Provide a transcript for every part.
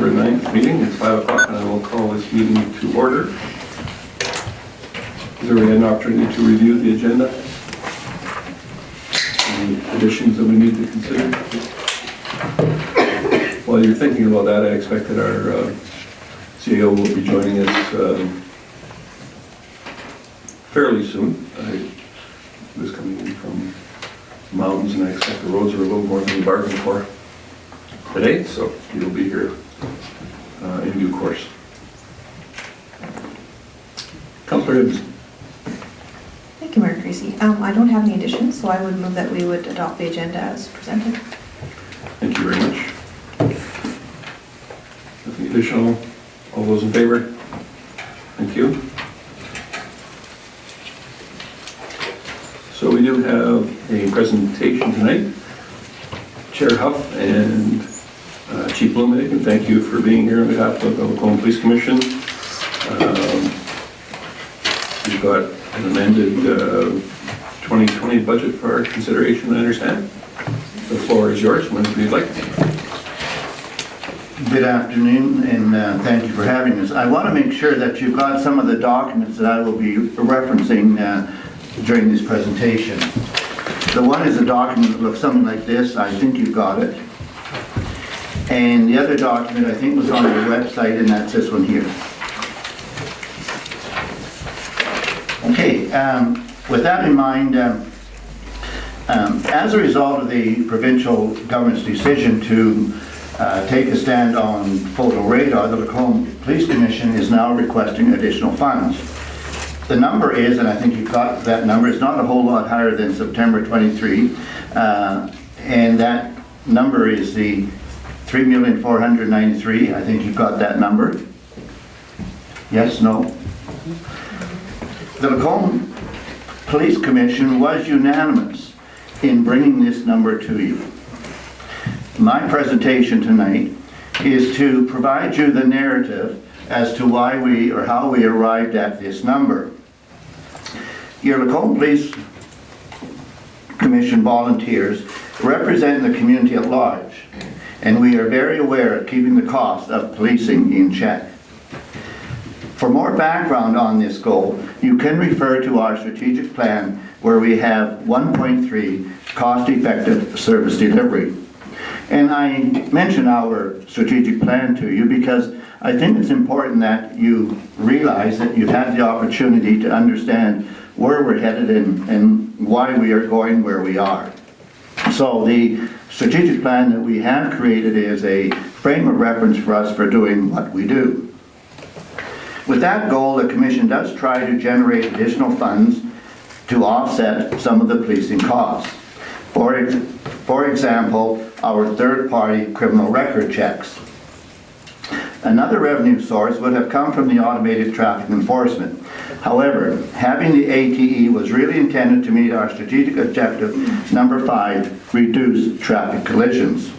October 9th meeting. It's 5 o'clock and I will call this meeting to order. Has everybody had an opportunity to review the agenda? Any additions that we need to consider? While you're thinking about that, I expect that our CAO will be joining us fairly soon. He was coming in from mountains and I expect the roads are a little more than we bargained for today, so he'll be here in due course. Councillor Hibbs. Thank you, Mayor Tracy. I don't have any additions, so I would move that we would adopt the agenda as presented. Thank you very much. Nothing additional? All those in favor? Thank you. So we do have a presentation tonight. Chair Huff and Chief Blumhagen, thank you for being here on behalf of the Lacombe Police Commission. We've got an amended 2020 budget for our consideration, I understand. The floor is yours, whenever you'd like. Good afternoon, and thank you for having us. I want to make sure that you've got some of the documents that I will be referencing during this presentation. The one is a document that looks something like this. I think you've got it. And the other document I think was on your website, and that's this one here. Okay, with that in mind, as a result of the provincial government's decision to take a stand on photo radar, the Lacombe Police Commission is now requesting additional funds. The number is, and I think you've got that number, it's not a whole lot higher than September 23, and that number is the $3,493,000. I think you've got that number. Yes, no? The Lacombe Police Commission was unanimous in bringing this number to you. My presentation tonight is to provide you the narrative as to why we, or how we arrived at this number. Your Lacombe Police Commission volunteers represent the community at large, and we are very aware of keeping the cost of policing in check. For more background on this goal, you can refer to our strategic plan where we have 1.3 cost-effective service delivery. And I mention our strategic plan to you because I think it's important that you realize that you've had the opportunity to understand where we're headed and why we are going where we are. So the strategic plan that we have created is a frame of reference for us for doing what we do. With that goal, the Commission does try to generate additional funds to offset some of the policing costs. For example, our third-party criminal record checks. Another revenue source would have come from the automated traffic enforcement. However, having the ATE was really intended to meet our strategic objective, number 5, reduce traffic collisions.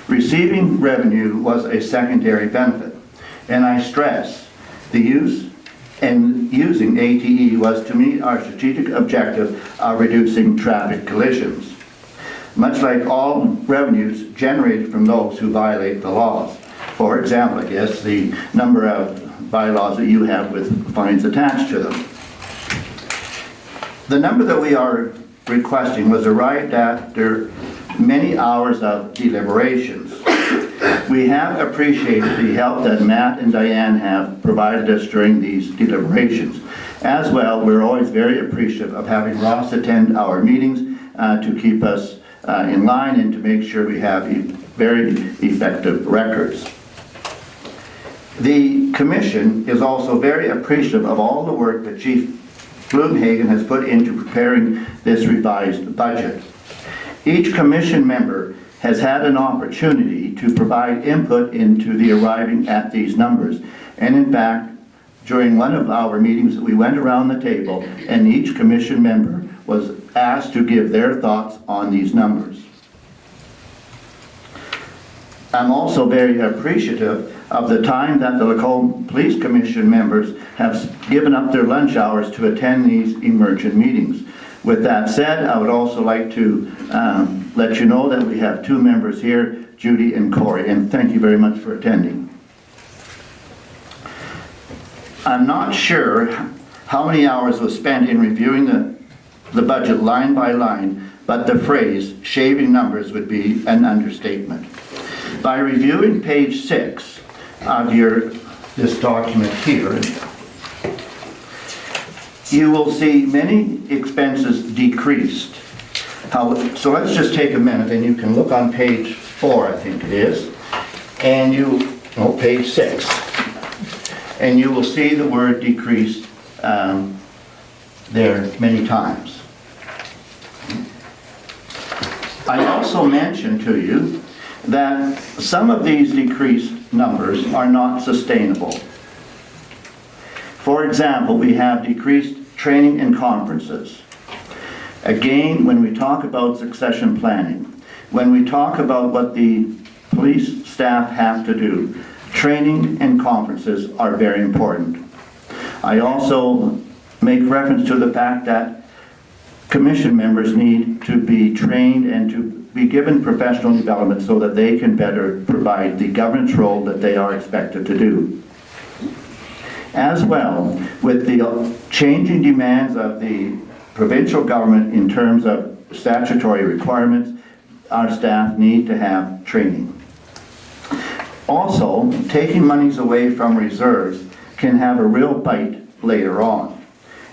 Receiving revenue was a secondary benefit, and I stress the use and using ATE was to meet our strategic objective of reducing traffic collisions, much like all revenues generated from those who violate the laws. For example, I guess the number of bylaws that you have with fines attached to them. The number that we are requesting was arrived after many hours of deliberations. We have appreciated the help that Matt and Diane have provided us during these deliberations. As well, we're always very appreciative of having Ross attend our meetings to keep us in line and to make sure we have very effective records. The Commission is also very appreciative of all the work that Chief Blumhagen has put into preparing this revised budget. Each Commission member has had an opportunity to provide input into the arriving at these numbers. And in fact, during one of our meetings, we went around the table and each Commission member was asked to give their thoughts on these numbers. I'm also very appreciative of the time that the Lacombe Police Commission members have given up their lunch hours to attend these emergent meetings. With that said, I would also like to let you know that we have 2 members here Judy, and Corey, and thank you very much for attending. I'm not sure how many hours was spent in reviewing the budget line by line, but the phrase shaving numbers would be an understatement. By reviewing page 6 of this document here, you will see many expenses decreased. So let's just take a minute and you can look on page 4, I think it is, and page 6, and you will see the word decreased there many times. I also mentioned to you that some of these decreased numbers are not sustainable. For example, we have decreased training and conferences. Again, when we talk about succession planning, when we talk about what the police staff have to do, training and conferences are very important. I also make reference to the fact that commission members need to be trained and to be given professional development so that they can better provide the governance role that they are expected to do. As well, with the changing demands of the provincial government in terms of statutory requirements, our staff need to have training. Also, taking monies away from reserves can have a real bite later on,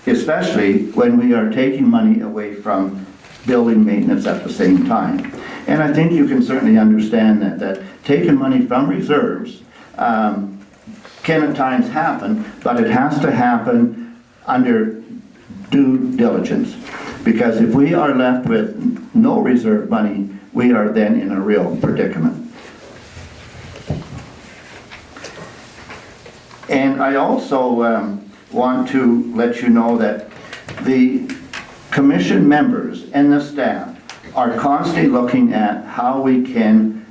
especially when we are taking money away from building maintenance at the same time. And I think you can certainly understand that taking money from reserves can at times happen, but it has to happen under due diligence. Because if we are left with no reserve money, we are then in a real predicament. And I also want to let you know that the commission members and the staff are constantly looking at how we can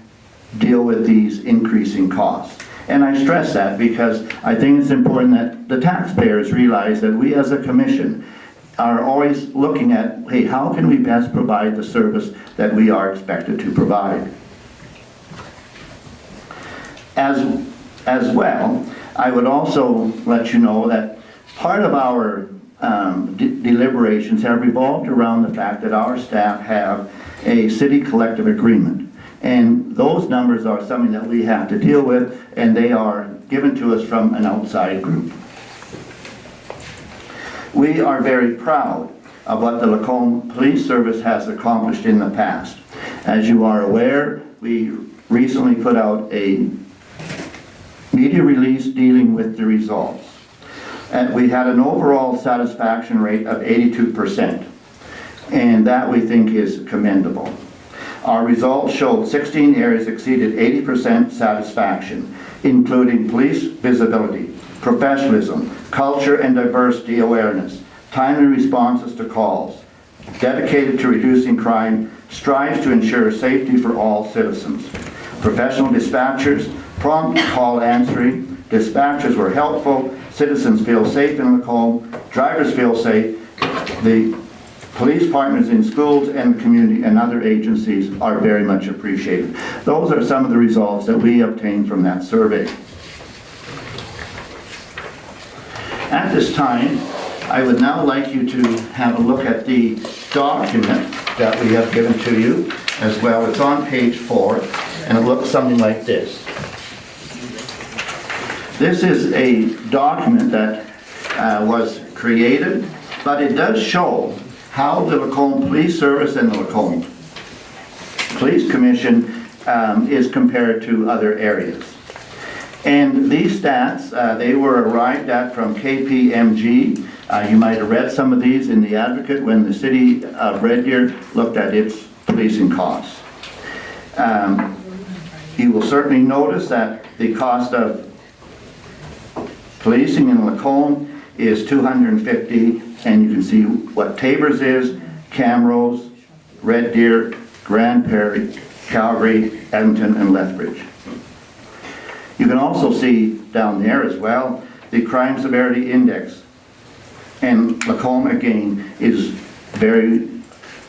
deal with these increasing costs. And I stress that because I think it's important that the taxpayers realize that we as a commission are always looking at, hey, how can we best provide the service that we are expected to provide? As well, I would also let you know that part of our deliberations have revolved around the fact that our staff have a city collective agreement. And those numbers are something that we have to deal with, and they are given to us from an outside group. We are very proud of what the Lacombe Police Service has accomplished in the past. As you are aware, we recently put out a media release dealing with the results. And we had an overall satisfaction rate of 82%, and that we think is commendable. Our results showed 16 areas exceeded 80% satisfaction, including police visibility, professionalism, culture and diversity awareness, timely responses to calls, dedicated to reducing crime, strives to ensure safety for all citizens. Professional dispatchers, prompt call answering, dispatchers were helpful, citizens feel safe in Lacombe, drivers feel safe, the police partners in schools and community and other agencies are very much appreciated. Those are some of the results that we obtained from that survey. At this time, I would now like you to have a look at the document that we have given to you as well. It's on page 4, and it looks something like this. This is a document that was created, but it does show how the Lacombe Police Service and the Lacombe Police Commission is compared to other areas. And these stats, they were arrived at from KPMG. You might have read some of these in the Advocate when the city of Red Deer looked at its policing costs. You will certainly notice that the cost of policing in Lacombe is $250, and you can see what Tabor's is, Camrose, Red Deer, Grand Prairie, Calgary, Edmonton, and Lethbridge. You can also see down there as well the crime severity index, and Lacombe again is very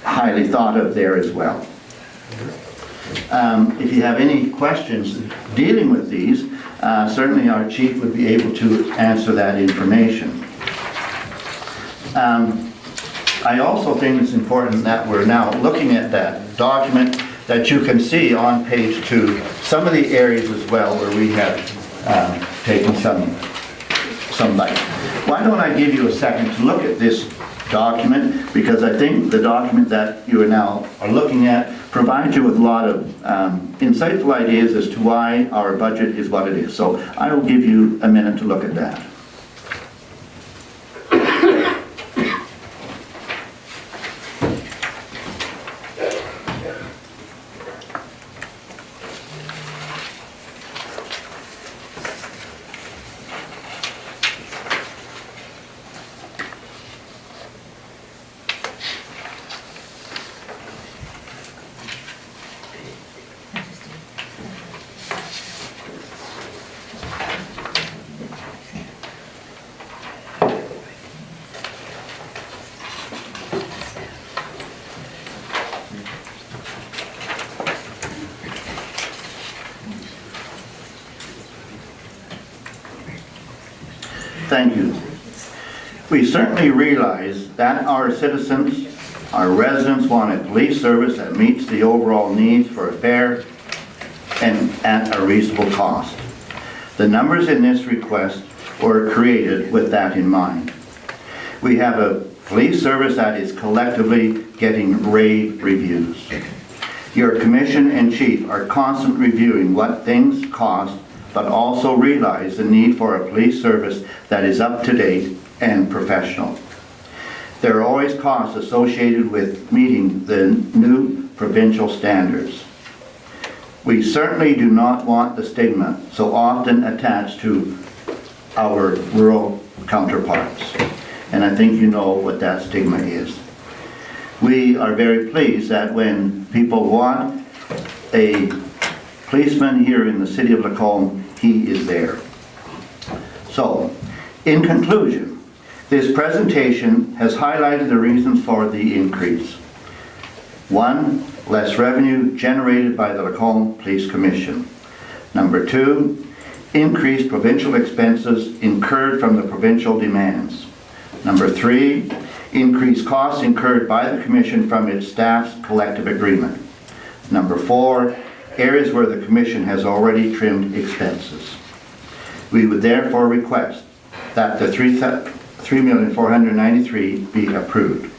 highly thought of there as well. If you have any questions dealing with these, certainly our chief would be able to answer that information. I also think it's important that we're now looking at that document that you can see on page 2, some of the areas as well where we have taken some light. Why don't I give you a second to look at this document, because I think the document that you are now looking at provides you with a lot of insightful ideas as to why our budget is what it is. So I will give you a minute to look at that. Thank you. We certainly realize that our citizens, our residents want a police service that meets the overall needs for a fair and at a reasonable cost. The numbers in this request were created with that in mind. We have a police service that is collectively getting rave reviews. Your commission and chief are constantly reviewing what things cost, but also realize the need for a police service that is up to date and professional. There are always costs associated with meeting the new provincial standards. We certainly do not want the stigma so often attached to our rural counterparts, and I think you know what that stigma is. We are very pleased that when people want a policeman here in the city of Lacombe, he is there. So, in conclusion, this presentation has highlighted the reasons for the increase. 1, less revenue generated by the Lacombe Police Commission. Number 2, increased provincial expenses incurred from the provincial demands. Number 3, increased costs incurred by the Commission from its staff's collective agreement. Number 4, areas where the Commission has already trimmed expenses. We would therefore request that the $3,493,000 be approved.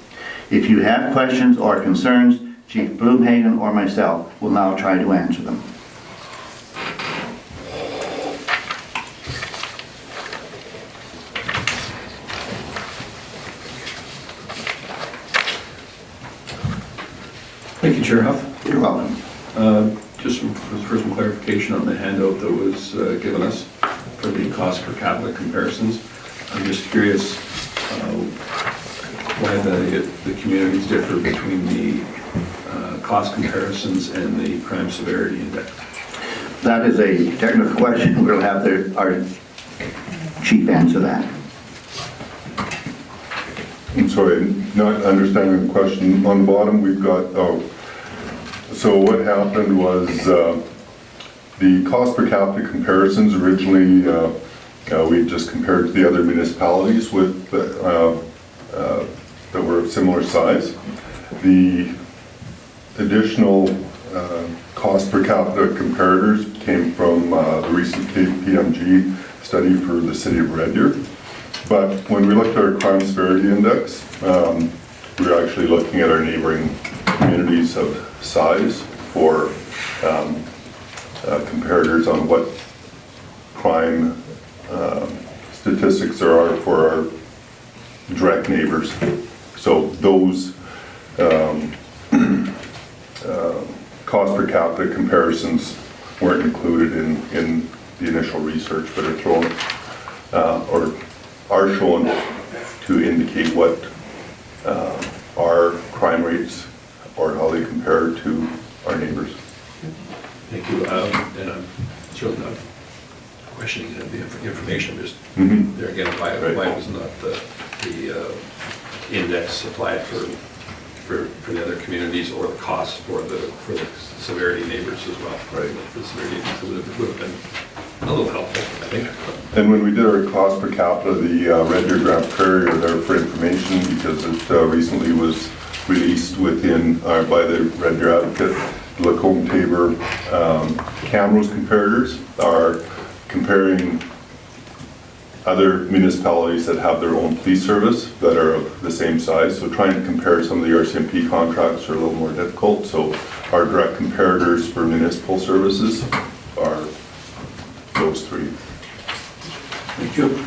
If you have questions or concerns, Chief Bloomhagen or myself will now try to answer them. Thank you, Chair Huff. You're welcome. Just for some clarification on the handout that was given us for the cost per capita comparisons, I'm just curious why the communities differ between the cost comparisons and the crime severity index. That is a technical question. We'll have our chief answer that. I'm sorry, not understanding the question. On the bottom, we've got, so what happened was the cost per capita comparisons originally, we just compared to the other municipalities with that were of similar size. The additional cost per capita comparators came from the recent KPMG study for the city of Red Deer. But when we looked at our crime severity index, we were actually looking at our neighboring communities of size for comparators on what crime statistics there are for our direct neighbors. So those cost per capita comparisons weren't included in the initial research, but are thrown or are shown to indicate what our crime rates or how they compare to our neighbors. Thank you. And I'm certainly not questioning the information, just there again, why was not the index applied for for the other communities, or the cost for the severity neighbors as well. Right. For the severity would have been a little helpful, I think. And when we did our cost per capita, the Red Deer Grand Prairie are there for information because it recently was released by the Red Deer Advocate. Lacombe Tabor Camrose comparators are comparing other municipalities that have their own police service that are of the same size. So trying to compare some of the RCMP contracts are a little more difficult. So our direct comparators for municipal services are those three. Thank you.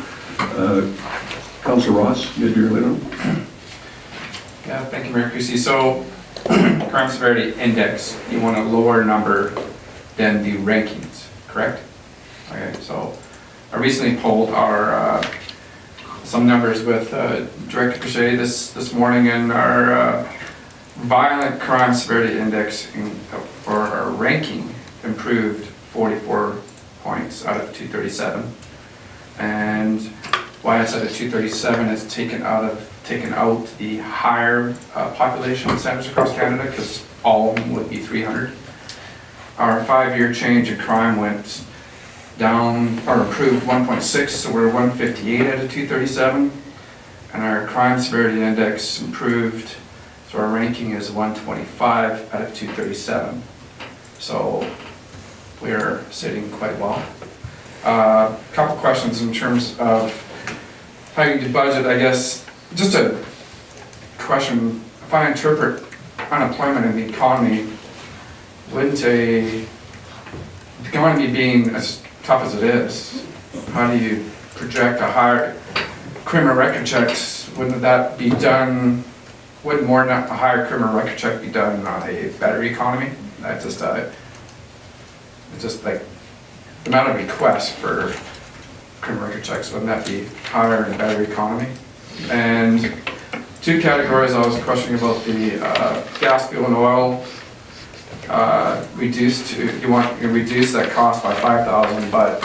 Councillor Ross, you had your light on? Yeah, thank you, Mayor Creasy. So, crime severity index, you want a lower number than the rankings, correct? Okay, so I recently polled our some numbers with Director Cachet this morning, and our violent crime severity index for our ranking improved 44 points out of 237. And why I said a 237 is taken out the higher population centers across Canada, because all of them would be 300. Our 5-year change in crime went down, or improved 1.6, so we're 158 out of 237. And our crime severity index improved, so our ranking is 125 out of 237. So we're sitting quite well. Couple questions in terms of how you do budget, I guess. Just a question, if I interpret unemployment in the economy, wouldn't the economy being as tough as it is, how do you project a higher criminal record checks? Wouldn't that be done, wouldn't a higher criminal record check be done on a better economy? That's just like the amount of requests for criminal record checks, wouldn't that be higher and better economy? And two categories I was questioning about: the gas, fuel, and oil. You want to reduce that cost by $5,000, but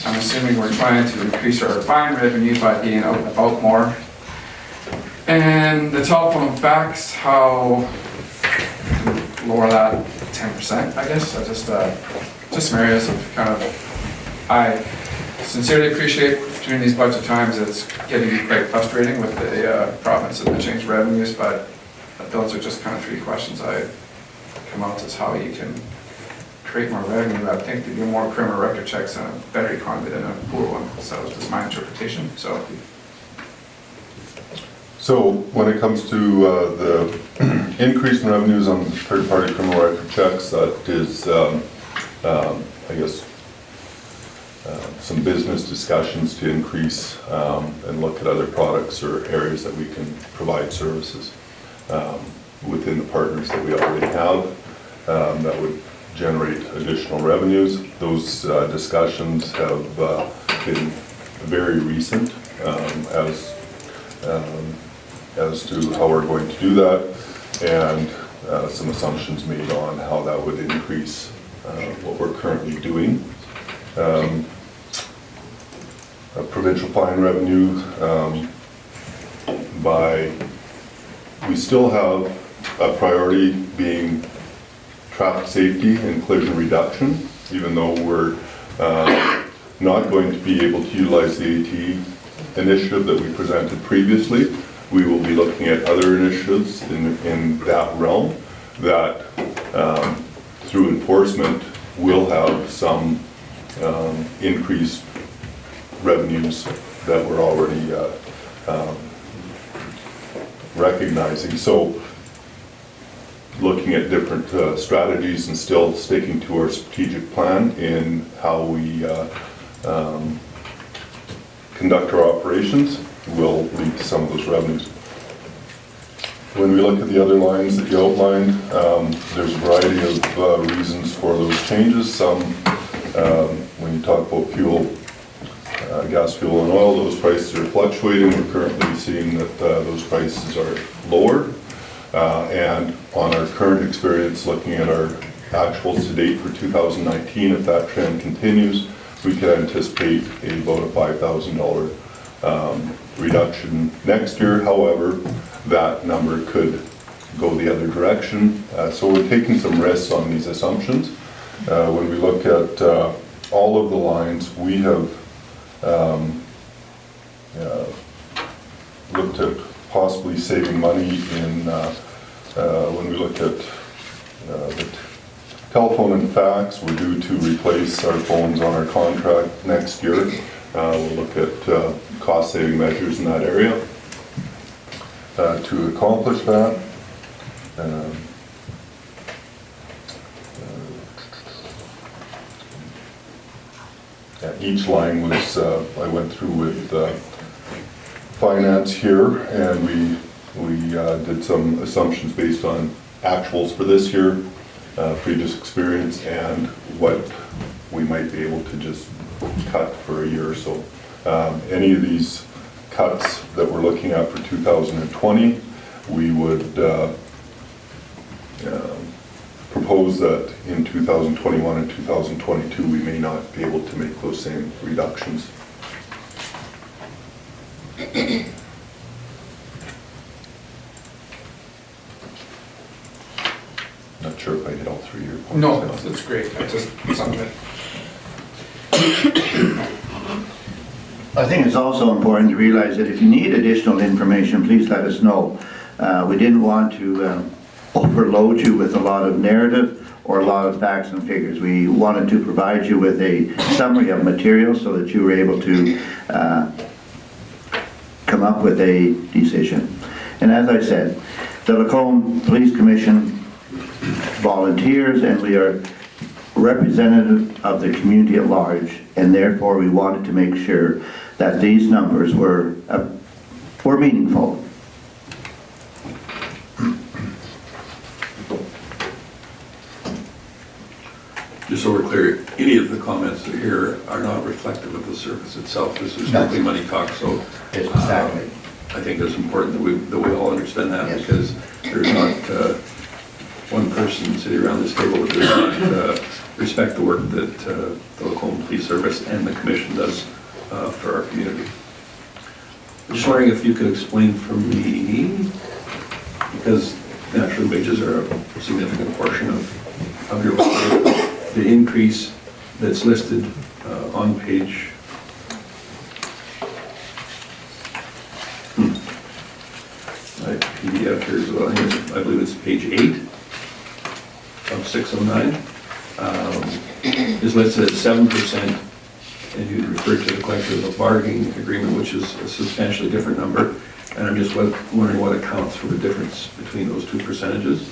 I'm assuming we're trying to increase our fine revenue by being out and about more. And the telephone fax, how lower that 10%, I guess. So just some areas of kind of, I sincerely appreciate during these budget times, it's getting quite frustrating with the province and the change revenues, but those are just kind of three questions I come out as how you can create more revenue. I think there'd be more criminal record checks and a better economy than a poor one. So it's just my interpretation. So when it comes to the increase in revenues on third-party criminal record checks, that is, I guess, some business discussions to increase and look at other products or areas that we can provide services within the partners that we already have that would generate additional revenues. Those discussions have been very recent as to how we're going to do that, and some assumptions made on how that would increase what we're currently doing. Provincial fine revenue, we still have a priority being traffic safety and collision reduction, even though we're not going to be able to utilize the AT initiative that we presented previously. We will be looking at other initiatives in that realm that through enforcement will have some increased revenues that we're already recognizing. So looking at different strategies and still sticking to our strategic plan in how we conduct our operations will lead to some of those revenues. When we look at the other lines that you outlined, there's a variety of reasons for those changes. Some, when you talk about fuel, gas, fuel, and oil, those prices are fluctuating. We're currently seeing that those prices are lower. And on our current experience, looking at our actuals to date for 2019, if that trend continues, we could anticipate about a $5,000 reduction next year. However, that number could go the other direction. So we're taking some risks on these assumptions. When we look at all of the lines, we have looked at possibly saving money in when we look at the telephone and fax. We're due to replace our phones on our contract next year. We'll look at cost-saving measures in that area to accomplish that. Each line was, I went through with finance here, and we did some assumptions based on actuals for this year, previous experience, and what we might be able to just cut for a year or so. Any of these cuts that we're looking at for 2020, we would propose that in 2021 and 2022 we may not be able to make those same reductions. Not sure if I hit all three of your points. No, that's great. I just, something that, I think it's also important to realize that if you need additional information, please let us know. We didn't want to overload you with a lot of narrative or a lot of facts and figures. We wanted to provide you with a summary of material so that you were able to come up with a decision. And as I said, the Lacombe Police Commission volunteers, and we are representative of the community at large, and therefore we wanted to make sure that these numbers were meaningful. Just so we're clear, any of the comments that are here are not reflective of the service itself. This is strictly money talk, so Exactly. I think it's important that we all understand that, Yes. because there's not one person sitting around this table that does not respect the work that the Lacombe Police Service and the Commission does for our community. I'm just wondering if you could explain for me, because naturally wages are a significant portion of your work, the increase that's listed on page my PDF here as well. I believe it's page 8 of 609. Is listed at 7%, and you refer to the collective bargaining agreement, which is a substantially different number. And I'm just wondering what accounts for the difference between those two percentages.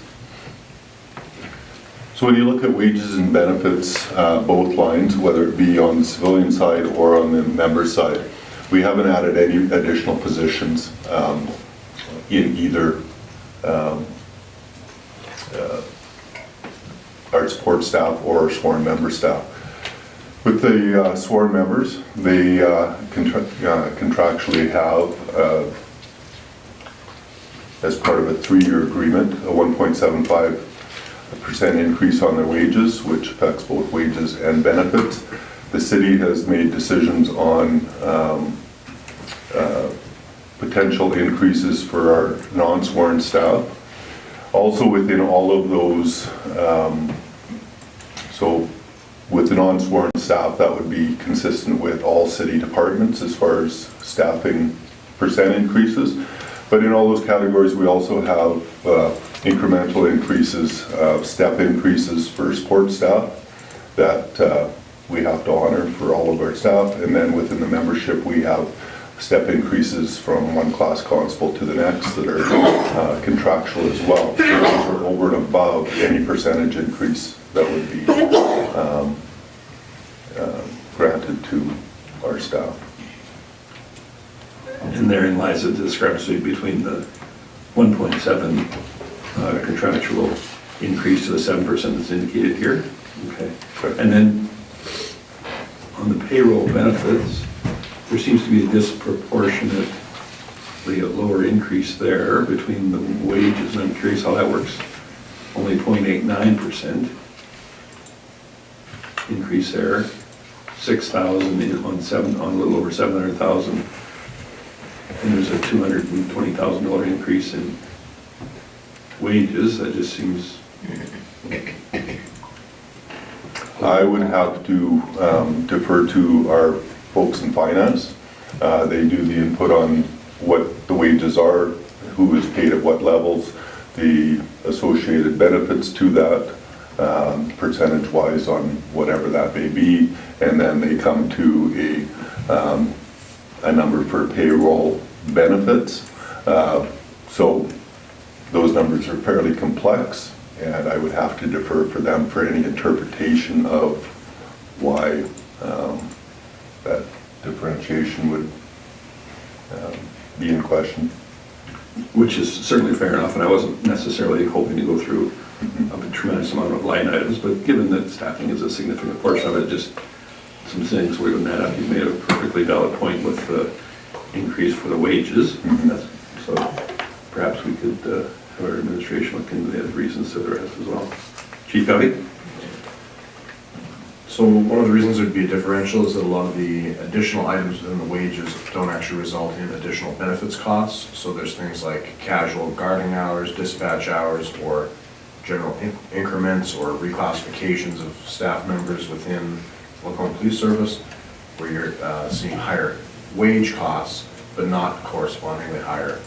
So when you look at wages and benefits, both lines, whether it be on the civilian side or on the member side, we haven't added any additional positions in either our support staff or our sworn member staff. With the sworn members, they contractually have, as part of a 3-year agreement, a 1.75% increase on their wages, which affects both wages and benefits. The city has made decisions on potential increases for our non-sworn staff. Also within all of those, so with the non-sworn staff, that would be consistent with all city departments as far as staffing percent increases. But in all those categories, we also have incremental increases, step increases for support staff that we have to honor for all of our staff. And then within the membership, we have step increases from one class constable to the next that are contractual as well. So those are over and above any percentage increase that would be granted to our staff. And therein lies the discrepancy between the 1.7 contractual increase to the 7% that's indicated here. Okay. Correct. And then on the payroll benefits, there seems to be a disproportionately lower increase there between the wages, and I'm curious how that works. Only 0.89% increase there, 6,000 on a little over 700,000 and there's a $220,000 increase in wages, that just seems, I would have to defer to our folks in finance. They do the input on what the wages are, who is paid at what levels, the associated benefits to that, percentage-wise on whatever that may be, and then they come to a number for payroll benefits. So those numbers are fairly complex, and I would have to defer for them for any interpretation of why that differentiation would be in question. which is certainly fair enough, and I wasn't necessarily hoping to go through a tremendous amount of line items, but given that staffing is a significant portion of it, just some things where you add up, you made a perfectly valid point with the increase for the wages. So perhaps we could have our administration look into the reasons to the rest as well. Chief Covey? So one of the reasons there'd be a differential is that a lot of the additional items within the wages don't actually result in additional benefits costs. So there's things like casual guarding hours, dispatch hours, or general increments or reclassifications of staff members within Lacombe Police Service, where you're seeing higher wage costs, but not correspondingly higher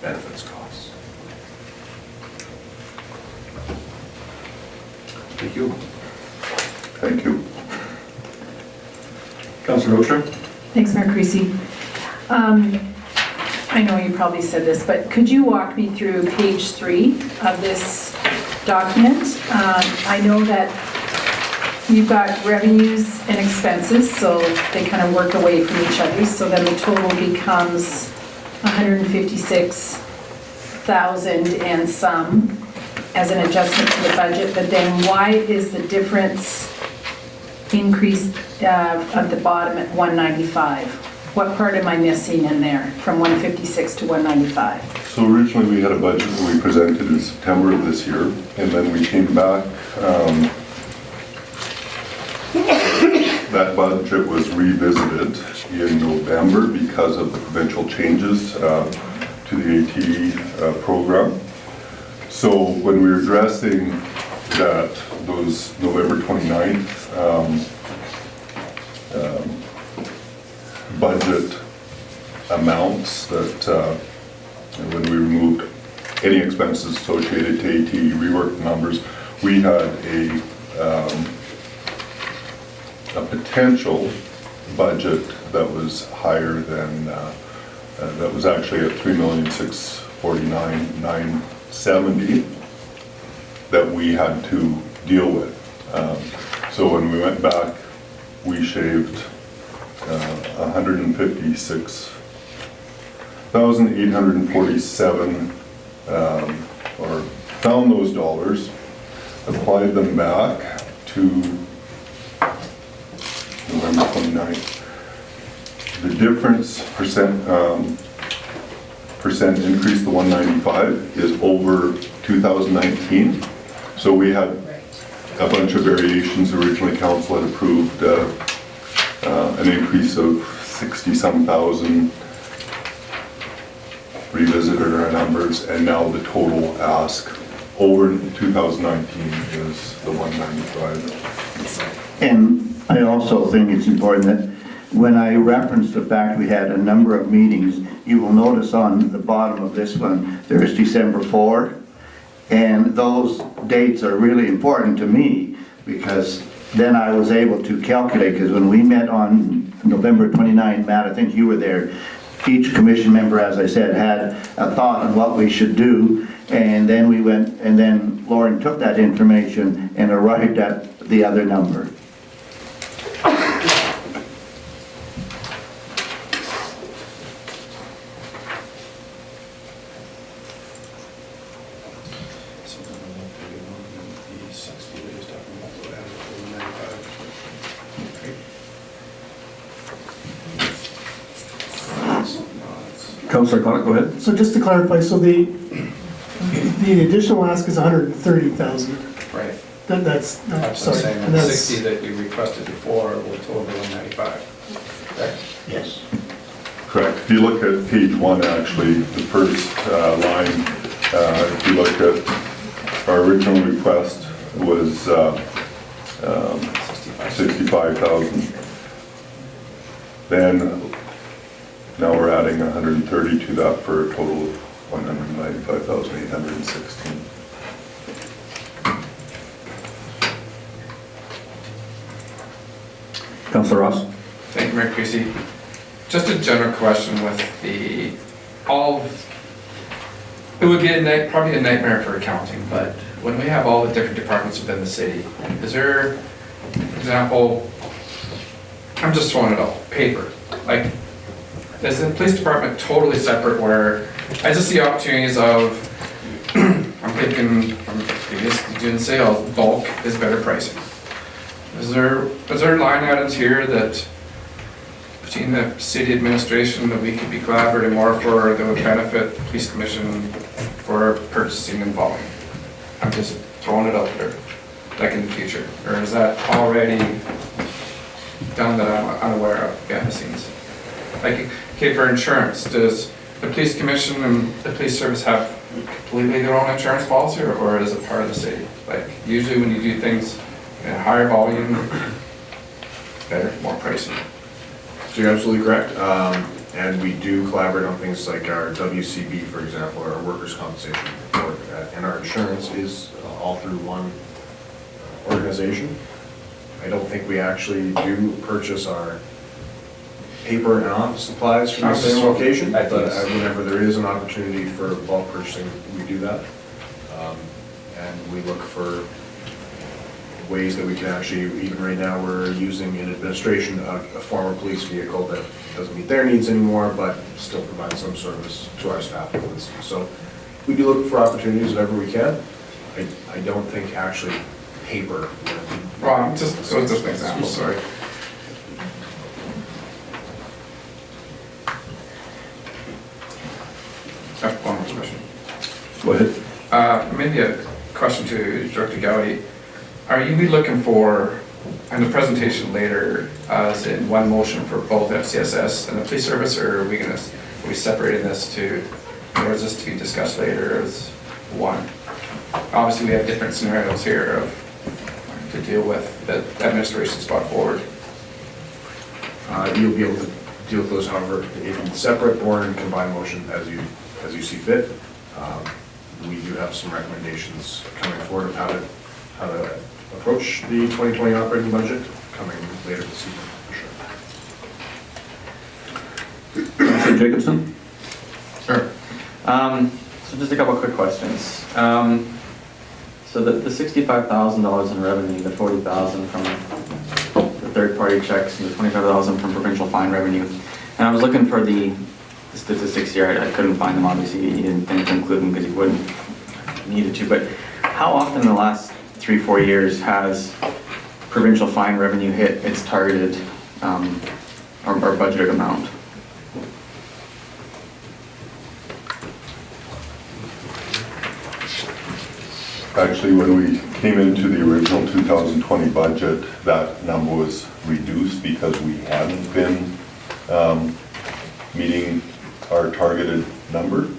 benefits costs. Thank you. Thank you. Councillor Oshram? Thanks, Mayor Creasy. I know you probably said this, but could you walk me through page 3 of this document? I know that you've got revenues and expenses, so they kind of work away from each other, so then the total becomes 156,000 and some as an adjustment to the budget, but then why is the difference increased at the bottom at 195? What part am I missing in there from 156 to 195? So originally we had a budget that we presented in September of this year, and then we came back. That budget was revisited in November because of the provincial changes to the ATE program. So when we were addressing those November 29th budget amounts, that when we removed any expenses associated to ATE, reworked numbers, we had a potential budget that was higher than, that was actually at $3,649,970 that we had to deal with. So when we went back, we shaved 156,847, or found those dollars, applied them back to November 29th. The difference percent increase, the 195, is over 2019. So we had a bunch of variations. Originally, council had approved an increase of 60-some thousand, revisited our numbers, and now the total ask over 2019 is the 195. And I also think it's important that when I reference the fact we had a number of meetings, you will notice on the bottom of this one, there is December 4, and those dates are really important to me because then I was able to calculate, because when we met on November 29, Matt, I think you were there, each commission member, as I said, had a thought on what we should do, and then we went, and then Lauren took that information and arrived at the other number. So then the 131 and the 60 that he's talking about, we'll add it to 195. Councillor Conick, go ahead. So just to clarify, so the additional ask is 130,000. Right. That's That's what I'm sorry. saying, And and the that's- 60 that we requested before will total 195, correct? Yes. Correct. If you look at page 1, actually, the first line, if you look at our original request was 65,000. Then, now we're adding 130 to that for a total of 195,816. Councillor Ross? Thank you, Mayor Creasy. Just a general question with the, it would be probably a nightmare for accounting, but when we have all the different departments within the city, is there, for example, I'm just throwing it out, paper, like, is the police department totally separate where, I just see opportunities of, I'm thinking from previous doing sales, bulk is better pricing. Is there line items here that between the city administration that we could be collaborating more for that would benefit the police commission for purchasing and volume? I'm just throwing it out there, like in the future, or is that already done that I'm unaware of behind the scenes? Like, okay, for insurance, does the police commission and the police service have completely their own insurance policy, or is it part of the city? Like, usually when you do things in a higher volume, better, more pricing. So you're absolutely correct. And we do collaborate on things like our WCB, for example, or our workers' compensation report. And our insurance is all through one organization. I don't think we actually do purchase our paper and office supplies from the same location, but whenever there is an opportunity for bulk purchasing, we do that. And we look for ways that we can actually, even right now, we're using in administration a former police vehicle that doesn't meet their needs anymore, but still provides some service to our staff. So we do look for opportunities whenever we can. I don't think actually paper. Well, just an example, sorry. I have one more question. Go ahead. Maybe a question to Director Gowdy. Are you be looking for, in the presentation later, as in one motion for both FCSS and the police service, or are we separating this to, or is this to be discussed later as one? Obviously, we have different scenarios here to deal with that administration's brought forward. You'll be able to deal with those, however, in separate or in combined motion as you see fit. We do have some recommendations coming forward of how to approach the 2020 operating budget coming later this evening, for sure. Councillor Jacobson? Sure. So just a couple quick questions. So the $65,000 in revenue, the $40,000 from the third-party checks, and the $25,000 from provincial fine revenue. And I was looking for the statistics here. I couldn't find them. Obviously, you didn't think to include them because you wouldn't needed to. But how often in the last 3-4 years has provincial fine revenue hit its targeted or budgeted amount? Actually, when we came into the original 2020 budget, that number was reduced because we hadn't been meeting our targeted number.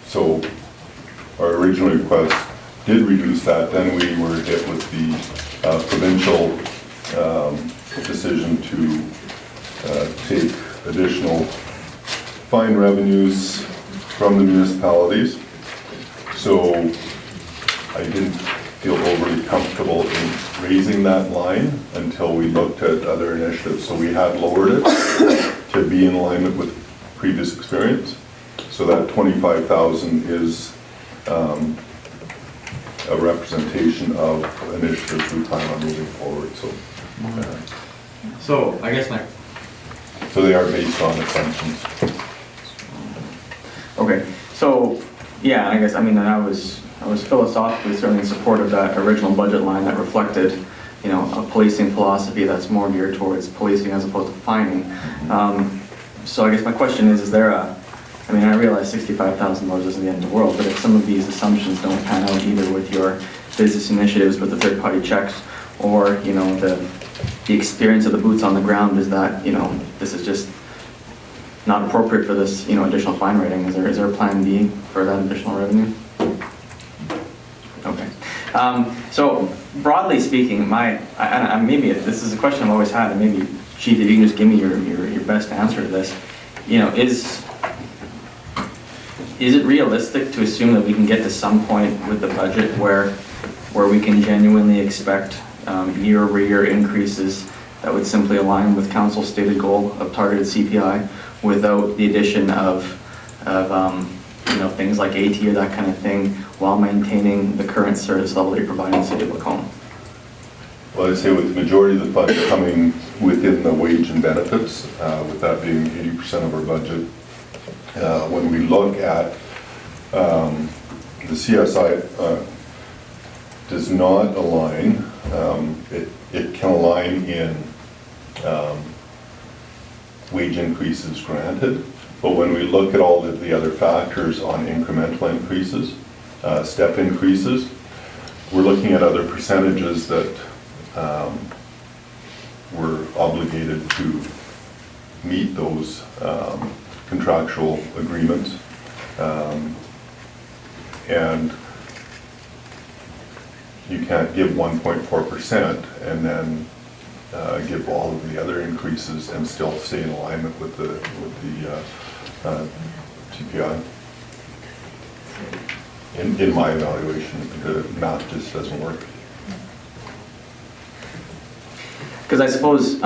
So our original request did reduce that. Then we were hit with the provincial decision to take additional fine revenues from the municipalities. So I didn't feel overly comfortable in raising that line until we looked at other initiatives. So we had lowered it to be in alignment with previous experience. So that 25,000 is a representation of initiatives we plan on moving forward. So I guess so they are based on assumptions. okay. So yeah, I guess I was philosophically certainly in support of that original budget line that reflected, you know, a policing philosophy that's more geared towards policing as opposed to fining. So I guess my question is there a, I realize $65,000 isn't the end of the world, but if some of these assumptions don't pan out either with your business initiatives with the third-party checks, or, you know, the experience of the boots on the ground is that, you know, this is just not appropriate for this, additional fine writing, is there a plan B for that additional revenue? Okay. So broadly speaking, maybe this is a question I've always had, and maybe Chief, if you can just give me your best answer to this. Is it realistic to assume that we can get to some point with the budget where we can genuinely expect year-over-year increases that would simply align with council's stated goal of targeted CPI without the addition of things like AT or that kind of thing, while maintaining the current service level that you provide in the city of Lacombe? Well, I'd say with the majority of the funds coming within the wage and benefits, with that being 80% of our budget, when we look at the CSI does not align. It can align in wage increases granted, but when we look at all of the other factors on incremental increases, step increases, we're looking at other percentages that we're obligated to meet those contractual agreements. And you can't give 1.4% and then give all of the other increases and still stay in alignment with the CPI. In my evaluation, the math just doesn't work. Because I suppose,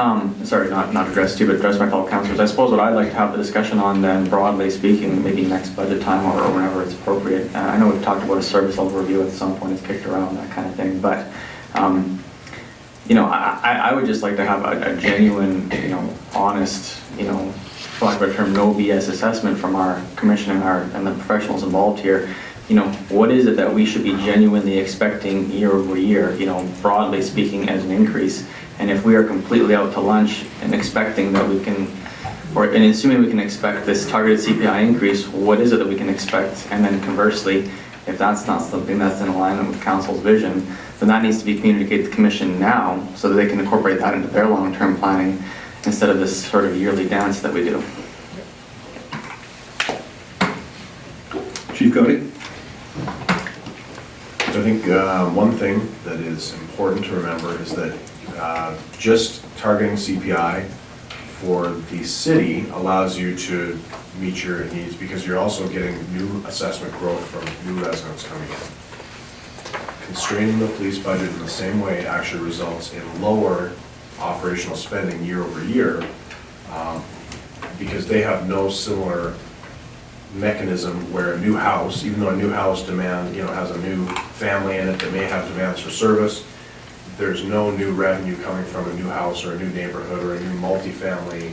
sorry, not to address you, but address my fellow councillors, I suppose what I'd like to have the discussion on then, broadly speaking, maybe next budget time or whenever it's appropriate. I know we've talked about a service level review at some point, it's kicked around, that kind of thing, but, I would just like to have a genuine, honest, for lack of a term, no BS assessment from our commission and the professionals involved here. What is it that we should be genuinely expecting year over year, broadly speaking, as an increase? And if we are completely out to lunch and expecting that we can, and assuming we can expect this targeted CPI increase, what is it that we can expect? And then conversely, if that's not something that's in alignment with council's vision, then that needs to be communicated to the commission now so that they can incorporate that into their long-term planning instead of this sort of yearly dance that we do. Chief Cody? So I think one thing that is important to remember is that just targeting CPI for the city allows you to meet your needs because you're also getting new assessment growth from new residents coming in. Constraining the police budget in the same way actually results in lower operational spending year over year because they have no similar mechanism where a new house, even though a new house has a new family in it that may have demands for service, there's no new revenue coming from a new house or a new neighborhood or a new multifamily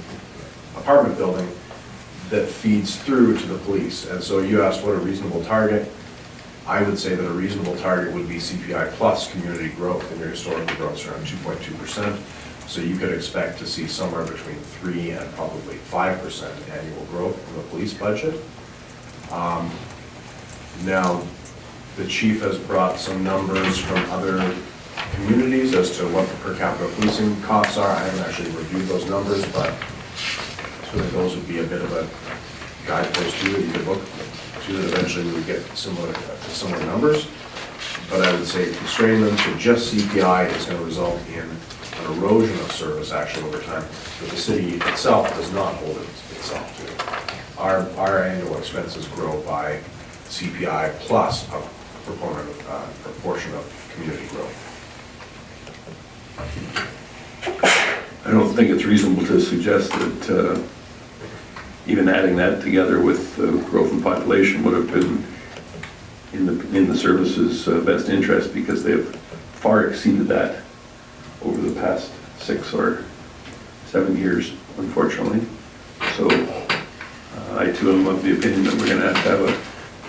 apartment building that feeds through to the police. And so you asked what a reasonable target. I would say that a reasonable target would be CPI plus community growth, and your historical growth is around 2.2%. So you could expect to see somewhere between 3 and probably 5% annual growth in the police budget. Now, the chief has brought some numbers from other communities as to what the per capita policing costs are. I haven't actually reviewed those numbers, but certainly those would be a bit of a guidepost to it. You could look to that eventually we would get similar numbers. But I would say constraining them to just CPI is going to result in an erosion of service actually over time that the city itself does not hold itself to. Our annual expenses grow by CPI plus a proportion of community growth. I don't think it's reasonable to suggest that even adding that together with growth in population would have been in the service's best interest, because they have far exceeded that over the past 6 or 7 years, unfortunately. So I too am of the opinion that we're going to have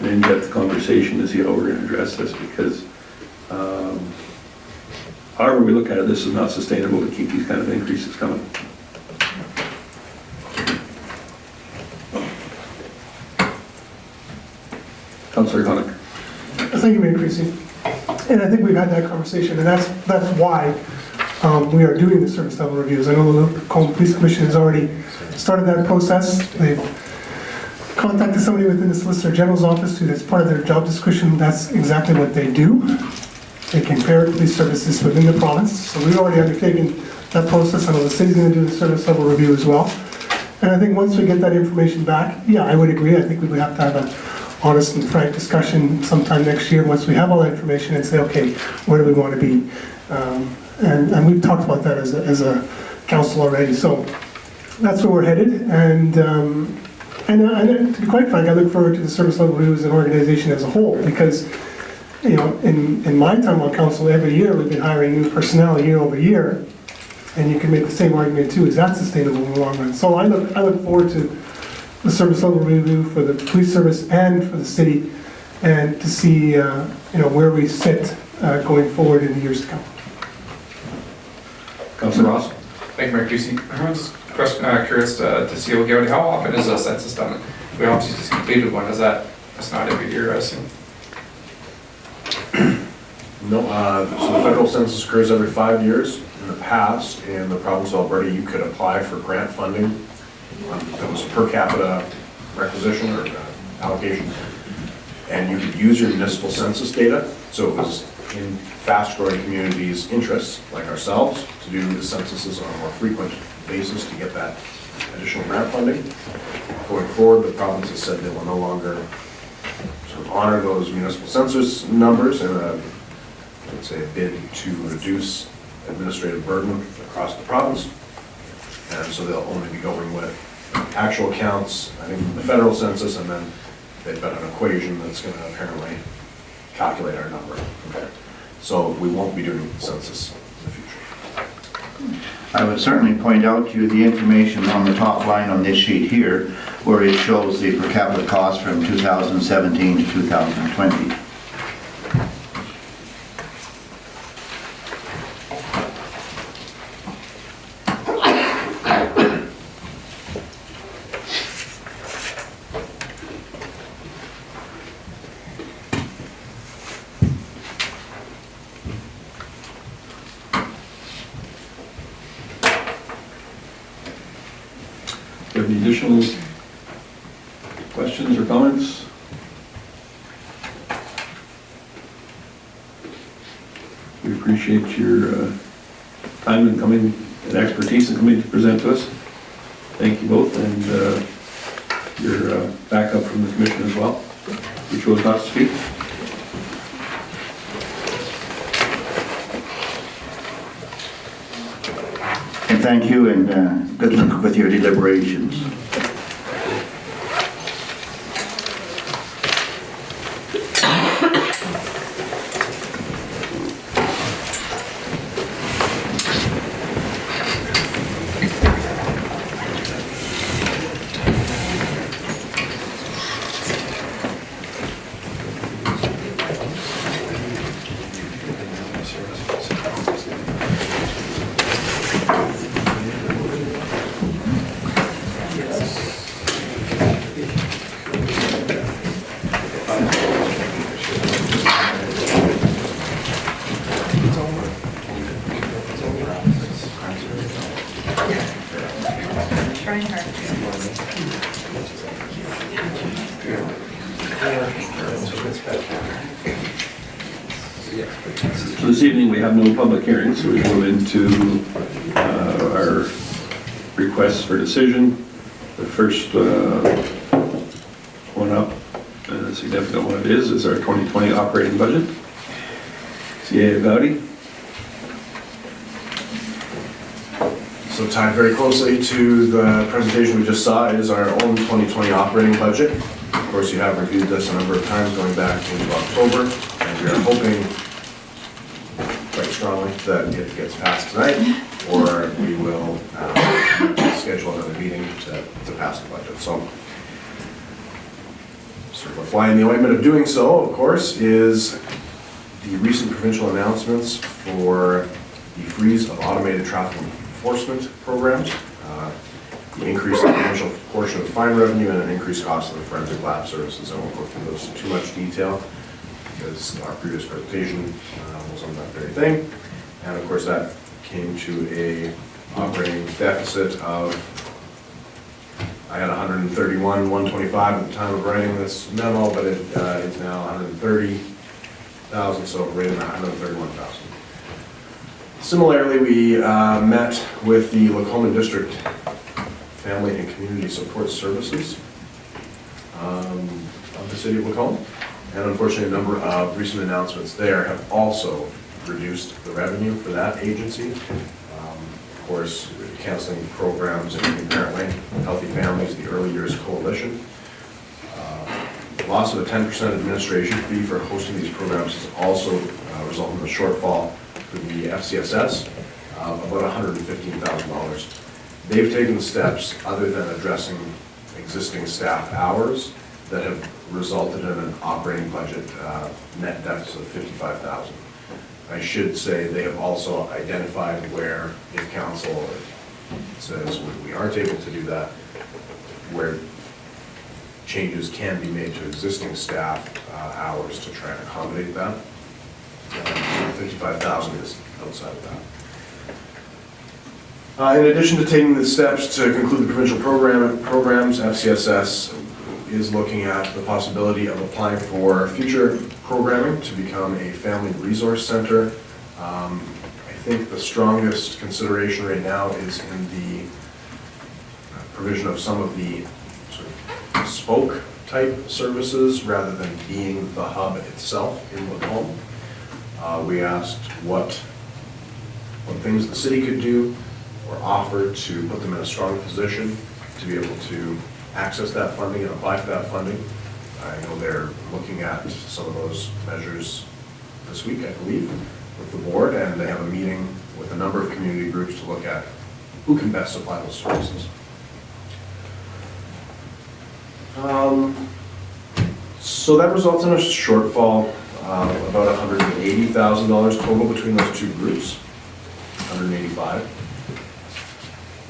an in-depth conversation to see how we're going to address this, because however we look at it, this is not sustainable to keep these kind of increases coming. Councillor Connick. Thank you, Mayor Creasy. And I think we've had that conversation, and that's why we are doing the service level reviews. I know the Lacombe Police Commission has already started that process. They've contacted somebody within the Solicitor General's office who, that's part of their job description. That's exactly what they do. They compare police services within the province. So we've already undertaken that process. I know the city's going to do the service level review as well. And I think once we get that information back, yeah, I would agree. I think we would have to have an honest and frank discussion sometime next year once we have all that information and say, okay, where do we want to be? And we've talked about that as a council already. So that's where we're headed. And to be quite frank, I look forward to the service level review as an organization as a whole, because, you know, in my time on council, every year we've been hiring new personnel year over year, and you can make the same argument too, is that sustainable in the long run? So I look forward to the service level review for the police service and for the city, and to see you know, where we sit going forward in the years to come. Councilor Ross? Thank you, Mayor Creasy. I'm just curious to see, okay, how often is a census done? We obviously just completed one. That's not every year, I assume? No, so the federal census occurs every 5 years. In the past, in the province of Alberta, you could apply for grant funding that was per capita requisition or allocation, and you could use your municipal census data. So it was in fast-growing communities' interests, like ourselves, to do the censuses on a more frequent basis to get that additional grant funding. Going forward, the province has said they will no longer sort of honor those municipal census numbers in a, let's say, a bid to reduce administrative burden across the province. And so they'll only be going with actual counts, I think, the federal census, and then they've got an equation that's going to apparently calculate our number. Okay. So we won't be doing census in the future. I would certainly point out to you the information on the top line on this sheet here, where it shows the per capita cost from 2017 to 2020. Do you have any additional questions or comments? We appreciate your time and coming and expertise and coming to present to us. Thank you both, and your backup from the commission as well. You chose not to speak. And thank you, and good luck with your deliberations. Trying hard. So this evening, we have no public hearings, so we move into our requests for decision. The first one up, and a significant one it is our 2020 operating budget. CAO Report. So tied very closely to the presentation we just saw is our own 2020 operating budget. Of course, you have reviewed this a number of times going back into October, and we are hoping quite strongly that it gets passed tonight, or we will schedule another meeting to pass the budget. So, sort of a fly in the ointment of doing so, of course, is the recent provincial announcements for the freeze of automated traffic enforcement programs, the increase in the initial portion of fine revenue, and an increased cost of the forensic lab services. I won't go through those in too much detail because our previous presentation was on that very thing. And of course that came to a operating deficit of, I had 131, 125 at the time of writing this memo, but it is now 130,000, so right at 131,000. Similarly, we met with the Lacombe District Family and Community Support Services of the city of Lacombe. And unfortunately, a number of recent announcements there have also reduced the revenue for that agency. Of course, canceling programs including Parent Healthy Families, the Early Years Coalition. Loss of a 10% administration fee for hosting these programs has also resulted in a shortfall for the FCSS of about $115,000. They've taken steps other than addressing existing staff hours that have resulted in an operating budget net deficit of $55,000. I should say they have also identified where, if council says we aren't able to do that, where changes can be made to existing staff hours to try and accommodate that. 55,000 is outside of that. In addition to taking the steps to conclude the provincial programs, FCSS is looking at the possibility of applying for future programming to become a family resource center. I think the strongest consideration right now is in the provision of some of the sort of spoke type services rather than being the hub itself in Lacombe. We asked what things the city could do or offer to put them in a strong position to be able to access that funding and apply for that funding. I know they're looking at some of those measures this week, I believe, with the board, and they have a meeting with a number of community groups to look at who can best supply those services. So that results in a shortfall of about $180,000 total between those two groups, 185.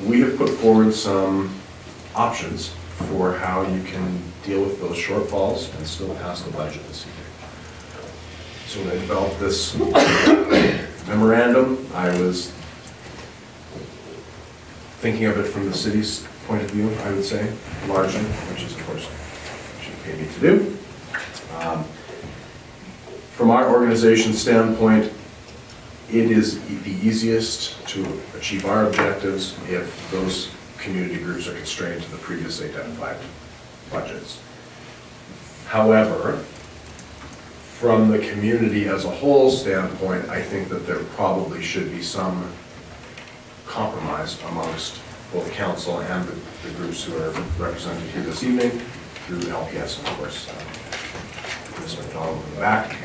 We have put forward some options for how you can deal with those shortfalls and still pass the budget this evening. So when I developed this memorandum, I was thinking of it from the city's point of view, I would say, largely, which is, of course, what you pay me to do. From our organization's standpoint, it is the easiest to achieve our objectives if those community groups are constrained to the previously identified budgets. However, from the community as a whole standpoint, I think that there probably should be some compromise amongst both council and the groups who are represented here this evening through LPS, and of course, Ms. McDonald in the back.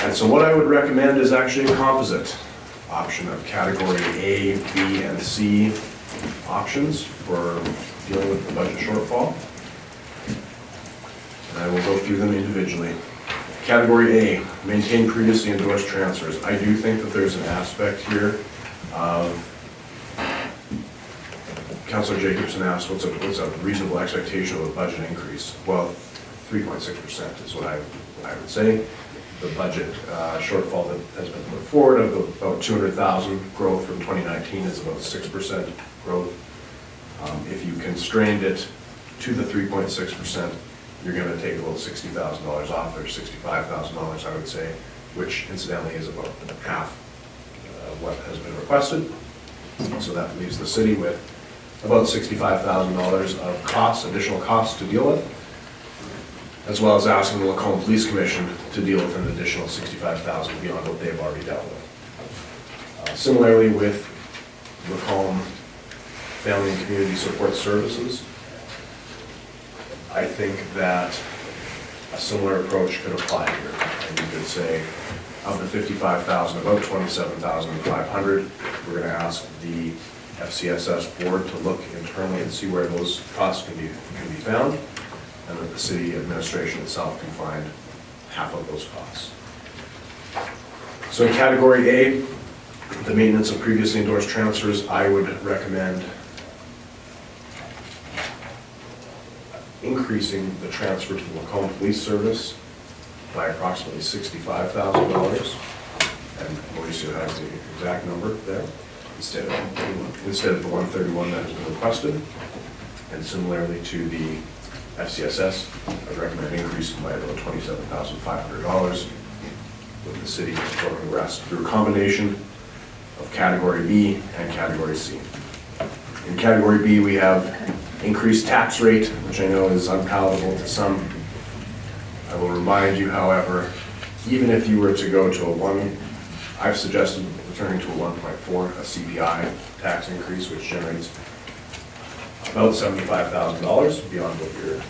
And so what I would recommend is actually a composite option of category A, B, and C options for dealing with the budget shortfall. And I will go through them individually. Category A, maintain previously endorsed transfers. I do think that there's an aspect here of, Councilor Jacobson asked, what's a reasonable expectation of a budget increase? Well, 3.6% is what I would say. The budget shortfall that has been put forward of about 200,000 growth from 2019 is about 6% growth. If you constrained it to the 3.6%, you're going to take about $60,000 off, or $65,000, I would say, which incidentally is about half what has been requested. So that leaves the city with about $65,000 of costs, additional costs to deal with, as well as asking the Lacombe Police Commission to deal with an additional $65,000 beyond what they've already dealt with. Similarly with Lacombe Family and Community Support Services, I think that a similar approach could apply here. And you could say, of the $55,000, about $27,500, we're going to ask the FCSS board to look internally and see where those costs can be found, and that the city administration itself can find half of those costs. So in category A, the maintenance of previously endorsed transfers, I would recommend increasing the transfer to the Lacombe Police Service by approximately $65,000. and Mauricio has the exact number there, instead of the 131 that has been requested. And similarly to the FCSS, I recommend increasing by about $27,500, with the city absorbing the rest through a combination of Category B and Category C. In Category B, we have increased tax rate, which I know is unpalatable to some. I will remind you, however, even if you were to go to I've suggested returning to a 1.4, a CPI tax increase, which generates about $75,000 beyond what you're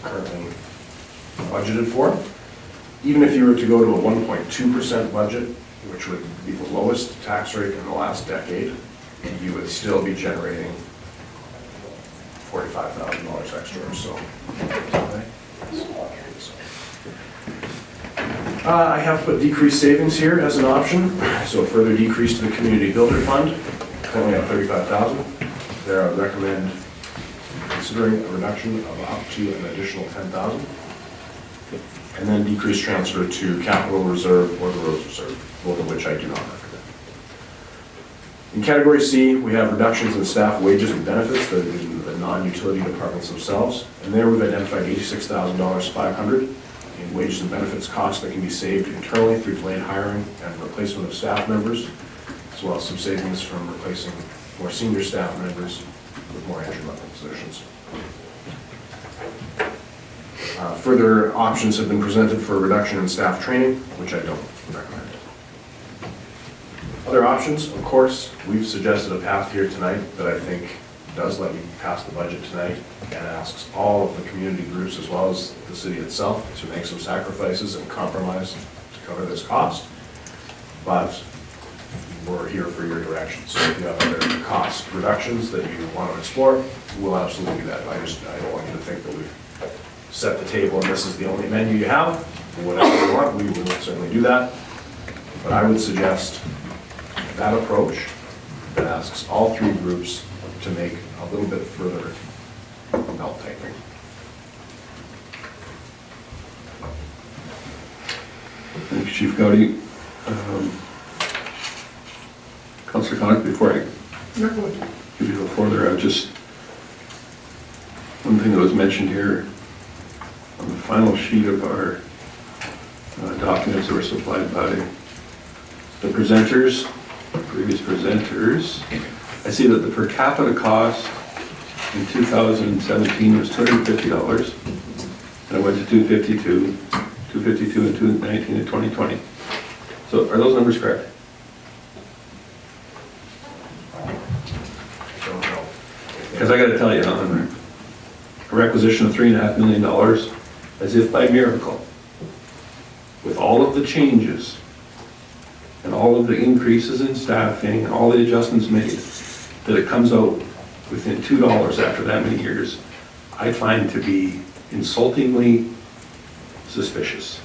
currently budgeted for. Even if you were to go to a 1.2% budget, which would be the lowest tax rate in the last decade, you would still be generating $45,000 extra or so. I have put decreased savings here as an option, so a further decrease to the community builder fund, currently at $35,000. There I would recommend considering a reduction of up to an additional $10,000, and then decreased transfer to capital reserve or the roads reserve, both of which I do not recommend. In Category C, we have reductions in staff wages and benefits that are in the non-utility departments themselves, and there we've identified $86,500 in wages and benefits costs that can be saved internally through delayed hiring and replacement of staff members, as well as some savings from replacing more senior staff members with more entry-level positions. Further options have been presented for a reduction in staff training, which I don't recommend. Other options, of course, we've suggested a path here tonight that I think does let you pass the budget tonight and asks all of the community groups as well as the city itself to make some sacrifices and compromise to cover this cost. But we're here for your direction. So if you have other cost reductions that you want to explore, we'll absolutely do that. I don't want you to think that we've set the table and this is the only menu you have. Whatever you want, we will certainly do that. But I would suggest that approach that asks all three groups to make a little bit further belt tightening. Thank you, Chief Gowdy. Councillor Connick, before I give you the floor there, one thing that was mentioned here on the final sheet of our documents that were supplied by the presenters, previous presenters, I see that the per capita cost in 2017 was $250, and it went to $252 in 2019 and 2020. So are those numbers correct? I don't know. Because I got to tell you, on a requisition of $3.5 million, as if by miracle, with all of the changes and all of the increases in staffing, all the adjustments made, that it comes out within $2 after that many years, I find to be insultingly suspicious.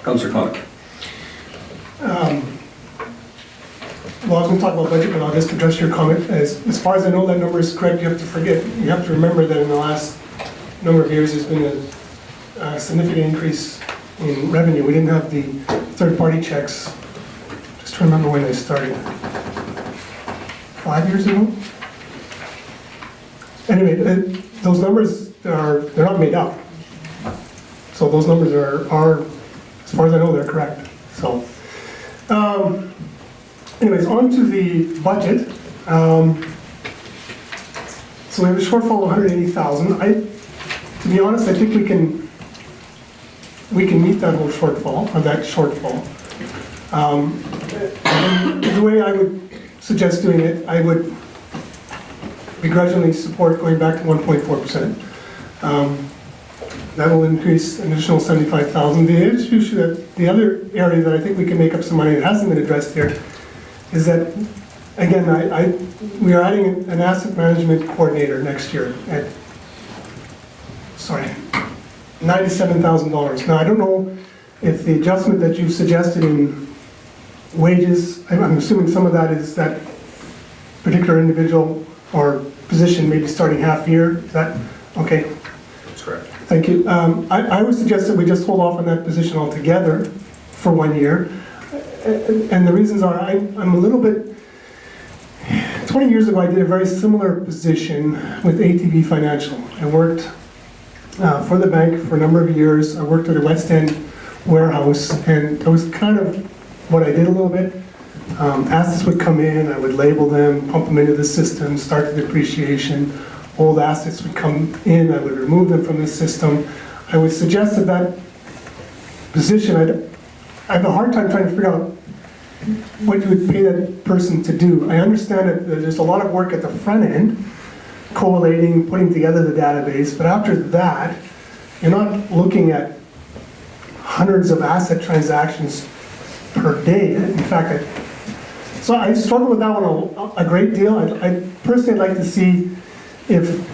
Councillor Connick. Well, I was going to talk about budget, but I'll just address your comment. As far as I know, that number is correct. You have to remember that in the last number of years, there's been a significant increase in revenue. We didn't have the third-party checks. Just to remember when they started. 5 years ago? Anyway, those numbers they're not made up. So those numbers are, as far as I know, they're correct. So, anyways, on to the budget. So we have a shortfall of 180,000. To be honest, I think we can meet that whole shortfall, or that shortfall. The way I would suggest doing it, I would begrudgingly support going back to 1.4%. That will increase an additional 75,000. The other area that I think we can make up some money that hasn't been addressed here is that, again, we are adding an asset management coordinator next year at, $97,000. Now, I don't know if the adjustment that you've suggested in wages, I'm assuming some of that is that particular individual or position maybe starting half year. Is that Okay, That's correct. thank you. I would suggest that we just hold off on that position altogether for 1 year. And the reasons are, I'm a little bit, 20 years ago, I did a very similar position with ATB Financial. I worked for the bank for a number of years. I worked at a West End warehouse, and that was kind of what I did a little bit. Assets would come in, I would label them, pump them into the system, start the depreciation. Old assets would come in, I would remove them from the system. I would suggest that that position, I have a hard time trying to figure out what you would pay that person to do. I understand that there's a lot of work at the front end, collating, putting together the database, but after that, you're not looking at hundreds of asset transactions per day. In fact, so I struggle with that one a great deal. I personally like to see if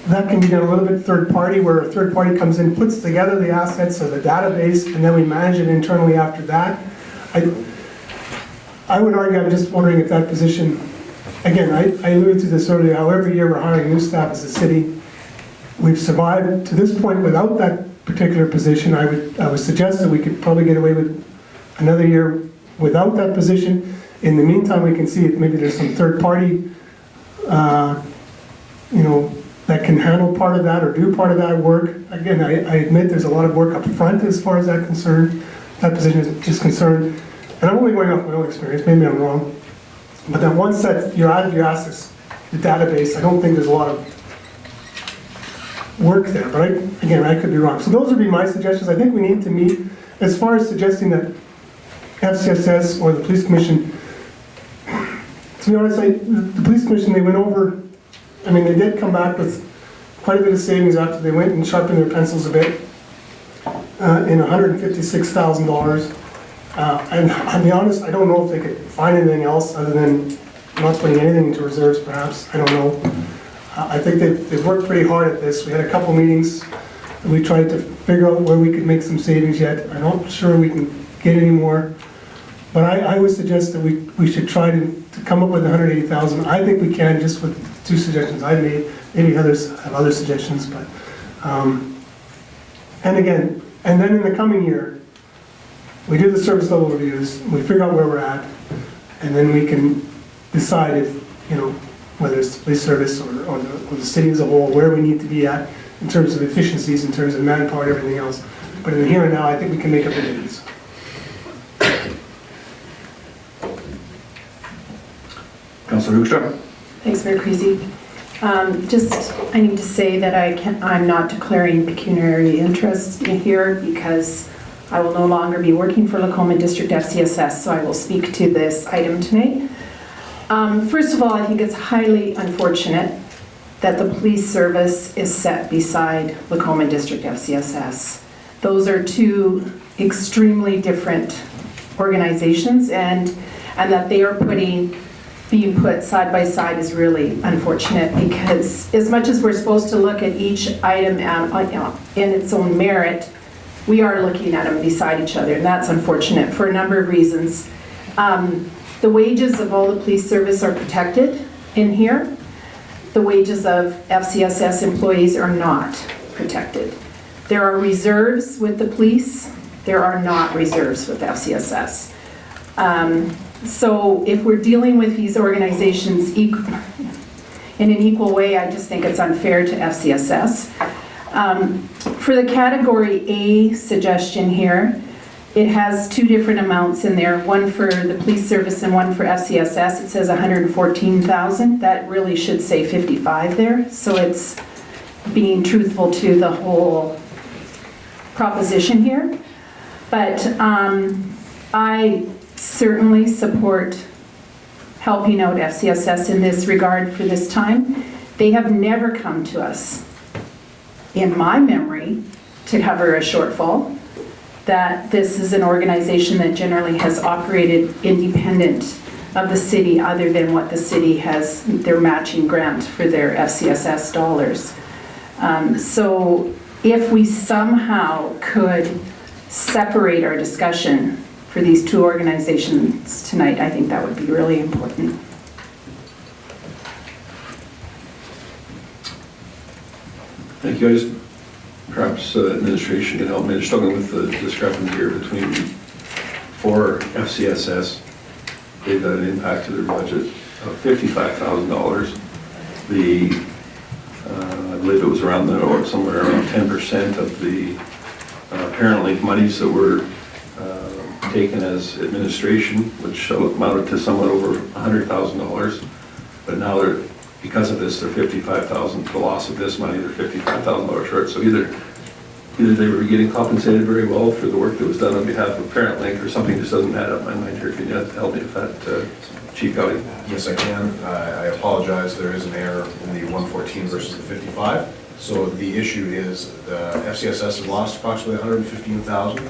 that can be done a little bit third party, where a third party comes in, puts together the assets of the database, and then we manage it internally after that. I would argue, I'm just wondering if that position, again, I alluded to this earlier, how every year we're hiring new staff as a city. We've survived to this point without that particular position. I would suggest that we could probably get away with another year without that position. In the meantime, we can see if maybe there's some third party, that can handle part of that or do part of that work. Again, I admit there's a lot of work up front as far as that position is concerned. And I'm only going off my own experience, maybe I'm wrong. But then once that you're out of your assets, the database, I don't think there's a lot of work there. But I could be wrong. So those would be my suggestions. I think we need to meet, as far as suggesting that FCSS or the police commission, to be honest, the police commission, they went over, they did come back with quite a bit of savings after they went and sharpened their pencils a bit in $156,000. And I'll be honest, I don't know if they could find anything else other than not putting anything into reserves, perhaps. I don't know. I think they've worked pretty hard at this. We had a couple meetings. We tried to figure out where we could make some savings yet. I'm not sure we can get any more. But I would suggest that we should try to come up with $180,000. I think we can, just with 2 suggestions I made. Maybe others have other suggestions, but and then in the coming year, we do the service level reviews, we figure out where we're at, and then we can decide if, whether it's the police service or the city as a whole, where we need to be at in terms of efficiencies, in terms of manpower and everything else. But in the here and now, I think we can make up the difference. Councilor Hoekstra? Thanks, Mayor Creasy. I need to say that I'm not declaring pecuniary interest in here because I will no longer be working for Lacombe District FCSS, so I will speak to this item tonight. First of all, I think it's highly unfortunate that the police service is set beside Lacombe District FCSS. Those are 2 extremely different organizations, and that they are being put side by side is really unfortunate, because as much as we're supposed to look at each item in its own merit, we are looking at them beside each other, and that's unfortunate for a number of reasons. The wages of all the police service are protected in here. The wages of FCSS employees are not protected. There are reserves with the police. There are not reserves with FCSS. So if we're dealing with these organizations in an equal way, I just think it's unfair to FCSS. For the category A suggestion here, it has 2 different amounts in there, one for the police service and one for FCSS. It says $114,000. That really should say 55 there. So it's being truthful to the whole proposition here. But I certainly support helping out FCSS in this regard for this time. They have never come to us, in my memory, to cover a shortfall. That this is an organization that generally has operated independent of the city, other than what the city has, their matching grant for their FCSS dollars. So if we somehow could separate our discussion for these 2 organizations tonight, I think that would be really important. Thank you. I just, perhaps administration can help me. I'm struggling with the discrepancy here between for FCSS, they've got an impact to their budget of $55,000. I believe it was around or somewhere around 10% of the parent link monies that were taken as administration, which amounted to somewhat over $100,000. But now they're, because of this, they're $55,000. The loss of this money, they're $55,000 short. So either they were getting compensated very well for the work that was done on behalf of parent link, or something just doesn't add up in my mind here. Can you help me with that, Chief Gowdy? Yes, I can. I apologize, there is an error in the 114 versus the 55. So the issue is the FCSS has lost approximately 115,000.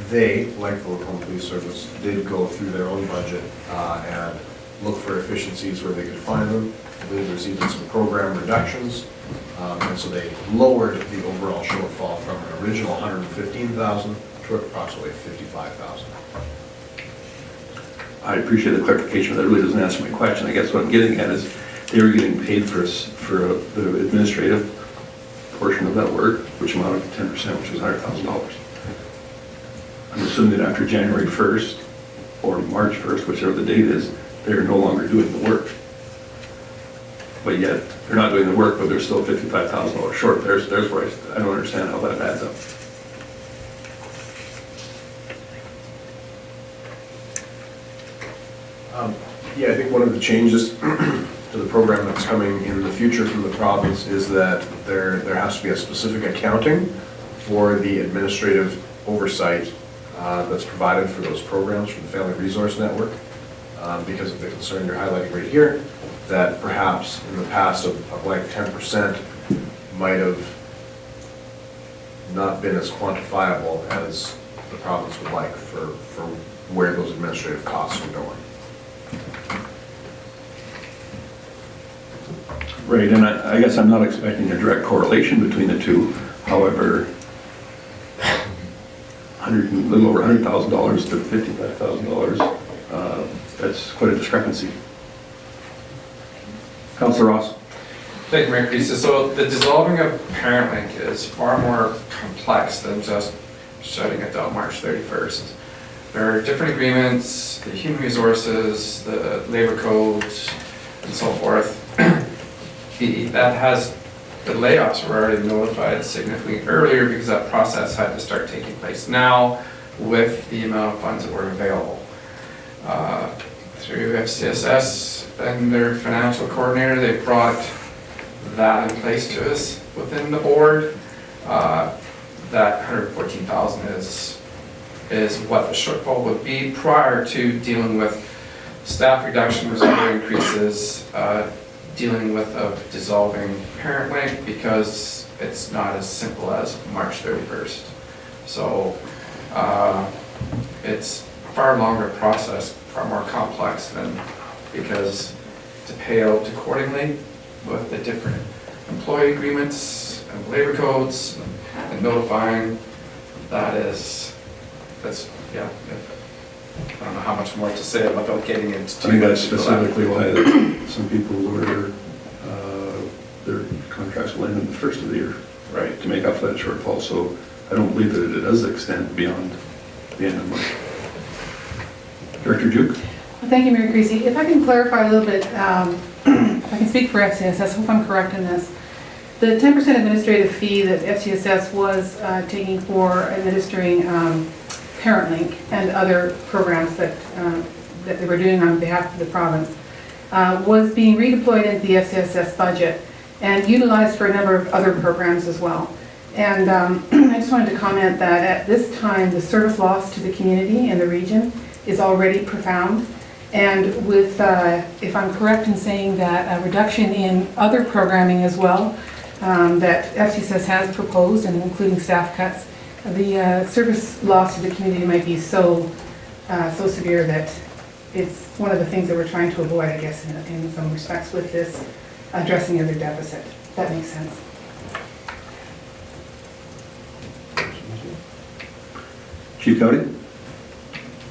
They, like the Lacombe Police Service, did go through their own budget and look for efficiencies where they could find them. I believe there's even some program reductions. And so they lowered the overall shortfall from an original 115,000 to approximately 55,000. I appreciate the clarification, but that really doesn't answer my question. I guess what I'm getting at is they were getting paid for the administrative portion of that work, which amounted to 10%, which was $100,000. I'm assuming that after January 1st or March 1st, whichever the date is, they're no longer doing the work. But yet, they're not doing the work, but they're still $55,000 short. There's where I don't understand how that adds up. Yeah, I think one of the changes to the program that's coming in the future from the province is that there has to be a specific accounting for the administrative oversight that's provided for those programs from the Family Resource Network, because of the concern you're highlighting right here, that perhaps in the past of like 10% might have not been as quantifiable as the province would like for where those administrative costs are going. Right, and I guess I'm not expecting a direct correlation between the two. However, a little over $100,000 to $55,000, that's quite a discrepancy. Councillor Ross. Thank you, Mayor Creasy. So the dissolving of parent link is far more complex than just shutting it down March 31st. There are different agreements, the human resources, the labor codes, and so forth. The layoffs were already notified significantly earlier because that process had to start taking place now with the amount of funds that were available. Through FCSS and their financial coordinator, they brought that in place to us within the board. That 114,000 is what the shortfall would be prior to dealing with staff reductions, other increases, dealing with dissolving parent link, because it's not as simple as March 31st. So it's a far longer process, far more complex than, because to pay out accordingly with the different employee agreements and labor codes and notifying, that's, yeah. I don't know how much more to say without getting into. I think that's specifically why some people were, their contracts will end in the first of the year, right, to make up for that shortfall. So I don't believe that it does extend beyond the end of March. Director Duke. Well, thank you, Mayor Creasy. If I can clarify a little bit, if I can speak for FCSS, hope I'm correct in this. The 10% administrative fee that FCSS was taking for administering Parent Link and other programs that they were doing on behalf of the province was being redeployed into the FCSS budget and utilized for a number of other programs as well. And I just wanted to comment that at this time, the service loss to the community and the region is already profound. And with, if I'm correct in saying that, a reduction in other programming as well that FCSS has proposed, and including staff cuts, the service loss to the community might be so severe that it's one of the things that we're trying to avoid, I guess, in some respects with this addressing of the deficit. If that makes sense. Chief Cody?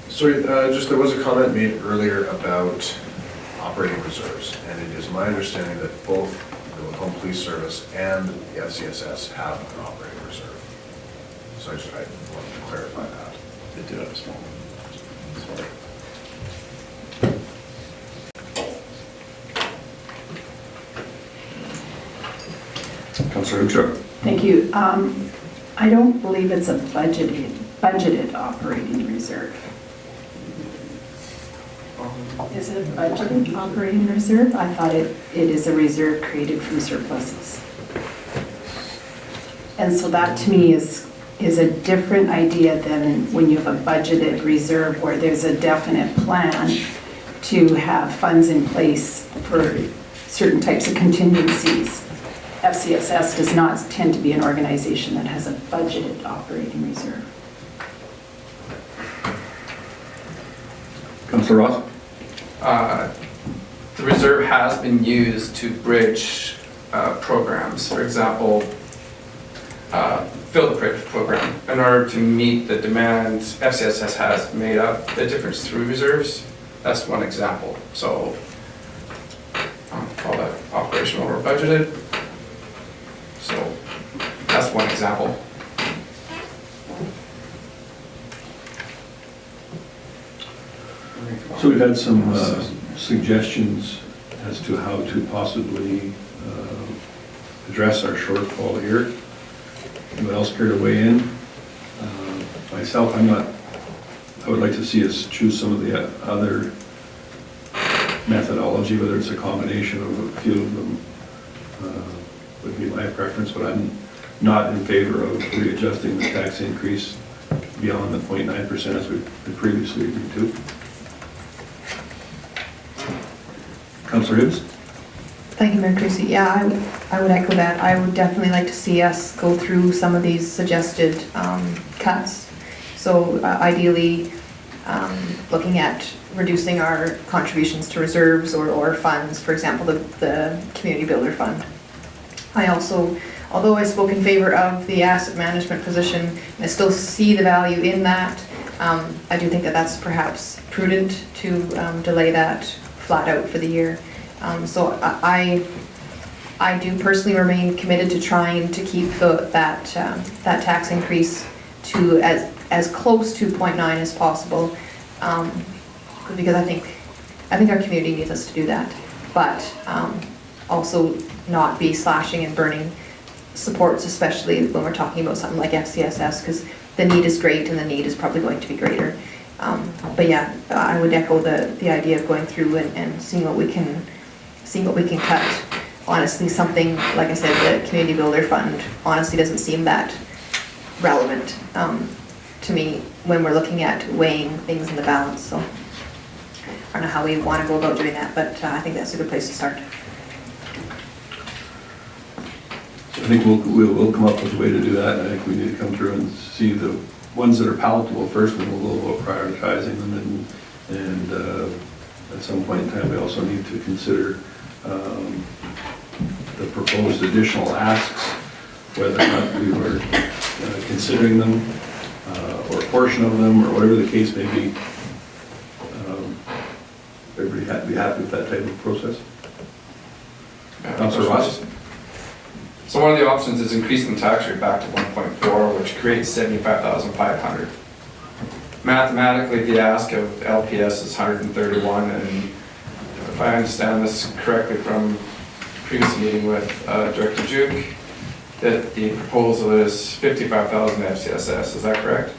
Sorry, just there was a comment made earlier about operating reserves, and it is my understanding that both the Lacombe Police Service and the FCSS have an operating reserve. So I wanted to clarify that. They did have a small one. Councillor Hoekstra. Thank you. I don't believe it's a budgeted operating reserve. Is it a budgeted operating reserve? I thought it is a reserve created from surpluses. And so that to me is a different idea than when you have a budgeted reserve where there's a definite plan to have funds in place for certain types of contingencies. FCSS does not tend to be an organization that has a budgeted operating reserve. Councillor Ross. The reserve has been used to bridge programs. For example, Fill the Bridge program. In order to meet the demands FCSS has made up the difference through reserves. That's one example. So call that operational or budgeted. So that's one example. So we've had some suggestions as to how to possibly address our shortfall here. Anyone else care to weigh in? Myself, I would like to see us choose some of the other methodology, whether it's a combination of a few of them, would be my preference, but I'm not in favor of readjusting the tax increase beyond the 0.9% as we previously agreed to. Councillor Hibbs? Thank you, Mayor Tracy. Yeah, I would echo that. I would definitely like to see us go through some of these suggested cuts. So ideally, looking at reducing our contributions to reserves or funds, for example, the Community Builder Fund. I also, although I spoke in favor of the asset management position, I still see the value in that. I do think that that's perhaps prudent to delay that flat out for the year. So I do personally remain committed to trying to keep that tax increase to as close to 0.9 as possible, because I think our community needs us to do that, but also not be slashing and burning supports, especially when we're talking about something like FCSS, because the need is great and the need is probably going to be greater. But yeah, I would echo the idea of going through and seeing what we can cut. Honestly, something, like I said, the Community Builder Fund honestly doesn't seem that relevant to me when we're looking at weighing things in the balance. So I don't know how we want to go about doing that, but I think that's a good place to start. I think we'll come up with a way to do that. I think we need to come through and see the ones that are palatable first, and we'll go about prioritizing them. And at some point in time, we also need to consider the proposed additional asks, whether or not we were considering them or a portion of them, or whatever the case may be. Everybody be happy with that type of process. Councillor Ross? So one of the options is increasing the tax rate back to 1.4, which creates 75,500. Mathematically, the ask of LPS is 131, and if I understand this correctly from previous meeting with Director Duke, that the proposal is 55,000 FCSS. Is that correct?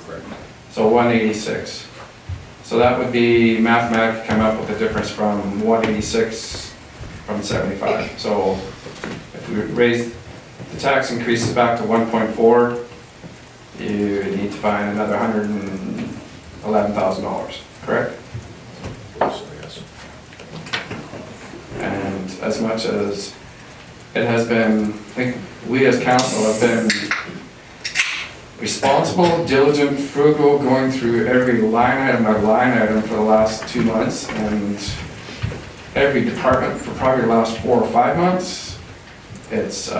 Correct. So 186. So that would be mathematically come up with a difference from 186 from 75. So if we raise the tax increases back to 1.4, you need to find another $111,000, correct? So, yes. And as much as it has been, I think we as council have been responsible, diligent, frugal, going through every line item for the last 2 months, and every department for probably the last 4 or 5 months. It's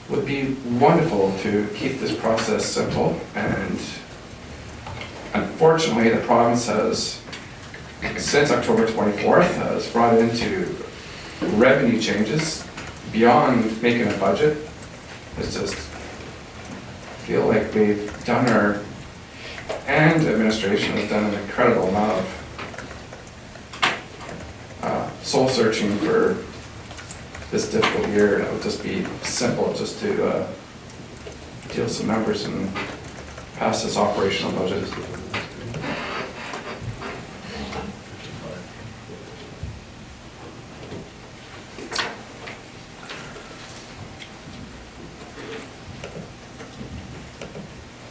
would be wonderful to keep this process simple, and unfortunately the province has, since October 24th, has brought into revenue changes beyond making a budget. It's just, feel like we've done and administration has done an incredible amount of soul searching for this difficult year, and it would just be simple just to deal some numbers and pass this operational budget.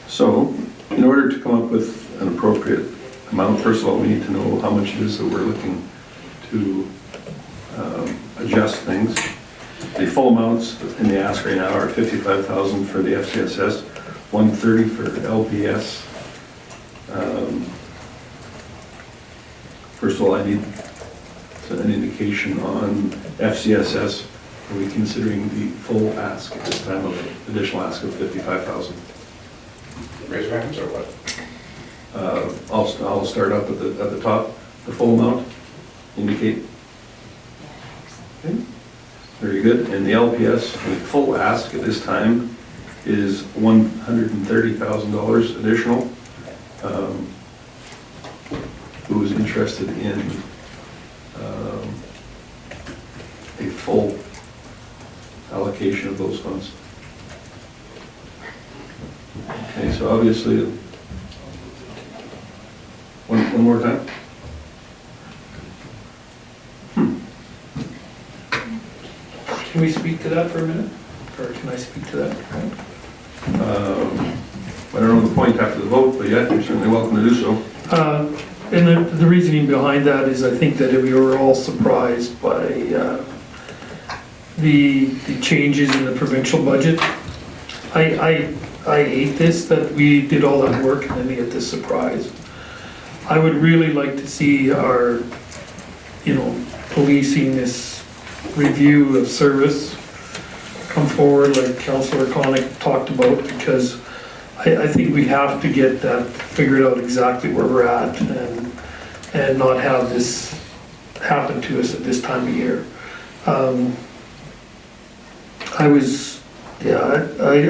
So, in order to come up with an appropriate amount, first of all, we need to know how much it is that we're looking to adjust things. The full amounts in the ask right now are $55,000 for the FCSS, $130,000 for LPS. First of all, I need an indication on FCSS. Are we considering the full ask at this time of additional ask of $55,000? Raise your hands or what? I'll start up at the top. The full amount indicate. Okay. Very good. And the LPS, the full ask at this time is $130,000 additional. Who is interested in a full allocation of those funds? Okay, so obviously, one more time. Can we speak to that for a minute? Or can I speak to that? I don't know the point after the vote, but yeah, you're certainly welcome to do so. And the reasoning behind that is I think that we were all surprised by the changes in the provincial budget. I hate this, that we did all that work and then we get this surprise. I would really like to see our, policing this review of service come forward like Councillor Connick talked about, because I think we have to get that figured out exactly where we're at and not have this happen to us at this time of year. I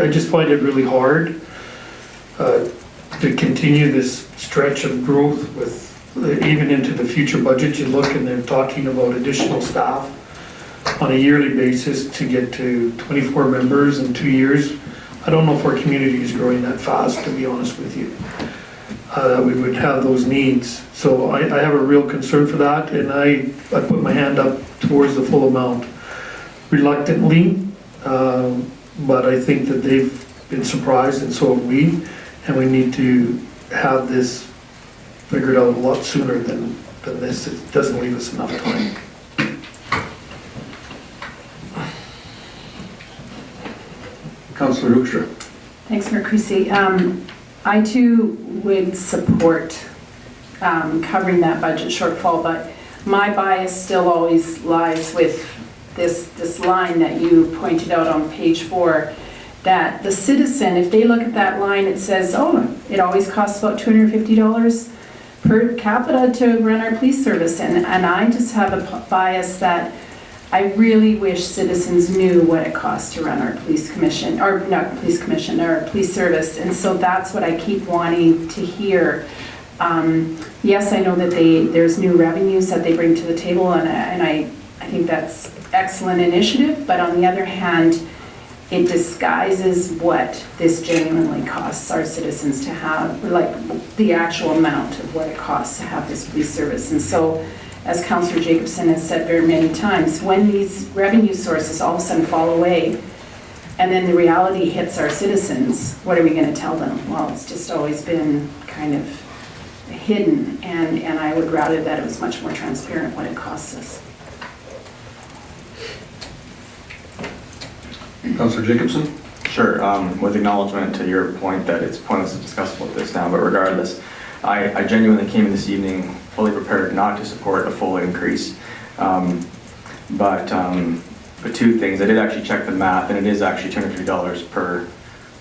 just find it really hard to continue this stretch of growth with, even into the future budget. You look and they're talking about additional staff on a yearly basis to get to 24 members in 2 years. I don't know if our community is growing that fast, to be honest with you, that we would have those needs. So I have a real concern for that, and I put my hand up towards the full amount reluctantly, but I think that they've been surprised and so have we, and we need to have this figured out a lot sooner than this. It doesn't leave us enough time. Councillor Hoekstra. Thanks, Mayor Creasy. I too would support covering that budget shortfall, but my bias still always lies with this line that you pointed out on page 4, that the citizen, if they look at that line, it says, oh, it always costs about $250 per capita to run our police service. And I just have a bias that I really wish citizens knew what it costs to run our police commission, or not police commission, our police service. And so that's what I keep wanting to hear. Yes, I know that there's new revenues that they bring to the table, and I think that's excellent initiative, but on the other hand, it disguises what this genuinely costs our citizens to have, like the actual amount of what it costs to have this police service. And so, as Councillor Jacobson has said very many times, when these revenue sources all of a sudden fall away and then the reality hits our citizens, what are we going to tell them? Well, it's just always been kind of hidden, and I would rather that it was much more transparent what it costs us. Councillor Jacobson. Sure, with acknowledgement to your point that it's pointless to discuss about this now, but regardless, I genuinely came in this evening fully prepared not to support a full increase. But two things, I did actually check the math, and it is actually $250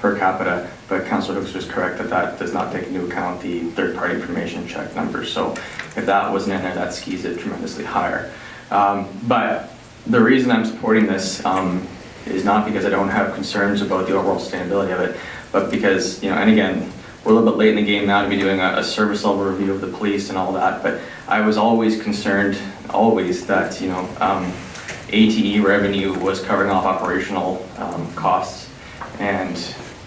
per capita, but Councillor Hooks was correct that does not take into account the third-party information check numbers. So if that wasn't in there, that skis it tremendously higher. But the reason I'm supporting this is not because I don't have concerns about the overall sustainability of it, but because, and again, we're a little bit late in the game now to be doing a service level review of the police and all that, but I was always concerned, that, ATE revenue was covering off operational costs. And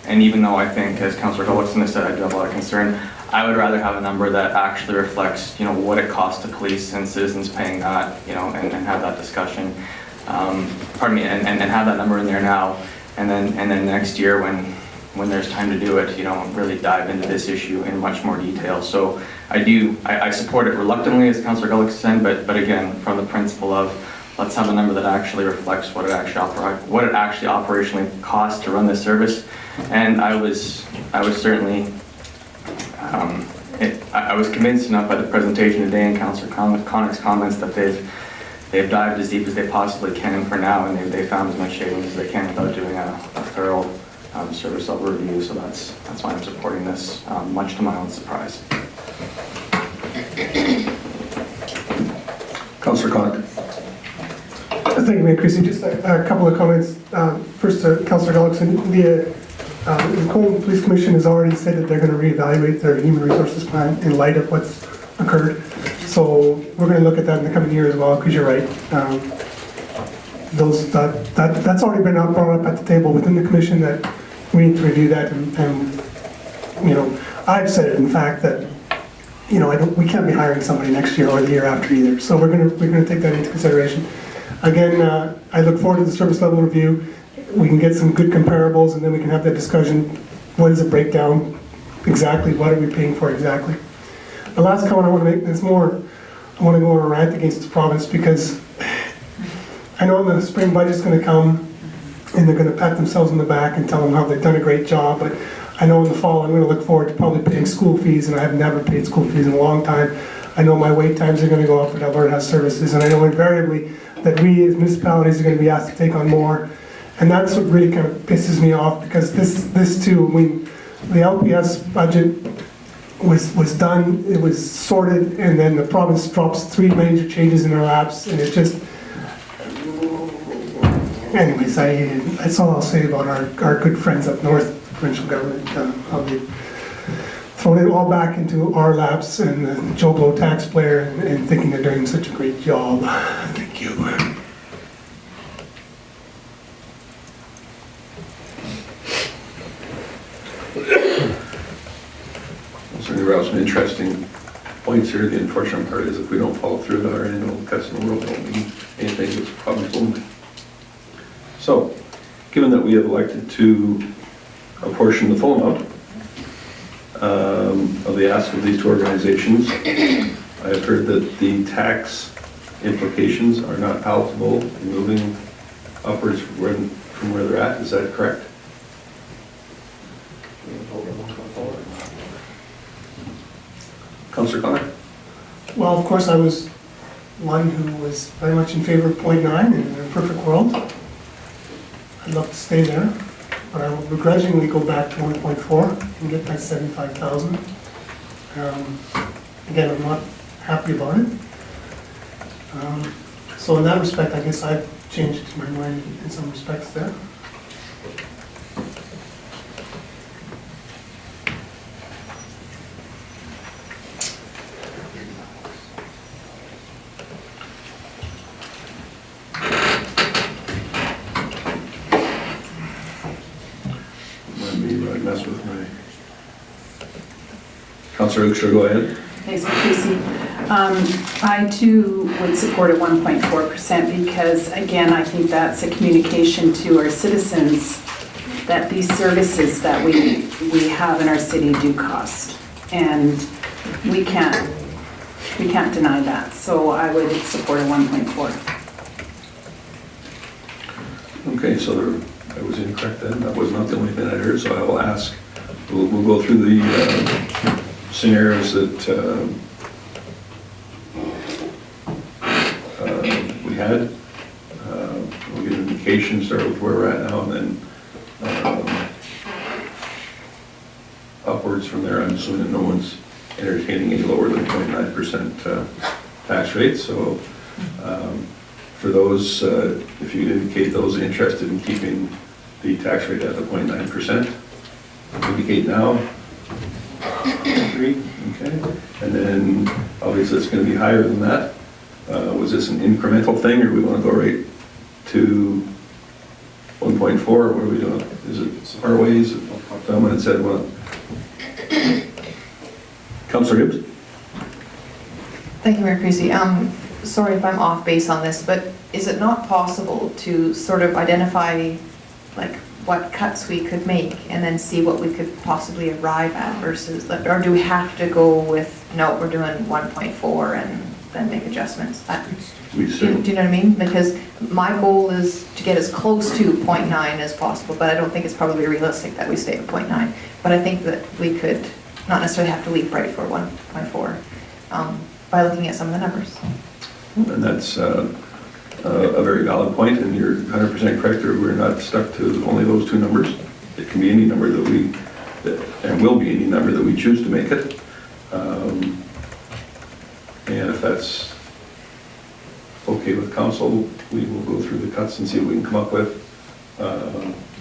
even though I think, as Councillor Gullickson has said, I do have a lot of concern, I would rather have a number that actually reflects, what it costs to police and citizens paying that, and have that discussion. Pardon me, and have that number in there now, and then next year when there's time to do it, really dive into this issue in much more detail. So I support it reluctantly, as Councillor Gullick said, but again, from the principle of let's have a number that actually reflects what it actually operationally costs to run this service. And I was certainly I was convinced enough by the presentation today and Councillor Connick's comments that they've dived as deep as they possibly can for now, and they found as much savings as they can without doing a thorough service level review. So that's why I'm supporting this, much to my own surprise. Councillor Connick. Thank you, Mayor Christie. Just a couple of comments. First to Councillor Gullickson. The Lacombe Police Commission has already said that they're going to reevaluate their human resources plan in light of what's occurred. So we're going to look at that in the coming year as well, because you're right. That's already been brought up at the table within the commission that we need to review that, and I've said it, in fact, that we can't be hiring somebody next year or the year after either. So we're going to take that into consideration. Again, I look forward to the service level review. We can get some good comparables, and then we can have that discussion. What is the breakdown exactly? What are we paying for exactly? The last comment I want to make is I want to go on a rant against the province, because I know the spring budget's going to come and they're going to pat themselves on the back and tell them how they've done a great job, but I know in the fall I'm going to look forward to probably paying school fees, and I have never paid school fees in a long time. I know my wait times are going to go up with Alberta Health Services, and I know invariably that we as municipalities are going to be asked to take on more. And that's what really kind of pisses me off, because this too, the LPS budget was done, it was sorted, and then the province drops 3 major changes in our laps, and it just, anyways, that's all I'll say about our good friends up north, the provincial government, how they thrown it all back into our laps, and the Joe Blow tax player, and thinking they're doing such a great job. Thank you. Certainly brought some interesting points here. The unfortunate part is if we don't follow through with our annual cuts in the world, don't mean anything, it's problems only. So, given that we have elected to apportion the full amount of the ask of these two organizations, I have heard that the tax implications are not palatable in moving upwards from where they're at. Is that correct? Councillor Connor? Well, of course, I was one who was very much in favor of 0.9 in a perfect world. I'd love to stay there, but I will begrudgingly go back to 1.4 and get that 75,000. Again, I'm not happy about it. So in that respect, I guess I've changed my mind in some respects there. Mess with my... Councillor Oakshire, go ahead. Thanks, Casey. I too would support a 1.4% because, again, I think that's a communication to our citizens that these services that we have in our city do cost, and we can't deny that. So I would support a 1.4. Okay, so I was incorrect then. That was not the only thing I heard, so I will ask. We'll go through the scenarios that we had. We'll get an indication, start with where we're at now, and then upwards from there. I'm assuming that no one's entertaining any lower than 0.9% tax rate. So For those, if you indicate those interested in keeping the tax rate at the 0.9%, indicate now. Agree, okay. And then, obviously, it's gonna be higher than that. Was this an incremental thing, or we wanna go right to 1.4, or what are we doing? Is it our ways? Someone had said, well, Councillor Gibbs? Thank you, Mayor Creasy. Sorry if I'm off base on this, but is it not possible to sort of identify like what cuts we could make and then see what we could possibly arrive at versus, or do we have to go with, no, we're doing 1.4 and then make adjustments? We Do you certainly, know what I mean? Because my goal is to get as close to 0.9 as possible, but I don't think it's probably realistic that we stay at 0.9. But I think that we could not necessarily have to leap right for 1.4 by looking at some of the numbers. and that's a very valid point, and you're 100% correct. We're not stuck to only those two numbers. It can be any number that we, and will be any number that we choose to make it. And if that's okay with council, we will go through the cuts and see what we can come up with.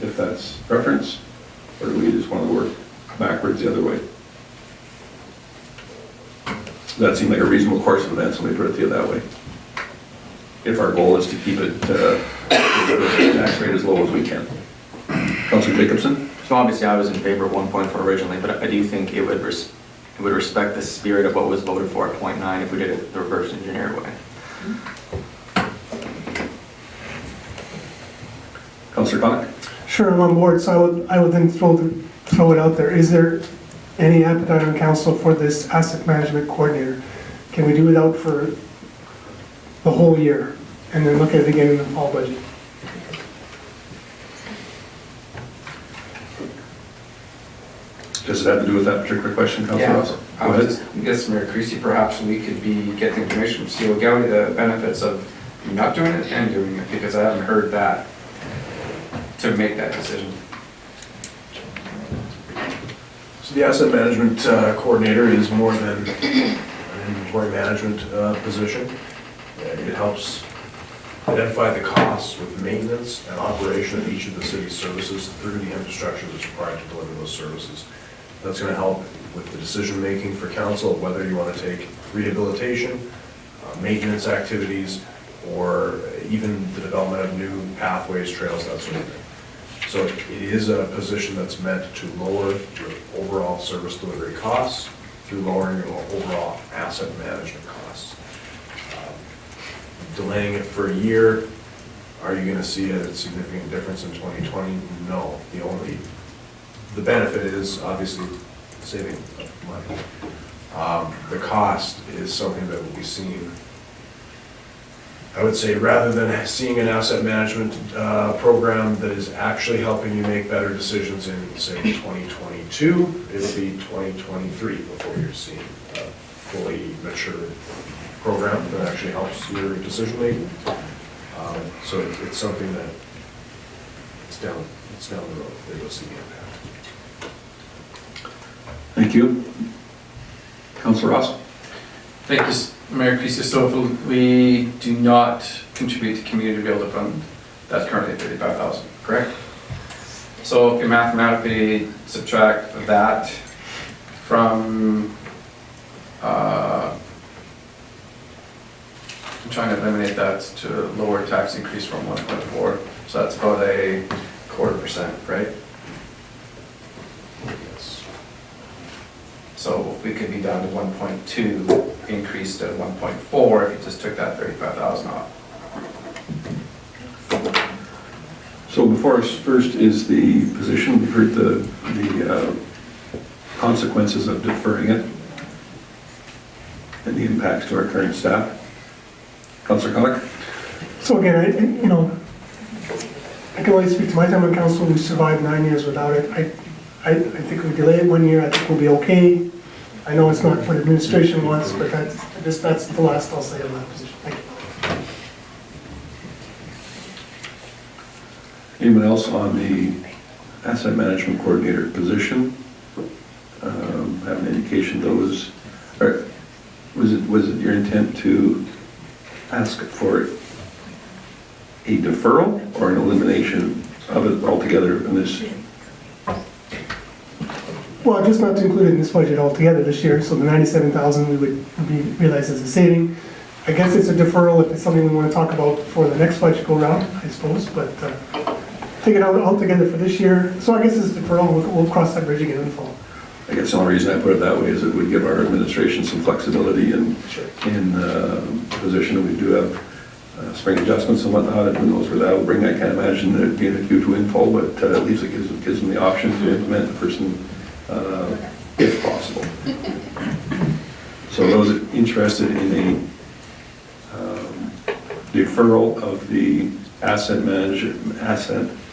If that's preference, or do we just want to work backwards the other way? That seemed like a reasonable course of events, let me put it to you that way. If our goal is to keep it, the tax rate as low as we can. Councillor Jacobson? So obviously I was in favor of 1.4 originally, but I do think it would respect the spirit of what was voted for at 0.9 if we did it the reverse engineer way. Councillor Connick? Sure, I'm on board, so I would then throw it out there. Is there any appetite on council for this asset management coordinator? Can we do it out for the whole year and then look at it again in the fall budget? Does it have to do with that particular question, Councillor Ross? I Go would ahead. just guess, Mayor Creasy, perhaps we could be getting information from CAO Report, the benefits of not doing it and doing it, because I haven't heard that to make that decision. So the asset management coordinator is more than an inventory management position. It helps identify the costs with maintenance and operation of each of the city's services through the infrastructure that's required to deliver those services. That's going to help with the decision-making for council of whether you want to take rehabilitation, maintenance activities, or even the development of new pathways, trails, that sort of thing. So it is a position that's meant to lower your overall service delivery costs through lowering your overall asset management costs. Delaying it for a year, are you going to see a significant difference in 2020? No. The benefit is obviously saving money. The cost is something that will be seen, I would say, rather than seeing an asset management program that is actually helping you make better decisions in, say, 2022, it'll be 2023 before you're seeing a fully mature program that actually helps your decision making. So it's something that it's down the road that you'll see the impact. Thank you. Councillor Ross? Thank you, Mayor Creasy. So if we do not contribute to community builder fund, that's currently at 35,000, correct? So if you mathematically subtract that from, I'm trying to eliminate that to lower tax increase from 1.4, so that's about a 0.25%, right? Yes. So we could be down to 1.2, increased to 1.4 if you just took that 35,000 off. So before us first is the position. We've heard the consequences of deferring it and the impacts to our current staff. Councillor Connick? So again, I can only speak to my time on council. We survived 9 years without it. I think we delay it 1 year. I think we'll be okay. I know it's not what administration wants, but that's the last I'll say on that position. Thank you. Anyone else on the asset management coordinator position? Have an indication those, or was it your intent to ask for a deferral or an elimination of it altogether in this? Well, just not to include it in this budget altogether this year, so the 97,000 we would be realized as a saving. I guess it's a deferral if it's something we want to talk about for the next budget go round, I suppose, but take it out altogether for this year. So I guess it's a deferral, we'll cross that bridge again in the fall. I guess the only reason I put it that way is it would give our administration some flexibility in position that we do have spring adjustments and whatnot, and who knows where that will bring. I can't imagine it being a huge windfall, but at least it gives them the option to implement the person if possible. So those interested in a deferral of the asset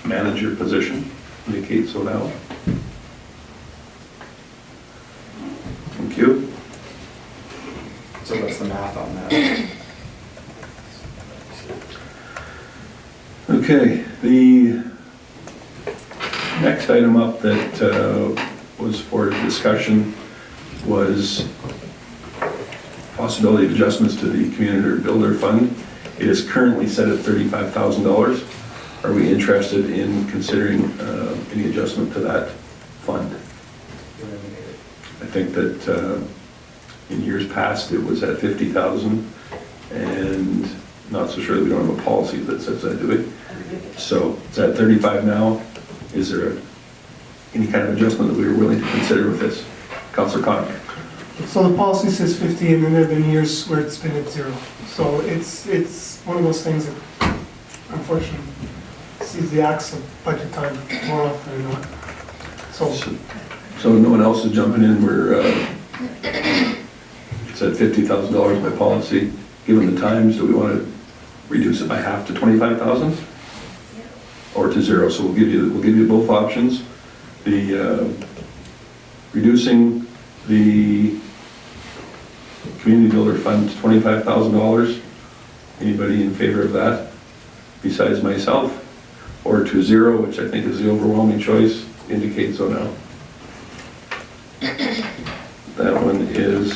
manager position, indicate so now. Thank you. So what's the math on that? Okay, the next item up that was for discussion was possibility of adjustments to the community builder fund. It is currently set at $35,000. Are we interested in considering any adjustment to that fund? I think that in years past it was at 50,000, and not so sure that we don't have a policy that says that, do we? So it's at 35 now. Is there any kind of adjustment that we were willing to consider with this? Councillor Conick. So the policy says 50, and then there have been years where it's been at 0. So it's one of those things that unfortunately sees the axe of budget time more often than not. So no one else is jumping in. We're it's at $50,000 by policy. Given the times, do we want to reduce it by half to 25,000 or to 0? So we'll give you both options. The reducing the community builder fund to $25,000. Anybody in favor of that besides myself? Or to 0, which I think is the overwhelming choice, indicate so now. That one is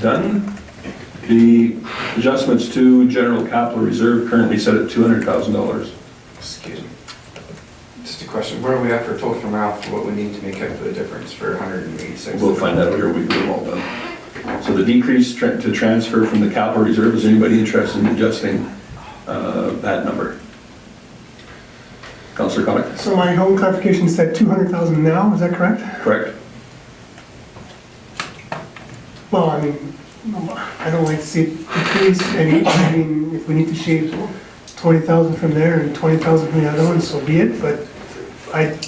done. The adjustments to general capital reserve currently set at $200,000. Excuse me. Just a question, where are we at for total amount for what we need to make up for the difference for 186? We'll find out here, we get them all done. So the decrease to transfer from the capital reserve, is anybody interested in adjusting that number? Councillor Conick? So my own clarification said 200,000 now, is that correct? Correct. Well, I mean, I don't like to see it decrease, and I mean, if we need to shave 20,000 from there and 20,000 from the other one, so be it, but I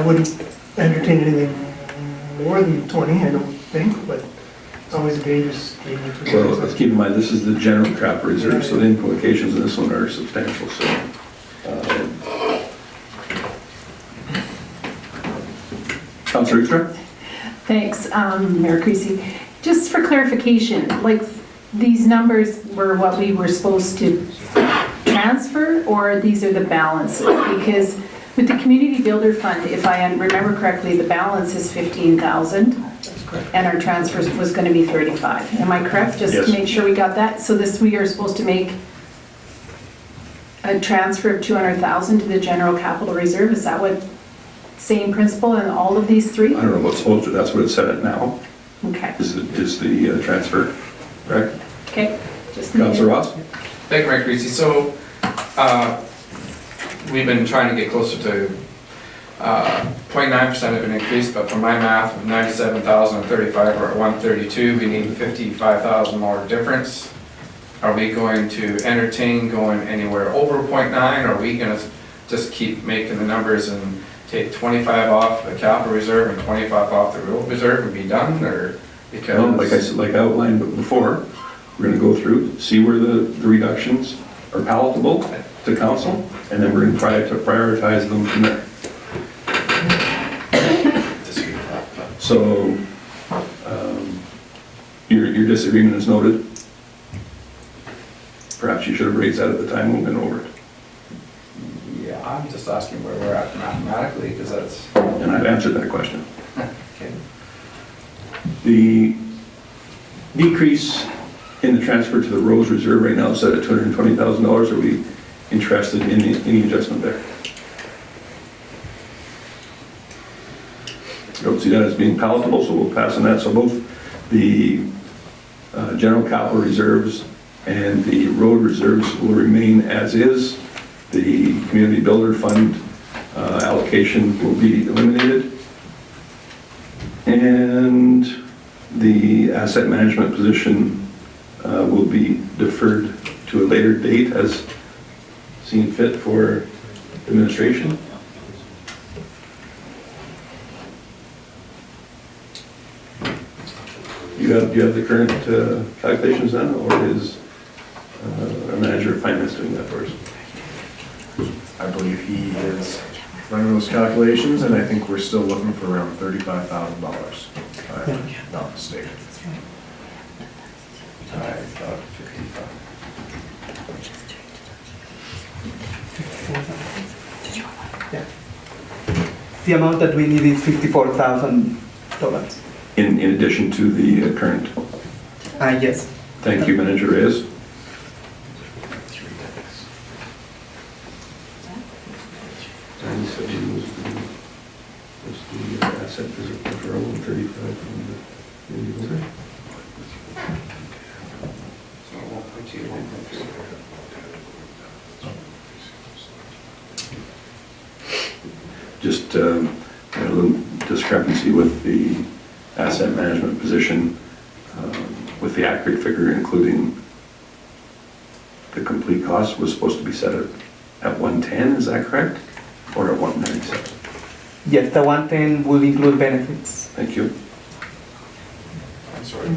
wouldn't entertain anything more than 20, I don't think, but it's always a dangerous game. Well, let's keep in mind, this is the general capital reserve, so the implications of this one are substantial, so. Councillor Extra? Thanks, Mayor Creasy. Just for clarification, like these numbers were what we were supposed to transfer, or these are the balances? Because with the community builder fund, if I remember correctly, the balance is 15,000 and our transfer was going to be 35. Am I correct? Just Yes. to make sure we got that. So this, we are supposed to make a transfer of 200,000 to the general capital reserve. Is that what, same principle in all of these three? I don't know what's supposed to, that's what it's set at now, Okay. is the transfer, correct? Okay. Just Councillor Ross? Thank you, Mayor Creasy. So, we've been trying to get closer to 0.9% of an increase, but from my math, of 97,000 and 35, we're at 132. We need 55,000 more difference. Are we going to entertain going anywhere over 0.9? Or are we going to just keep making the numbers and take 25 off the capital reserve and 25 off the road reserve and be done? Or because No, like I said, like I outlined before, we're going to go through, see where the reductions are palatable to council, and then we're going to try to prioritize them from there. So, your disagreement is noted. Perhaps you should have raised that at the time when we went over it. yeah, I'm just asking where we're at mathematically, because that's And I've answered that question. okay. The decrease in the transfer to the roads reserve right now, set at $220,000. Are we interested in any adjustment there? Don't see that as being palatable, so we'll pass on that. So both the general capital reserves and the road reserves will remain as is. The community builder fund allocation will be eliminated. And the asset management position will be deferred to a later date as seen fit for administration. Do you have the current calculations then, or is our manager of finance doing that for us? I believe he is running those calculations, and I think we're still looking for around $35,000, if I'm not mistaken. I thought 55. Yeah. The amount that we need is $54,000. In addition to the current. Yes. Thank you, Manager Reyes. And so he was the asset deferral of 35 from the community builder. So 1.2, 1.3. Just a little discrepancy with the asset management position, with the accurate figure including the complete cost was supposed to be set at 110, is that correct? Or at 197? Yes, the 110 will include benefits. Thank you. I'm sorry.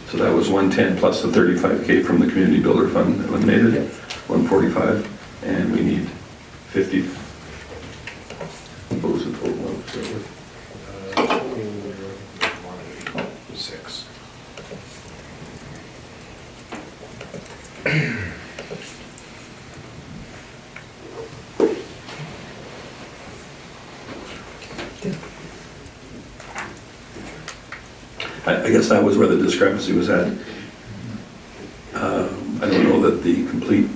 So that was 110 plus the 35K from the community builder fund eliminated, 145, and we need 50. What was the total one? Six. I guess that was where the discrepancy was at. I don't know that the complete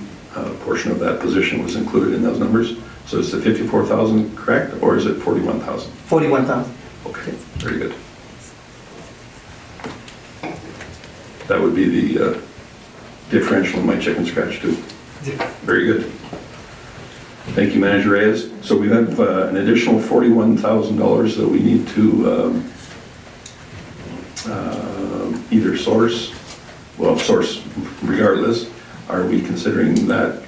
portion of that position was included in those numbers. So is the 54,000 correct, or is it 41,000? 41,000. Okay, very good. That would be the differential in my chicken scratch too. Very good. Thank you, Manager Reyes. So we have an additional $41,000 that we need to either source regardless. Are we considering that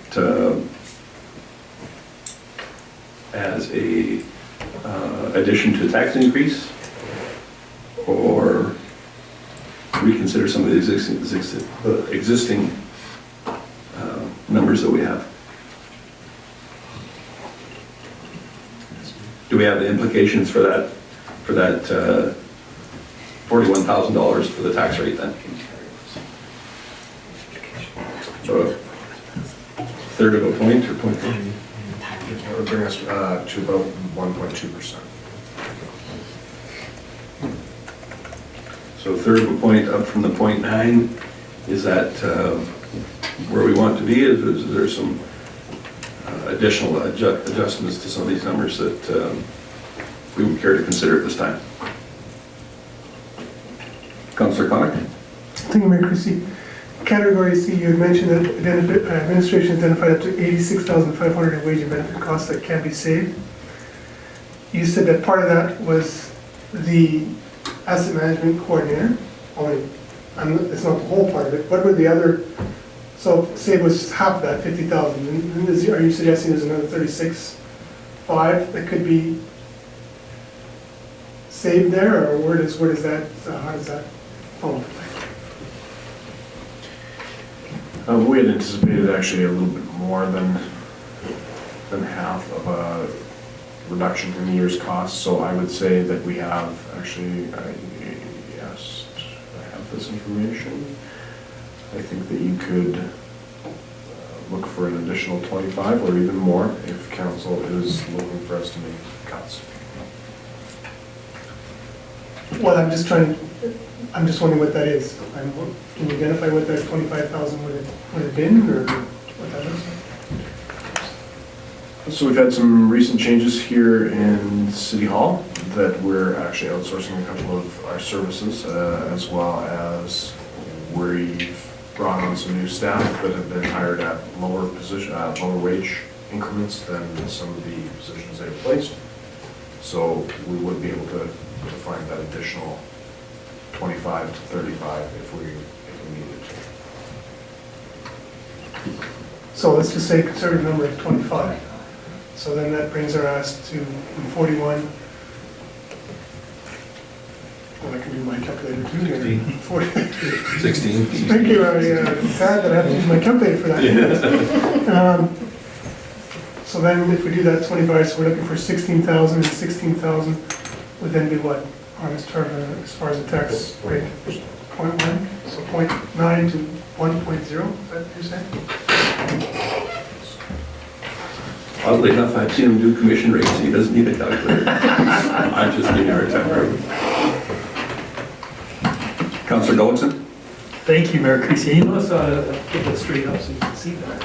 as a addition to tax increase, or reconsider some of the existing numbers that we have? Do we have the implications for that $41,000 for the tax rate then? So a third of a point or 0.3? That would bring us to about 1.2%. So a third of a point up from the 0.9, is that where we want to be? Is there some additional adjustments to some of these numbers that we would care to consider at this time? Councillor Connick? Thank you, Mayor Christie. Category C, you had mentioned that administration identified up to $86,500 in wage and benefit costs that can be saved. You said that part of that was the asset management coordinator. It's not the whole part of it. What were the other? So say it was half of that, 50,000. And are you suggesting there's another 36.5 that could be saved there, or where does that? How does that fall into play? We had anticipated actually a little bit more than half of a reduction in the year's costs. So I would say that we have actually, yes, I have this information. I think that you could look for an additional 25 or even more if council is looking for us to make cuts. Well, I'm just wondering what that is. Can you identify what that 25,000 would have been, or what that looks like? So we've had some recent changes here in City Hall that we're actually outsourcing a couple of our services, as well as we've brought on some new staff that have been hired at lower wage increments than some of the positions they've replaced. So we would be able to find that additional 25 to 35 if we needed to. So let's just say conservative number of 25. So then that brings our ask to 41. Well, I can do my calculator too here. 16. Thank you, I'm sad that I have to use my calculator for that. So then if we do that 25, so we're looking for 16,000, and 16,000 would then be what, on this term, as far as the tax rate? 0.1, so 0.9 to 1.0, is that what you're saying? Oddly enough, I've seen him do commission rates, he doesn't need a calculator. I just need a hard time. Councillor Gullickson? Thank you, Mayor Creasy. You notice get that straight up so you can see that.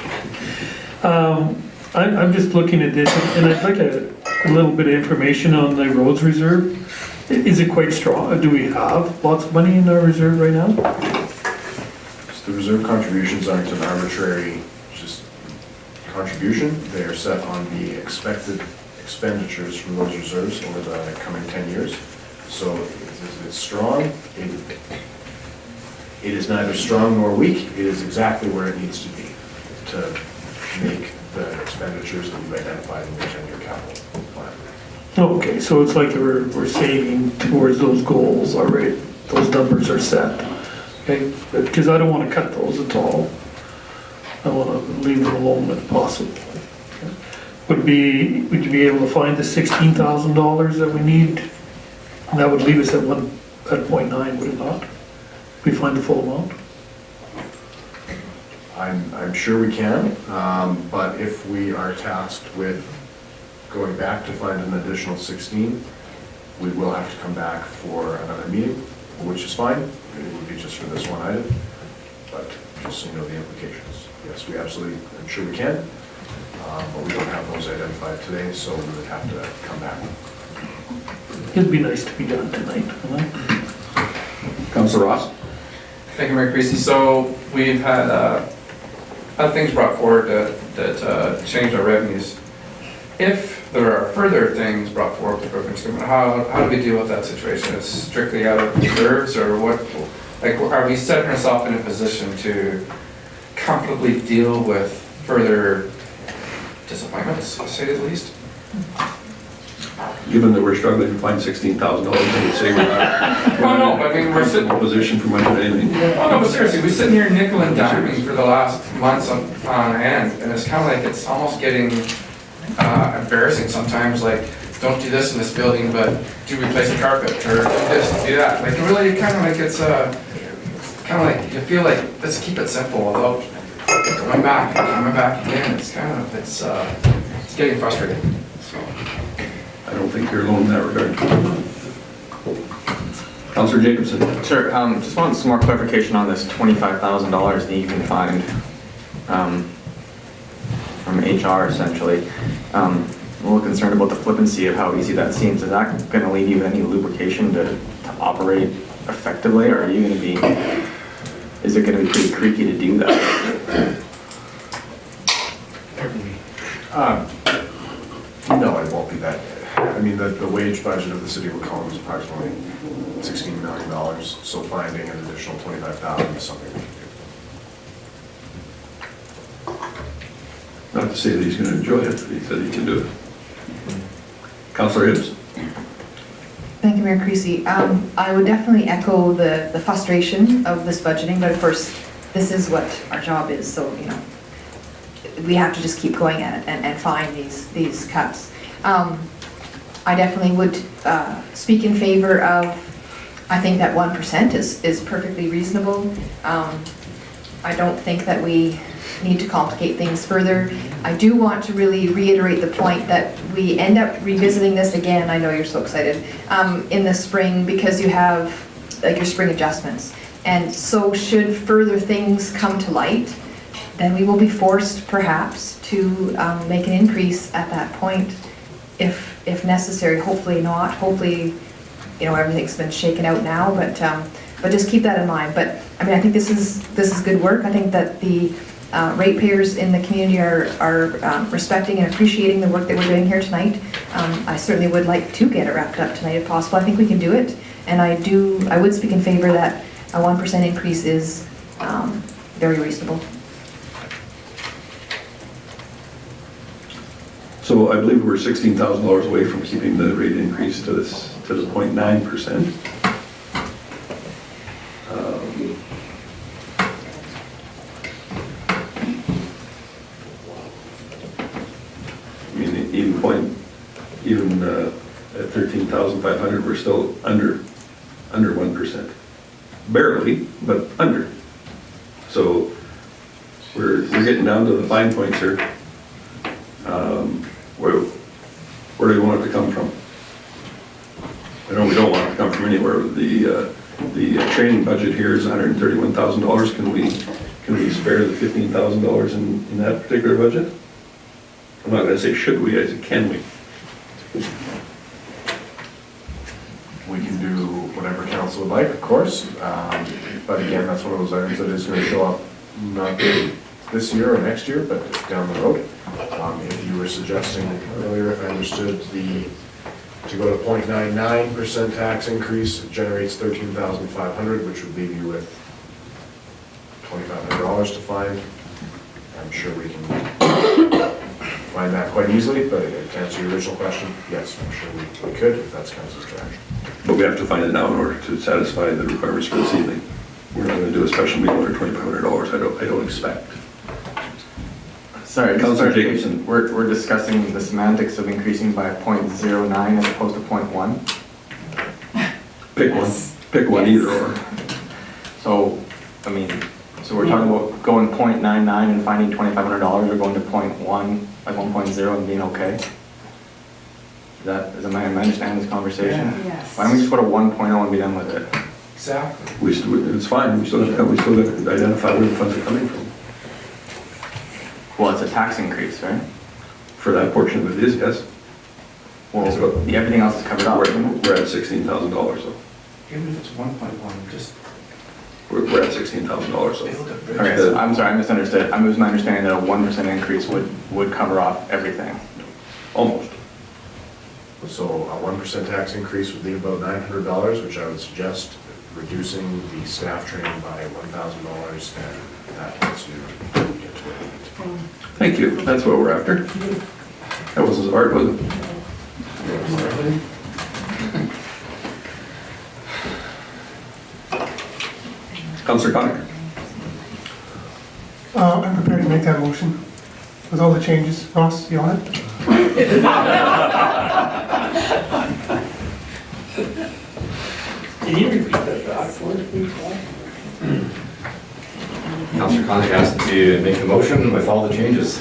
I'm just looking at this, and I'd like a little bit of information on the roads reserve. Is it quite strong? Do we have lots of money in our reserve right now? So the reserve contributions aren't an arbitrary just contribution. They are set on the expected expenditures from those reserves over the coming 10 years. So it's strong. It is neither strong nor weak. It is exactly where it needs to be to make the expenditures that we've identified in the 10-year capital plan. Okay, so it's like we're saving towards those goals already. Those numbers are set. Okay, because I don't want to cut those at all. I want to leave them alone if possible. Okay. Would you be able to find the $16,000 that we need? And that would leave us at 0.9, would it not? If we find the full amount? I'm sure we can, but if we are tasked with going back to find an additional 16, we will have to come back for another meeting, which is fine. It would be just for this one item, but just so you know the implications. Yes, we absolutely, I'm sure we can, but we don't have those identified today, so we would have to come back. It'd be nice to be done tonight, wouldn't it? Councillor Ross? Thank you, Mayor Creasy. So we've had other things brought forward that change our revenues. If there are further things brought forward to program statement, how do we deal with that situation? It's strictly out of reserves, or what? Like, are we setting ourselves in a position to comfortably deal with further disappointments, to say the least? Given that we're struggling to find $16,000, I would say we're not. Well, no, I mean, we're sitting. in a position for much of anything. Oh, no, but seriously, we're sitting here nickel and diming for the last months on end, and it's kind of like it's almost getting embarrassing sometimes, like, don't do this in this building, but do replace the carpet, or do this, do that. Like, really, kind of like it's kind of like you feel like, let's keep it simple without going back and coming back again. It's kind of, it's getting frustrating, so. I don't think you're alone in that regard. Councillor Jacobson? Sure, just wanted some more clarification on this $25,000 that you can find from HR essentially. I'm a little concerned about the flippancy of how easy that seems. Is that going to leave you with any lubrication to operate effectively, or are you going to be, is it going to be pretty creaky to do that? No, it won't be that. I mean, the wage budget of the city of Lacombe is approximately $16 million, so finding an additional $25,000 is something we can do. Not to say that he's going to enjoy it, but he said he can do it. Councillor Hibbs? Thank you, Mayor Creasy. I would definitely echo the frustration of this budgeting, but of course, this is what our job is, so, you know, we have to just keep going at it and find these cuts. I definitely would speak in favor of, I think that 1% is perfectly reasonable. I don't think that we need to complicate things further. I do want to really reiterate the point that we end up revisiting this again, I know you're so excited, in the spring, because you have like your spring adjustments. And so should further things come to light, then we will be forced perhaps to make an increase at that point if necessary. Hopefully not. Hopefully, you know, everything's been shaken out now, but just keep that in mind. But I mean, I think this is good work. I think that the ratepayers in the community are respecting and appreciating the work that we're doing here tonight. I certainly would like to get it wrapped up tonight if possible. I think we can do it, and I would speak in favor that a 1% increase is very reasonable. So I believe we're $16,000 away from keeping the rate increase to the 0.9%. I mean, even at 13,500, we're still under 1%. Barely, but under. So we're getting down to the fine points here. Where do we want it to come from? I know we don't want it to come from anywhere. The training budget here is $131,000. Can we spare the $15,000 in that particular budget? I'm not going to say should we, I say can we. We can do whatever council would like, of course, but again, that's one of those items that is going to show up not this year or next year, but down the road. If you were suggesting earlier, if I understood, to go to 0.99% tax increase, it generates $13,500, which would leave you with $2,500 to find. I'm sure we can find that quite easily, but to answer your original question, yes, I'm sure we could, if that's council's direction. But we have to find it now in order to satisfy the requirements for this evening. We're not going to do a special meeting for $2,500. I don't expect. Sorry, Councilor Jacobson. We're discussing the semantics of increasing by 0.09 as opposed to 0.1. Pick one. Pick one, either or. So, I mean, so we're talking about going 0.99 and finding $2,500, or going to 0.1, like 1.0 and being okay? Am I understanding this conversation? Yeah. Yes. Why don't we just go to 1.0 and be done with it? Exactly. It's fine. We still have to identify where the funds are coming from. Well, it's a tax increase, right? For that portion of it is, yes. Well, everything else is covered up. We're at $16,000 though. Even if it's 1.1, just We're at $16,000 though. Okay, so I'm sorry, I misunderstood. It was my understanding that a 1% increase would cover off everything. Almost. So a 1% tax increase would leave about $900, which I would suggest reducing the staff training by $1,000, and that gets you get to it. Thank you. That's what we're after. That wasn't so hard, was it? Councilor Connor. I'm prepared to make that motion with all the changes. Ross, you on it? Can you repeat that back for us, please, Paul? Councilor Connick asked to make the motion with all the changes.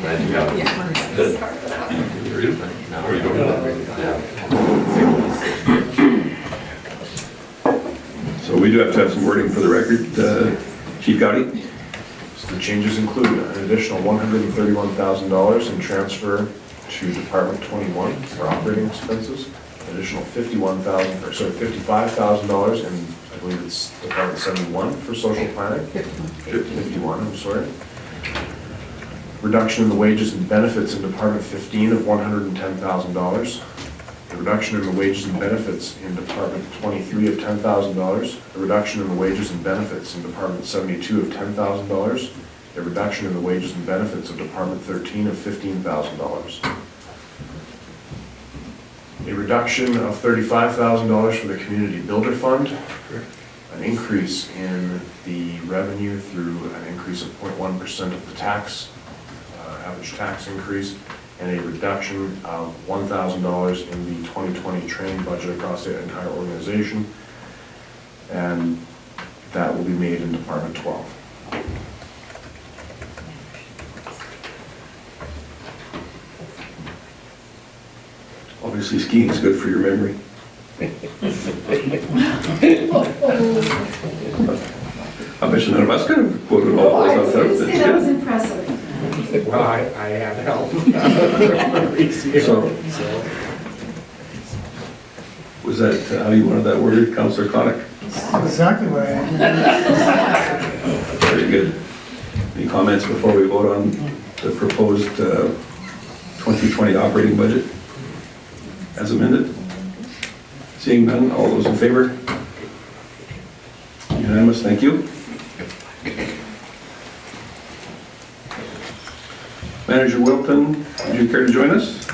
Glad you got it. Good. Now, are you doing So we do have to have some wording for the record. Chief Gowdy? So the changes include an additional $131,000 in transfer to Department 21 for operating expenses, an additional $55,000 in, I believe it's Department 71 for social planning. 51, I'm sorry. Reduction in the wages and benefits in Department 15 of $110,000. A reduction in the wages and benefits in Department 23 of $10,000. A reduction in the wages and benefits in Department 72 of $10,000. A reduction in the wages and benefits of Department 13 of $15,000. A reduction of $35,000 for the Community Builder Fund. An increase in the revenue through an increase of 0.1% of the tax, average tax increase, and a reduction of $1,000 in the 2020 training budget across the entire organization, and that will be made in Department 12. Obviously skiing is good for your memory. I bet you none of us could have quoted all I those was off going to say, that there. was impressive. Well, I have help. So, was that how you wanted that worded, Councillor Connick? Exactly what I am. Very good. Any comments before we vote on the proposed 2020 operating budget as amended? Seeing none, all those in favor? Unanimous, thank you. Manager Wilton, would you care to join us?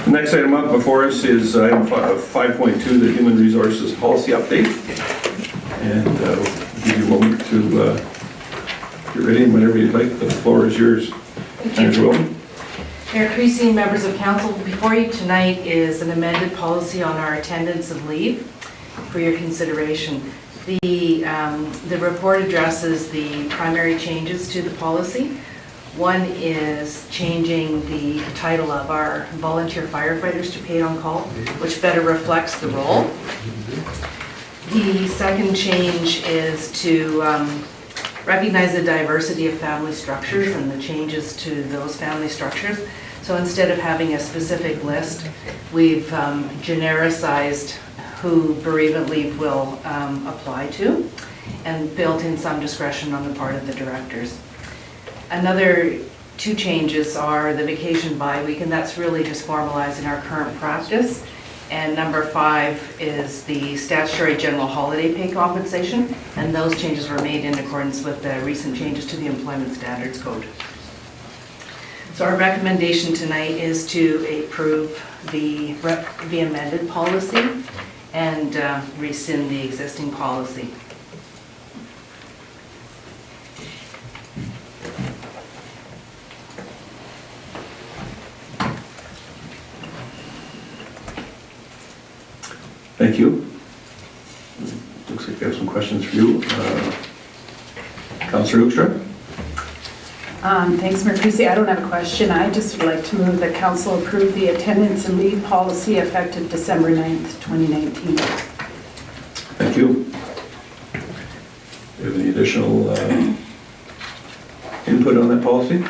The next item up before us is item 5.2, the Human Resources Policy Update. And we'll give you a moment to get ready, and whenever you'd like, the floor is yours. Manager Wilton. Mayor Creasy, members of council, before you tonight is an amended policy on our attendance and leave for your consideration. The report addresses the primary changes to the policy. One is changing the title of our volunteer firefighters to paid on call, which better reflects the role. The second change is to recognize the diversity of family structures and the changes to those family structures. So instead of having a specific list, we've genericized who bereavement leave will apply to and built in some discretion on the part of the directors. Another two changes are the vacation bye week, and that's really just formalizing our current practice. And number 5 is the statutory general holiday pay compensation, and those changes were made in accordance with the recent changes to the Employment Standards Code. So our recommendation tonight is to approve the amended policy and rescind the existing policy. Thank you. Looks like we have some questions for you. Councillor Hoekstra? Thanks, Mayor Creasy. I don't have a question. I just would like to move that council approve the attendance and leave policy effective December 9th, 2019. Thank you. Do you have any additional input on that policy?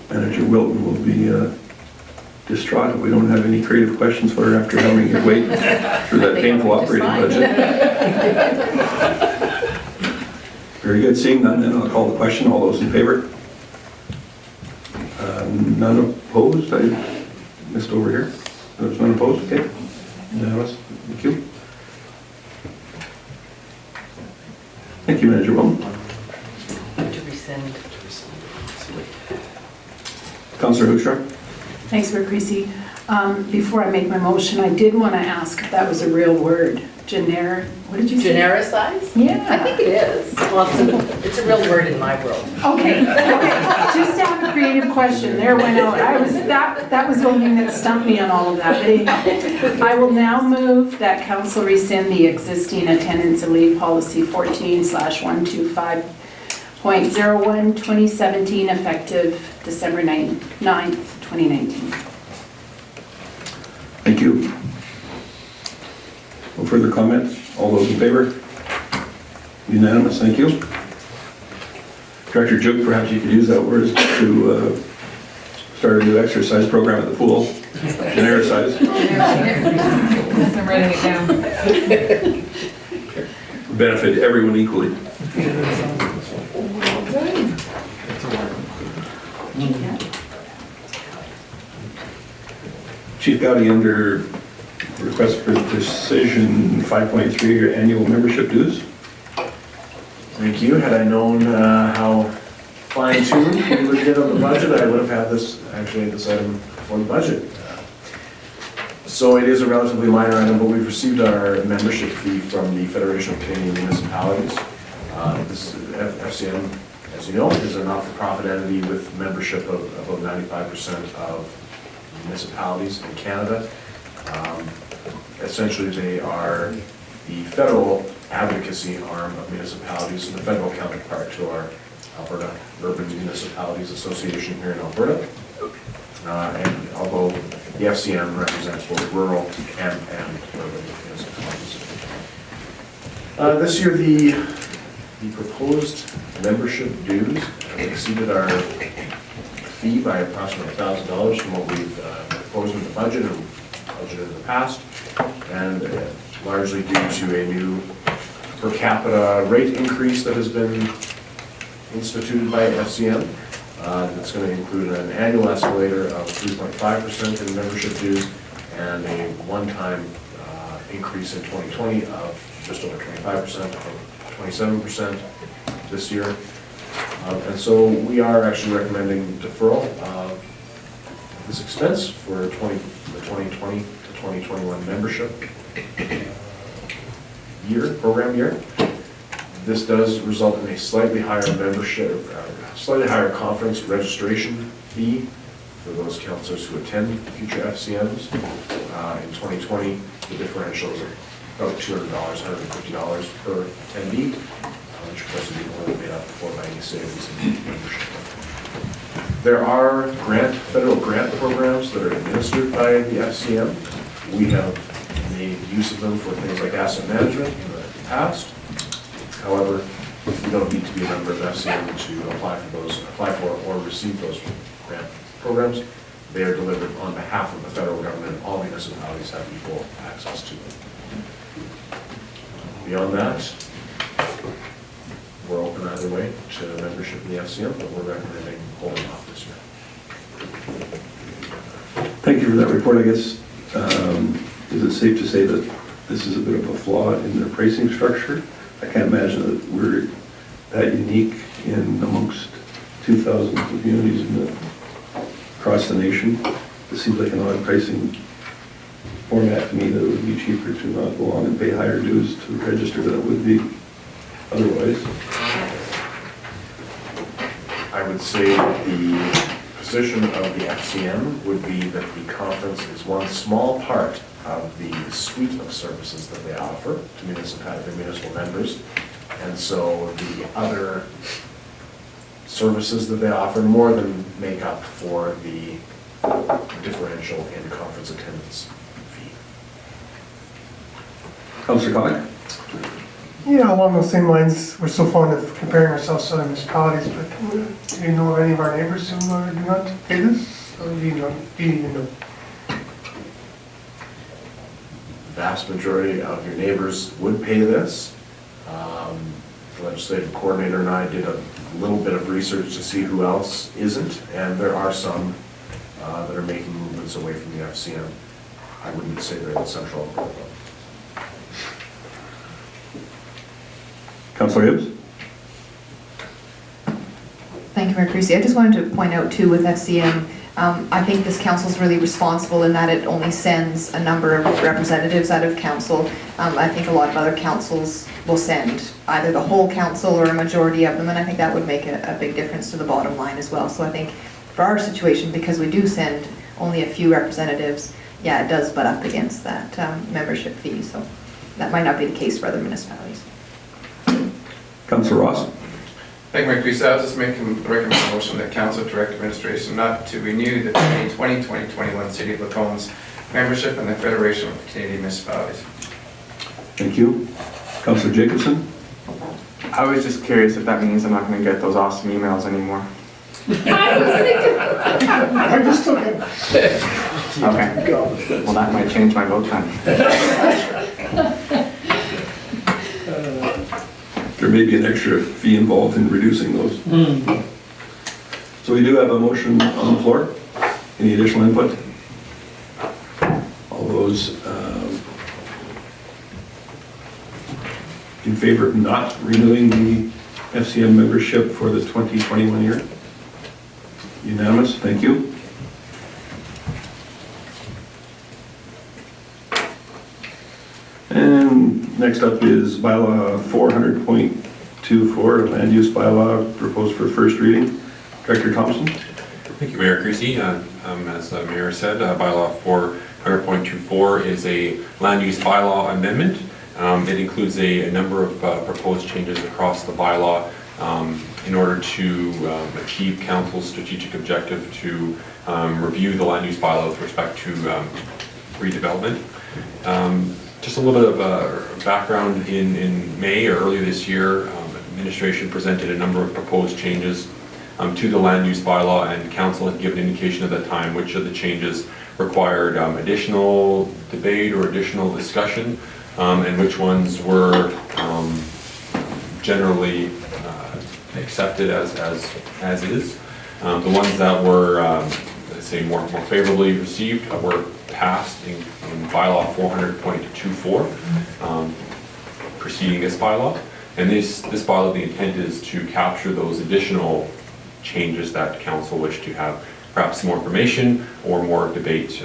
Manager Wilton will be distraught if we don't have any creative questions for her after having to wait through that painful operating budget. Very good. Seeing none, then I'll call the question. All those in favor? None opposed? I missed over here. There's none opposed? Okay. Unanimous. Thank you. Thank you, Manager Wilton. To rescind. Councillor Hoekstra? Thanks, Mayor Creasy. Before I make my motion, I did want to ask if that was a real word. What did you say? Genericize? Yeah. I think it is. Well, it's a real word in my world. Okay. Just to have a creative question, there went out. That was the only thing that stumped me on all of that. But anyhow, I will now move that council rescind the existing attendance and leave policy 14/125.01 2017 effective December 9th, 2019. Thank you. No further comments? All those in favor? Unanimous, thank you. Director Juk, perhaps you could use that word to start a new exercise program at the pool. Genericize. I'm writing it down. Benefit everyone equally. Chief Gowdy, under request for decision 5.3, your annual membership dues. Thank you. Had I known how fine-tuned we would get on the budget, I would have had this, actually, this item for the budget. So it is a relatively minor item, but we've received our membership fee from the Federation of Canadian Municipalities. This FCM, as you know, is a not-for-profit entity with membership of about 95% of municipalities in Canada. Essentially, they are the federal advocacy arm of municipalities and the federal counterpart to our Alberta Urban Municipalities Association here in Alberta. And although the FCM represents both rural and urban municipalities. This year, the proposed membership dues have exceeded our fee by approximately $1,000 from what we've proposed in the budget and budgeted in the past, and largely due to a new per capita rate increase that has been instituted by FCM. That's going to include an annual escalator of 3.5% in membership dues and a one-time increase in 2020 of just over 25%, from 27% this year. And so we are actually recommending deferral of this expense for the 2020 to 2021 membership program year. This does result in a slightly higher slightly higher conference registration fee for those councillors who attend future FCMs. In 2020, the differential is about $200, $150 per attendee, which of course would be more than made up for by any savings in membership. There are federal grant programs that are administered by the FCM. We have made use of them for things like asset management in the past. However, you don't need to be a member of FCM to apply for or receive those grant programs. They are delivered on behalf of the federal government. All municipalities have equal access to them. Beyond that, we're open either way to membership in the FCM, but we're recommending holding off this year. Thank you for that report. I guess, is it safe to say that this is a bit of a flaw in their pricing structure? I can't imagine that we're that unique in amongst 2,000 communities across the nation. It seems like an odd pricing format to me, that it would be cheaper to not go on and pay higher dues to register than it would be otherwise. I would say the position of the FCM would be that the conference is one small part of the suite of services that they offer to their municipal members. And so the other services that they offer more than make up for the differential in conference attendance fee. Councillor Connick? Yeah, along those same lines, we're so fond of comparing ourselves to other municipalities, but do you know of any of our neighbors who do not pay this? Or do you even know? The vast majority of your neighbors would pay this. The legislative coordinator and I did a little bit of research to see who else isn't, and there are some that are making movements away from the FCM. I wouldn't say they're in central Alberta. Councillor Hibbs? Thank you, Mayor Creasy. I just wanted to point out too with FCM, I think this council is really responsible in that it only sends a number of representatives out of council. I think a lot of other councils will send either the whole council or a majority of them, and I think that would make a big difference to the bottom line as well. So I think for our situation, because we do send only a few representatives, yeah, it does butt up against that membership fee. So that might not be the case for other municipalities. Councillor Ross? Thank you, Mayor Creasy. I was just making the recommended motion that Council direct administration not to renew the 2020-2021 City of Lacombe's membership in the Federation of Canadian Municipalities. Thank you. Councillor Jacobson? I was just curious if that means I'm not going to get those awesome emails anymore. I just took it. Okay. Well, that might change my vote then. There may be an extra fee involved in reducing those. So we do have a motion on the floor. Any additional input? All those in favor of not renewing the FCM membership for the 2021 year? Unanimous, thank you. And next up is Bylaw 400.24, Land Use Bylaw proposed for first reading. Director Thompson. Thank you, Mayor Creasy. As the Mayor said, Bylaw 100.24 is a land use bylaw amendment. It includes a number of proposed changes across the bylaw in order to achieve council's strategic objective to review the land use bylaw with respect to redevelopment. Just a little bit of background. In May or earlier this year, administration presented a number of proposed changes to the land use bylaw, and council had given indication at that time which of the changes required additional debate or additional discussion, and which ones were generally accepted as is. The ones that were, let's say, more favorably received were passed in bylaw 400.24, preceding this bylaw. And this bylaw, the intent is to capture those additional changes that council wish to have perhaps more information or more debate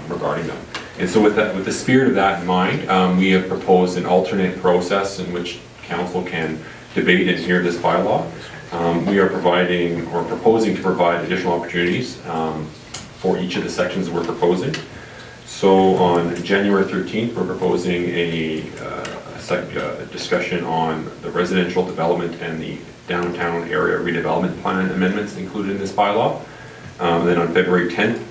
regarding them. And so with the spirit of that in mind, we have proposed an alternate process in which council can debate and hear this bylaw. We are providing or proposing to provide additional opportunities for each of the sections we're proposing. So on January 13th, we're proposing a discussion on the residential development and the downtown area redevelopment plan amendments included in this bylaw. Then on February 10th,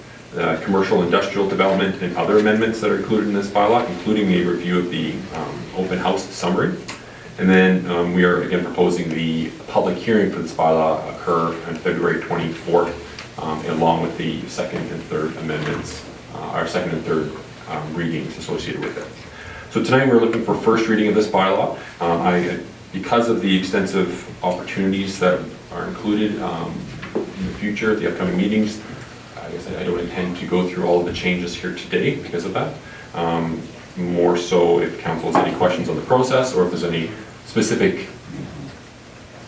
commercial industrial development and other amendments that are included in this bylaw, including a review of the open house summary. And then we are again proposing the public hearing for this bylaw occur on February 24th, along with the second and third amendments, our second and third readings associated with it. So tonight we're looking for first reading of this bylaw. Because of the extensive opportunities that are included in the future, the upcoming meetings, I guess I don't intend to go through all of the changes here today because of that. More so if council has any questions on the process, or if there's any specific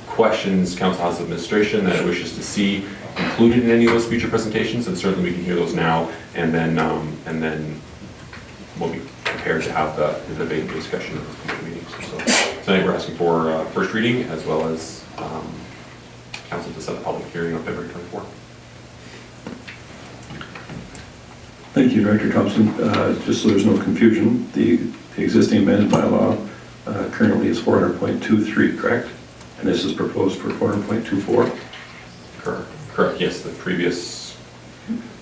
questions council has of administration that it wishes to see included in any of those future presentations, then certainly we can hear those now, and then we'll be prepared to have the debate and discussion of the future meetings. So tonight we're asking for first reading, as well as council to set the public hearing on February 24th. Thank you, Director Thompson. Just so there's no confusion, the existing amended bylaw currently is 400.23, correct? And this is proposed for 400.24? Correct, yes, the previous,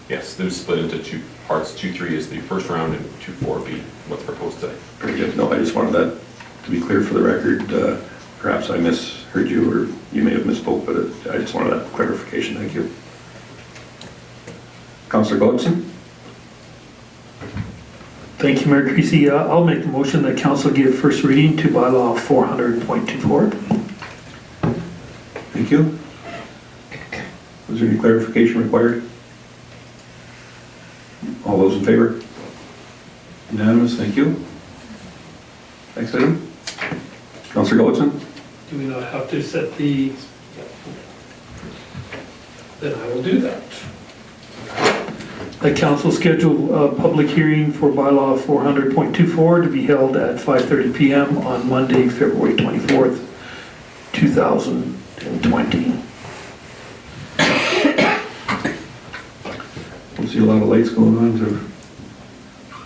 yes, they're split into two parts. 2.3 is the first round, and 2.4 be what's proposed today. Very good. No, I just wanted that to be clear for the record. Perhaps I misheard you, or you may have misspoke, but I just wanted that clarification. Thank you. Councillor Gullickson? Thank you, Mayor Creasy. I'll make the motion that council give first reading to bylaw 400.24. Thank you. Was there any clarification required? All those in favor? Unanimous, thank you. Next item. Councillor Gullickson? Do we not have to set the... Then I will do that. The council schedule a public hearing for bylaw 400.24 to be held at 5:30 p.m. on Monday, February 24th, 2020. Don't see a lot of lights going on to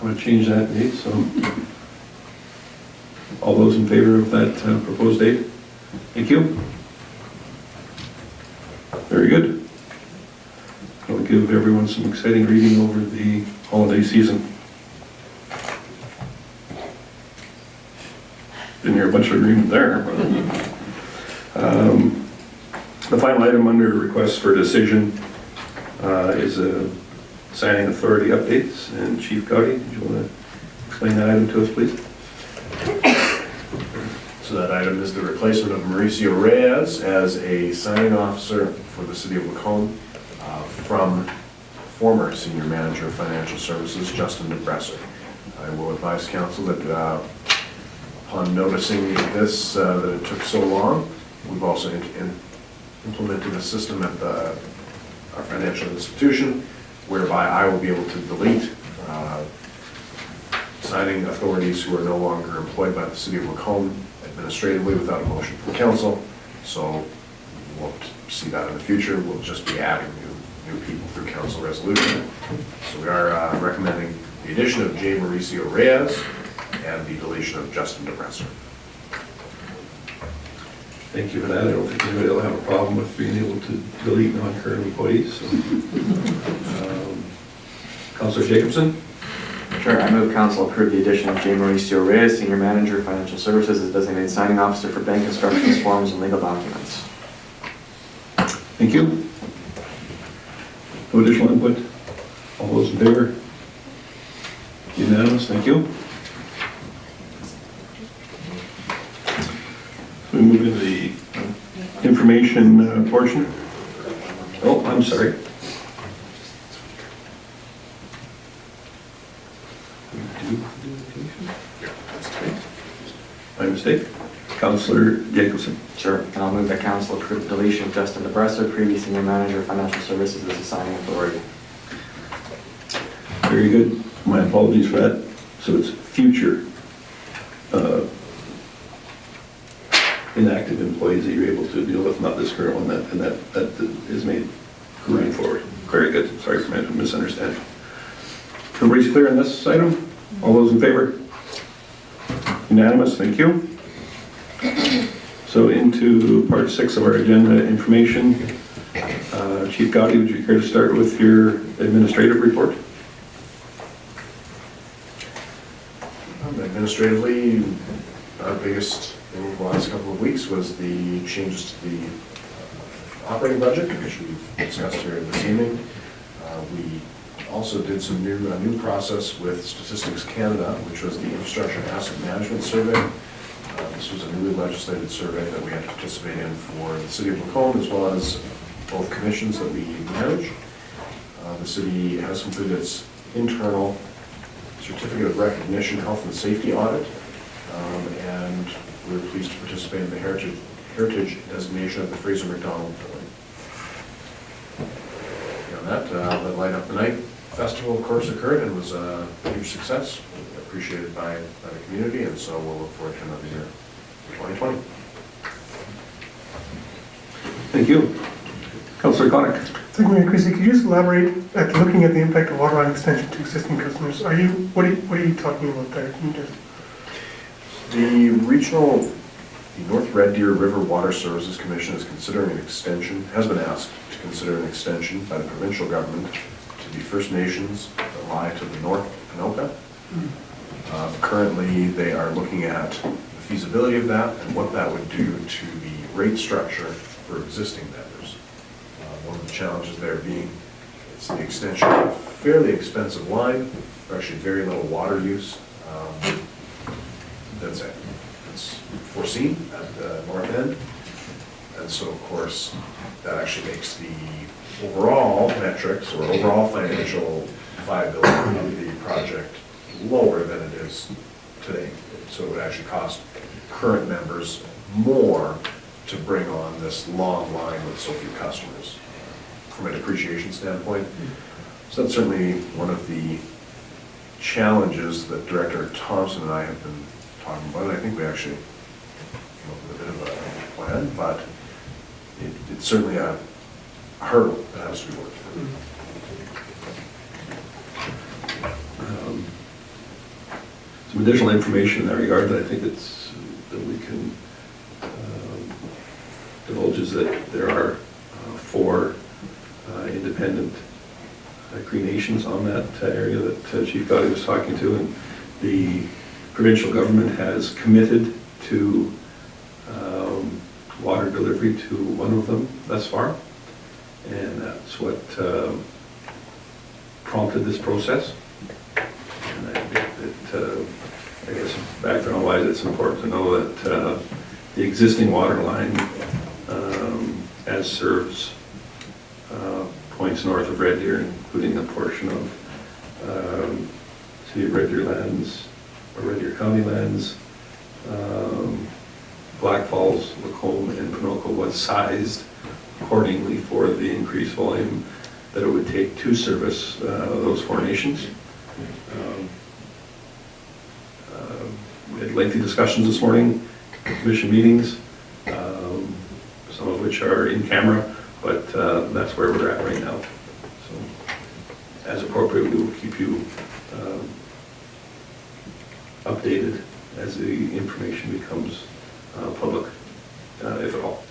want to change that date, so all those in favor of that proposed date? Thank you. Very good. I'll give everyone some exciting reading over the holiday season. Didn't hear a bunch of agreement there. The final item under request for decision is a signing authority updates. And Chief Gowdy, do you want to explain that item to us, please? So that item is the replacement of Mauricio Reyes as a signing officer for the city of Lacombe from former senior manager of financial services, Justin DeBresser. I will advise council that upon noticing this, that it took so long, we've also implemented a system at our financial institution whereby I will be able to delete signing authorities who are no longer employed by the city of Lacombe administratively without a motion from council. So we won't see that in the future. We'll just be adding new new people through council resolution. So we are recommending the addition of J. Mauricio Reyes and the deletion of Justin DeBresser. Thank you for that. I don't think anybody will have a problem with being able to delete non-current employees. So, Councillor Jacobson? Sure, I move council approve the addition of J. Mauricio Reyes, Senior Manager, Financial Services, as designated signing officer for bank instructions, forms, and legal documents. Thank you. No additional input? All those in favor? Unanimous, thank you. We move into the information portion. Oh, I'm sorry. My mistake. Councillor Jacobson. Sure, and I'll move that council approve the deletion of Justin DeBresser, previous Senior Manager, Financial Services, as the signing authority. Very good. My apologies for that. So it's future inactive employees that you're able to deal with, not this current one, and that is made moving forward. Very good. Sorry for my misunderstanding. Everybody's clear on this item? All those in favor? Unanimous, thank you. So into part 6 of our agenda, information. Chief Gotti, would you care to start with your administrative report? Administratively, our biggest thing in the last couple of weeks was the changes to the operating budget, which we've discussed here this evening. We also did some new process with Statistics Canada, which was the Infrastructure and Asset Management Survey. This was a newly legislated survey that we had to participate in for the City of Lacombe, as well as both commissions that we manage. The city has completed its internal Certificate of Recognition Health and Safety audit, and we're pleased to participate in the heritage designation of the Fraser McDonald Building. Beyond that, the Light Up the Night Festival, of course, occurred and was a huge success, appreciated by the community, and so we'll look forward to another year in 2020. Thank you. Councillor Connick. Thank you, Mayor Christie. Could you just elaborate at looking at the impact of water line extension to existing customers? What are you talking about there? Can you just... The North Red Deer River Water Services Commission is considering an extension, has been asked to consider an extension by the provincial government to the First Nations that lie to the north of Anoka. Currently, they are looking at the feasibility of that and what that would do to the rate structure for existing vendors. One of the challenges there being it's the extension of a fairly expensive line, for actually very little water use. That's it. It's foreseen at the north end. And so, of course, that actually makes the overall metrics or overall financial viability of the project lower than it is today. So it would actually cost current members more to bring on this long line with so few customers from a depreciation standpoint. So that's certainly one of the challenges that Director Thompson and I have been talking about. I think we actually came up with a bit of a plan, but it's certainly a hurdle that has to be worked through. Some additional information in that regard that I think that we can divulge is that there are 4 independent cremations on that area that Chief Gotti was talking to, and the provincial government has committed to water delivery to one of them thus far, and that's what prompted this process. And I think that, I guess background-wise, it's important to know that the existing water line, as serves points north of Red Deer, including a portion of City of Red Deer lands, or Red Deer County lands, Black Falls, Lacombe, and Pinoco, was sized accordingly for the increased volume that it would take to service those 4 nations. We had lengthy discussions this morning, commission meetings, some of which are in camera, but that's where we're at right now. as appropriate, we will keep you updated as the information becomes public, if at all.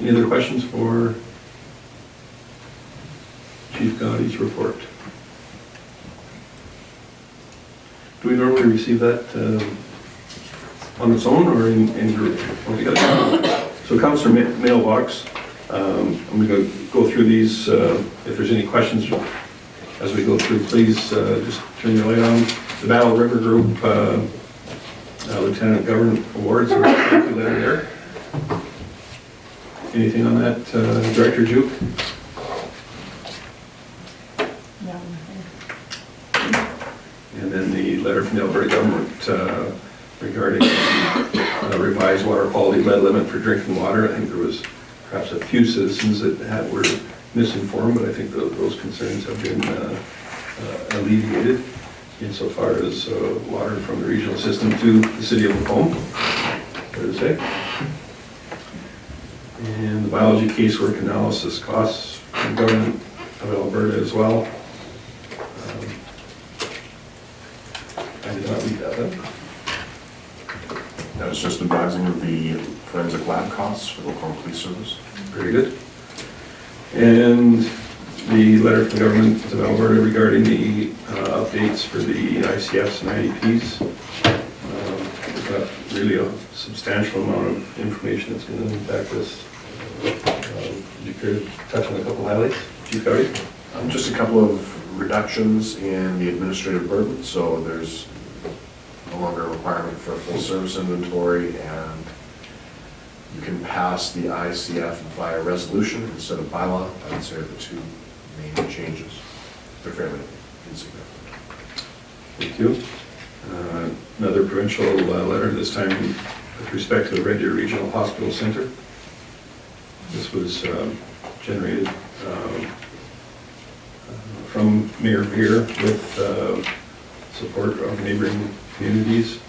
Any other questions for Chief Gaudi's report? Do we normally receive that on its own or in group altogether? So it comes from Mailbox. I'm going to go through these. If there's any questions as we go through, please just turn your light on. The Battle River Group Lieutenant Government Awards, thank you there. Anything on that, Director Juke? And then the letter from the Alberta government regarding revised water quality lead limit for drinking water. I think there was perhaps a few citizens that were misinformed, but I think those concerns have been alleviated insofar as water from the regional system to the city of Lacombe, fair to say. And the biology casework analysis costs from the government of Alberta as well. I did not read that then. That was just advising of the forensic lab costs for the Lacombe Police Service. Very good. And the letter from the government of Alberta regarding the updates for the ICFs and IDPs. We've got really a substantial amount of information that's going to impact this. Would you care to touch on a couple highlights, Chief Gowdy? Just a couple of reductions in the administrative burden. So there's no longer a requirement for a full service inventory, and you can pass the ICF via resolution instead of bylaw. I would say are the two main changes. They're fairly insignificant. Thank you. Another provincial letter, this time with respect to the Red Deer Regional Hospital Center. This was generated from Mayor Beer with support of neighboring communities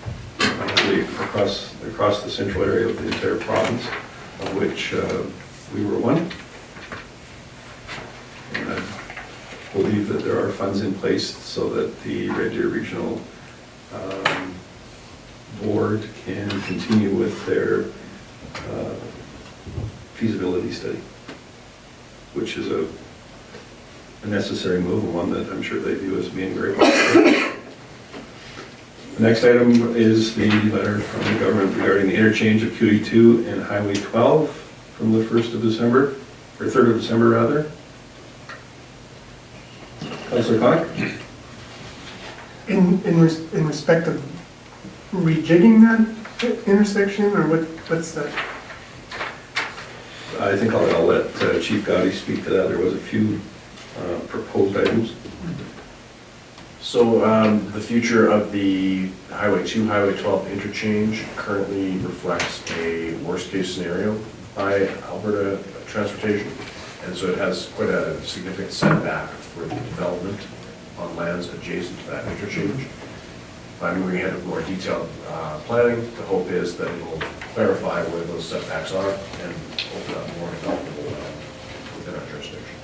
across the central area of the entire province, of which we were one. And I believe that there are funds in place so that the Red Deer Regional Board can continue with their feasibility study, which is a necessary move, and one that I'm sure they view as being very popular. The next item is the letter from the government regarding the interchange of QE2 and Highway 12 from the 1st of December, or 3rd of December rather. Councillor Connick? In respect of rejigging that intersection, or what's that? I think I'll let Chief Gowdy speak to that. There was a few proposed items. So the future of the Highway 2, Highway 12 interchange currently reflects a worst-case scenario by Alberta Transportation. And so it has quite a significant setback for the development on lands adjacent to that interchange. By moving ahead with more detailed planning, the hope is that it will clarify where those setbacks are and open up more developable land within our jurisdiction.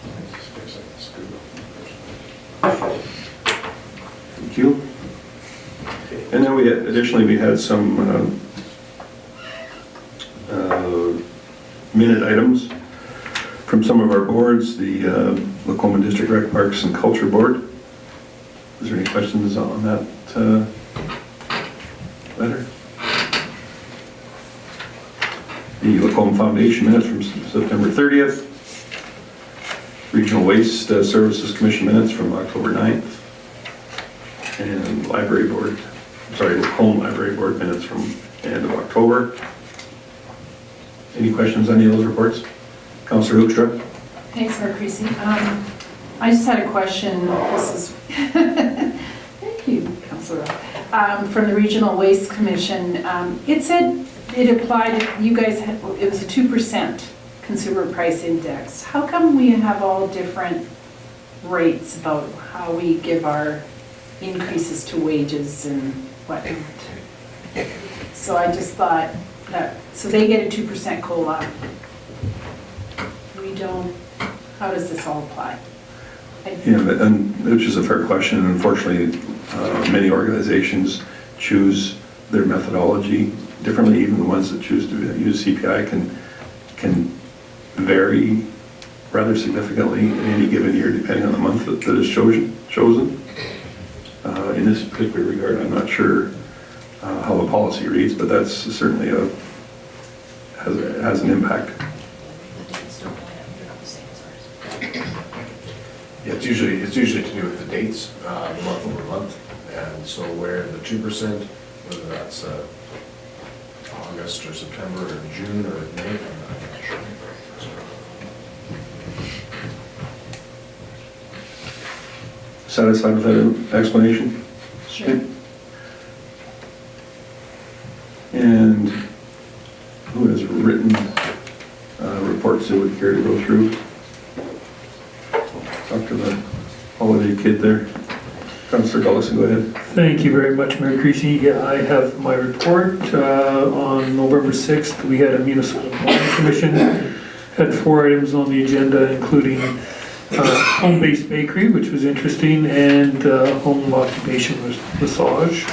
Thank you. And then we had some minute items from some of our boards, the Lacombe District Rec Parks and Culture Board. Is there any questions on that letter? The Lacombe Foundation minutes from September 30th. Regional Waste Services Commission minutes from October 9th. And Lacombe Library Board minutes from the end of October. Any questions on any of those reports? Councillor Hoekstra? Thanks, Mayor Creasy. I just had a question. This is, thank you, Councillor. From the Regional Waste Commission. It said it applied, you guys had, it was a 2% consumer price index. How come we have all different rates about how we give our increases to wages and whatnot? So I just thought that, so they get a 2% COLA don't, how does this all apply? Yeah, and which is a fair question, and unfortunately, many organizations choose their methodology differently. Even the ones that choose to use CPI can vary rather significantly in any given year, depending on the month that is chosen. In this particular regard, I'm not sure how the policy reads, but that's certainly has an impact. Yeah, it's usually to do with the dates, month over month, and so where the 2%, whether that's August or September or June or May, I'm not sure. Satisfied with that explanation? Sure. And who has written reports they would care to go through? Talk to the holiday kid there. Councillor Gullison, go ahead. Thank you very much, Mayor Creasy. Yeah, I have my report. On November 6th, we had a municipal planning commission, had 4 items on the agenda, including home-based bakery, which was interesting, and home occupation massage,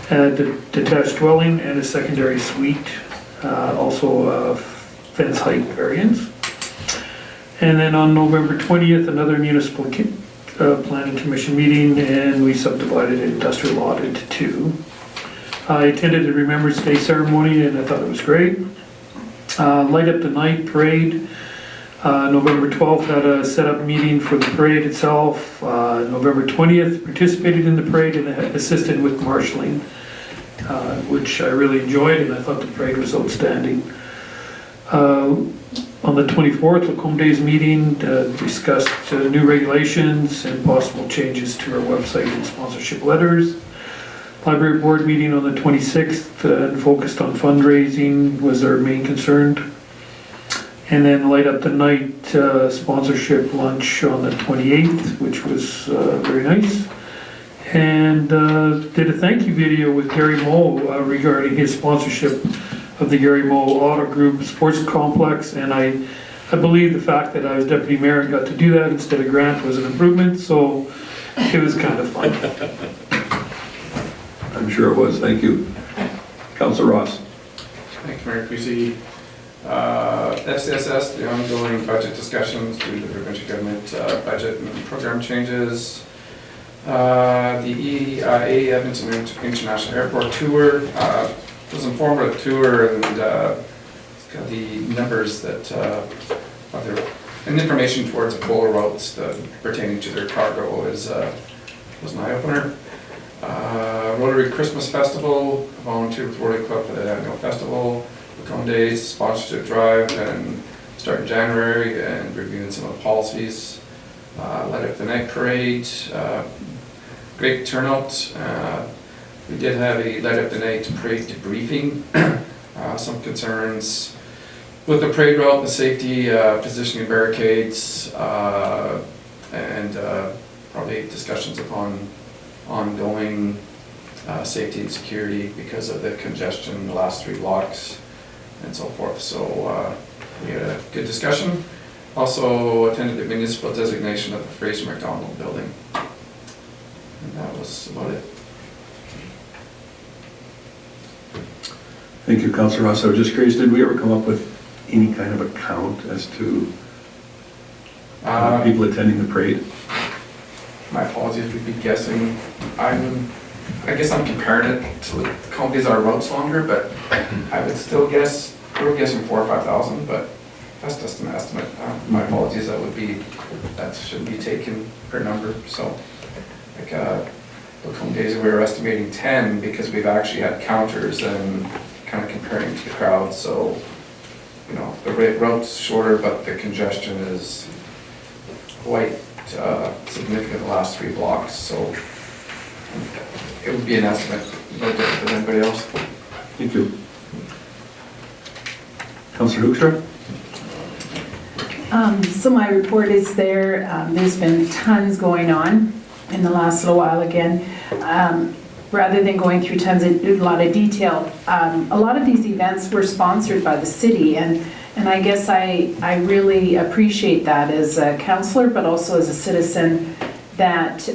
detached dwelling, and a secondary suite, also a fence height variance. And then on November 20th, another municipal planning commission meeting, and we subdivided industrial lot into 2. I attended the Remembrance Day ceremony, and I thought it was great. Light Up the Night parade. November 12th had a set-up meeting for the parade itself. November 20th participated in the parade and assisted with marshalling, which I really enjoyed, and I thought the parade was outstanding. On the 24th, Lacombe Days meeting discussed new regulations and possible changes to our website and sponsorship letters. Library board meeting on the 26th and focused on fundraising was our main concern. And then Light Up the Night sponsorship lunch on the 28th, which was very nice. And did a thank you video with Gary Moe regarding his sponsorship of the Gary Moe Auto Group Sports Complex. And I believe the fact that I was deputy mayor and got to do that instead of Grant was an improvement, so it was kind of fun. I'm sure it was, thank you. Councillor Ross. Thank you, Mayor Creasy. FCSS, the ongoing budget discussions due to the provincial government budget and program changes. The EIA Edmonton International Airport Tour was an informative tour, and it's got the numbers that and information towards the polar routes that pertaining to their cargo was an eye-opener. Rotary Christmas Festival, volunteer with Rotary Club for the annual festival. Lacombe Days sponsorship drive and start in January, and reviewing some of the policies. Light Up the Night parade, great turnout. We did have a Light Up the Night parade debriefing. Some concerns with the parade route, the safety, positioning barricades, and probably discussions upon ongoing safety and security because of the congestion in the last 3 blocks and so forth. So we had a good discussion. Also attended the municipal designation of the Fraser McDonald building. And that was about it. Thank you, Councillor Ross. I was just curious, did we ever come up with any kind of a count as to people attending the parade? My apologies, we'd be guessing. I guess I'm comparing it to the companies our routes longer, but I would still guess, we're guessing 4,000 or 5,000, but that's just an estimate. My apologies, that shouldn't be taken per number. So, like, Lacombe Days, we were estimating 10 because we've actually had counters and kind of comparing to the crowd. So, you know, the route's shorter, but the congestion is quite significant the last 3 blocks. So, it would be an estimate, no different than anybody else. Thank you. Councillor Hoekstra? So my report is there. There's been tons going on in the last little while again. Rather than going through a lot of detail, a lot of these events were sponsored by the city, and And I guess I really appreciate that as a counselor, but also as a citizen, that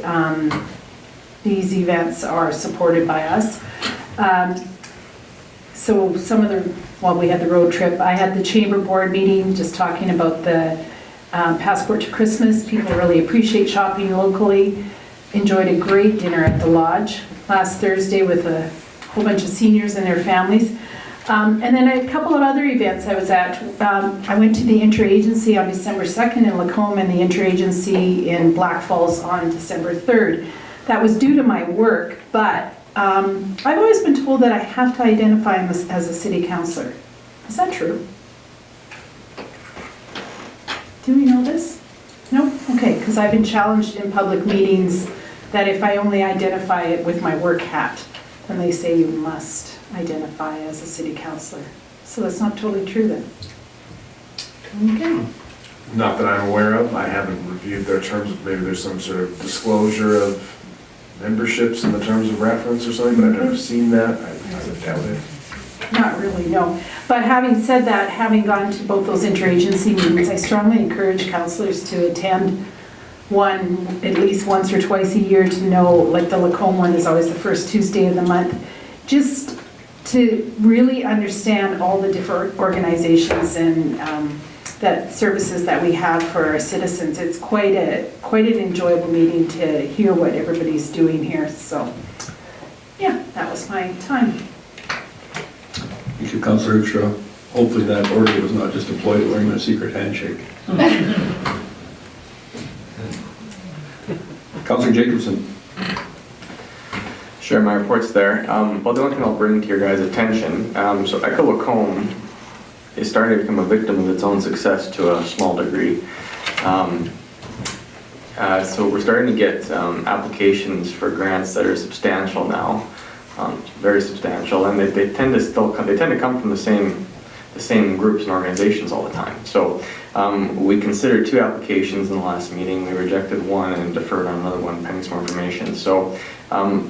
these events are supported by us. So some of the, while we had the road trip, I had the chamber board meeting, just talking about the Passport to Christmas. People really appreciate shopping locally. Enjoyed a great dinner at the lodge last Thursday with a whole bunch of seniors and their families. And then a couple of other events I was at. I went to the interagency on December 2nd in Lacombe and the interagency in Black Falls on December 3rd. That was due to my work, but I've always been told that I have to identify as a city councillor. Is that true? Do we know this? No? Okay, because I've been challenged in public meetings that if I only identify it with my work hat, then they say you must identify as a city councillor. So that's not totally true then. Okay. Not that I'm aware of. I haven't reviewed their terms. Maybe there's some sort of disclosure of memberships in the terms of reference or something, but I've never seen that. I would doubt it. Not really, no. But having said that, having gone to both those interagency meetings, I strongly encourage councillors to attend one at least once or twice a year to know, like the Lacombe one is always the first Tuesday of the month, just to really understand all the different organizations and that services that we have for our citizens. It's quite an enjoyable meeting to hear what everybody's doing here. So, yeah, that was my time. Thank you, Councillor Hoekstra. Hopefully that order was not just deployed to learn a secret handshake. Councillor Jacobson. Sure, my report's there. Well, the only thing I'll bring to your guys' attention, so Echo Lacombe is starting to become a victim of its own success to a small degree. So we're starting to get applications for grants that are substantial now, very substantial, and they tend to come from the same groups and organizations all the time. So we considered 2 applications in the last meeting. We rejected one and deferred on another one pending some more information. So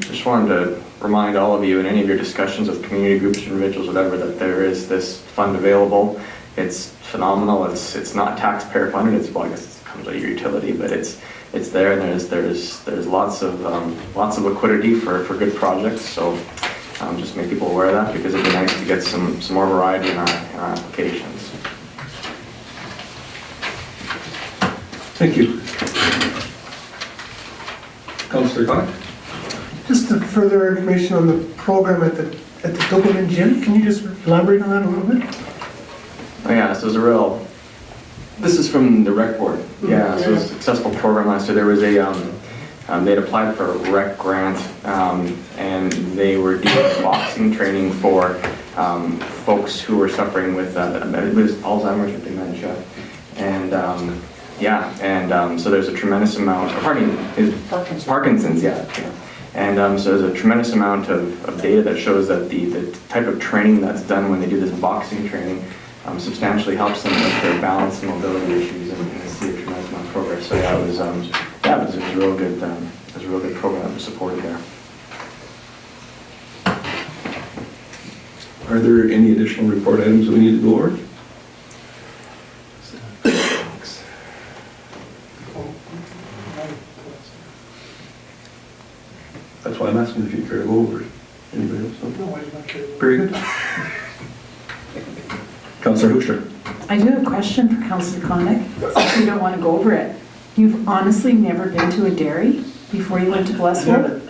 just wanted to remind all of you in any of your discussions with community groups, individuals, whatever, that there is this fund available. It's phenomenal. It's not taxpayer funded. Well, I guess it comes out of your utility, but it's there, and there's lots of liquidity for good projects. So just make people aware of that, because it'd be nice to get some more variety in our applications. Thank you. Councillor Connick? Just further information on the program at the Dublin Gym. Can you just elaborate on that a little bit? Oh yeah, so this is from the rec board. Yeah, so it was a successful program last year. There was they'd applied for a rec grant, and they were doing boxing training for folks who were suffering with it was Alzheimer's or dementia. And so there's a tremendous amount, Parkinson's, yeah. And so there's a tremendous amount of data that shows that the type of training that's done when they do this boxing training substantially helps them with their balance and mobility issues, and they see a tremendous amount of progress. So yeah, it was a real good program that was supported there. Are there any additional report items that we need to go over? That's why I'm asking if you care to go over it. Anybody else? No, I do not care. Very good. Councillor Hoekstra. I do have a question for Councillor Connick, since you don't want to go over it. You've honestly never been to a dairy before you went to Blesswood? Never.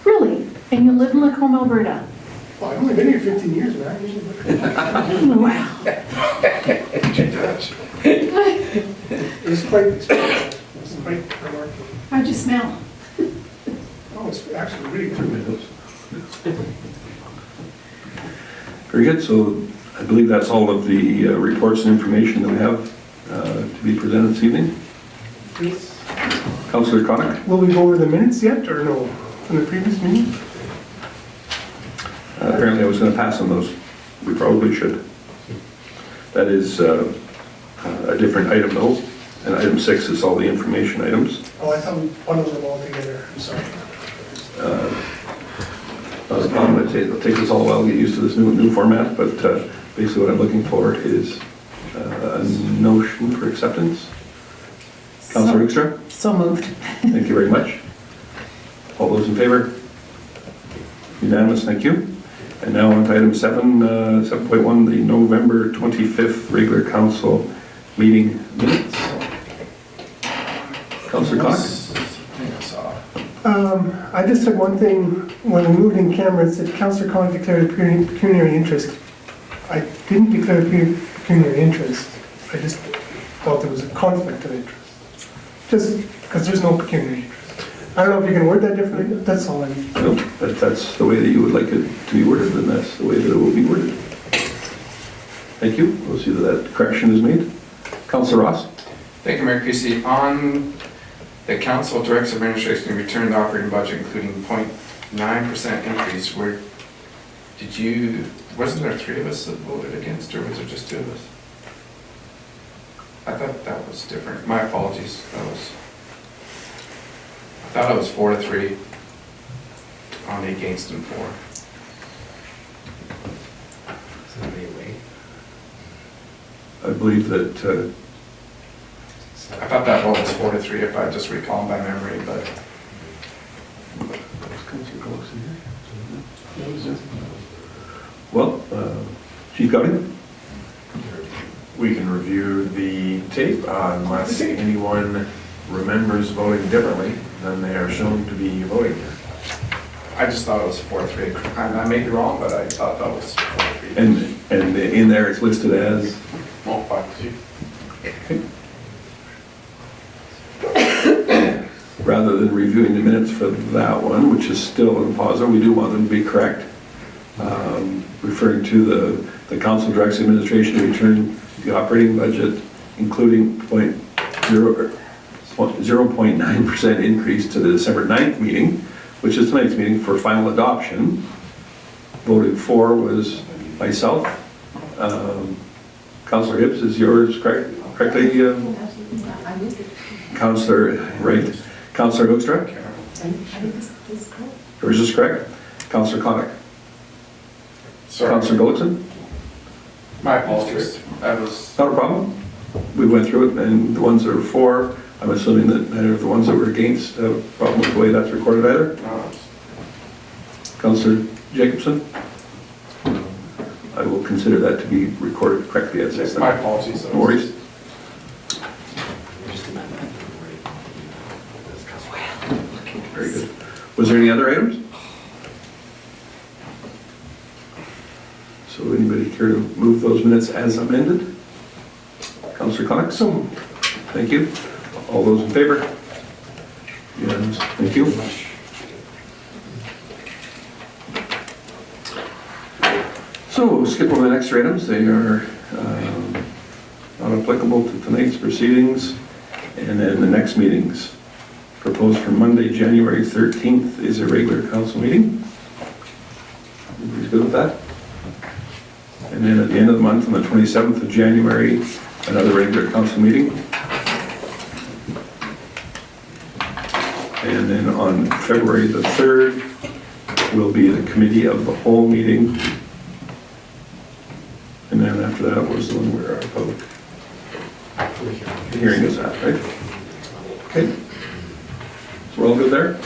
Really? And you live in Lacombe, Alberta? Well, I've only been here 15 years, man. Wow. It's quite remarkable. How'd you smell? Oh, it's actually really good. Very good. So I believe that's all of the reports and information that we have to be presented this evening. Councillor Connick. Will we go over the minutes yet, or no, from the previous meeting? Apparently I was going to pass on those. We probably should. That is a different item though, and item 6 is all the information items. Oh, I thought we bundled them all together, I'm sorry. Not a problem. It'll take us all a while to get used to this new format, but basically what I'm looking for is A notion for acceptance? Councillor Hoekstra? So moved. Thank you very much. All those in favor? Unanimous, thank you. And now on to item 7.1, the November 25th regular council meeting minutes. Councillor Cox? I just said one thing, when we moved in camera, it said Councillor Conn declared pecuniary interest. I didn't declare pecuniary interest, I just thought there was a conflict of interest. Just because there's no pecuniary interest. I don't know if you can word that differently, but that's all I need. No, if that's the way that you would like it to be worded, then that's the way that it will be worded. Thank you. We'll see that that correction is made. Councillor Ross? Thank you, Mayor Creasy. On the council directs administration to return the operating budget, including 0.9% increase, wasn't there 3 of us that voted against, or was it just 2 of us? I thought that was different. My apologies. I thought it was 4-3 on the against and for. I believe that, I thought that vote was 4-3 if I just recall by memory, but. well, Chief Gowdy? We can review the tape unless anyone remembers voting differently than they are shown to be voting here. I just thought it was 4-3. I may be wrong, but I thought that was 4-3. And in there it's listed as? Oh, 5-2. Rather than reviewing the minutes for that one, which is still in pausa, we do want them to be correct. Referring to the council directs administration to return the operating budget, including 0.9% increase to the December 9th meeting, which is tonight's meeting, for final adoption. Voted for was myself. Councillor Hibbs, is yours correctly? Councillor, right. Councillor Hoekstra? Yours is correct. Councillor Connick? Sorry. Councillor Gullickson? My apologies. That was. Not a problem. We went through it, and the ones that are for, I'm assuming that neither of the ones that were against have a problem with the way that's recorded either. Councillor Jacobson? I will consider that to be recorded correctly as I said. My apologies. No worries. Very good. Was there any other items? So anybody care to move those minutes as amended? Councillor Connick? So, Thank you. All those in favor? Unanimous. Thank you. So we'll skip over the next items. They are not applicable to tonight's proceedings. And then the next meetings proposed for Monday, January 13th is a regular council meeting. Everybody's good with that? And then at the end of the month, on the 27th of January, another regular council meeting. And then on February the 3rd will be the committee of the whole meeting. And then after that was the one where our public hearing is at, right? Okay. So we're all good there?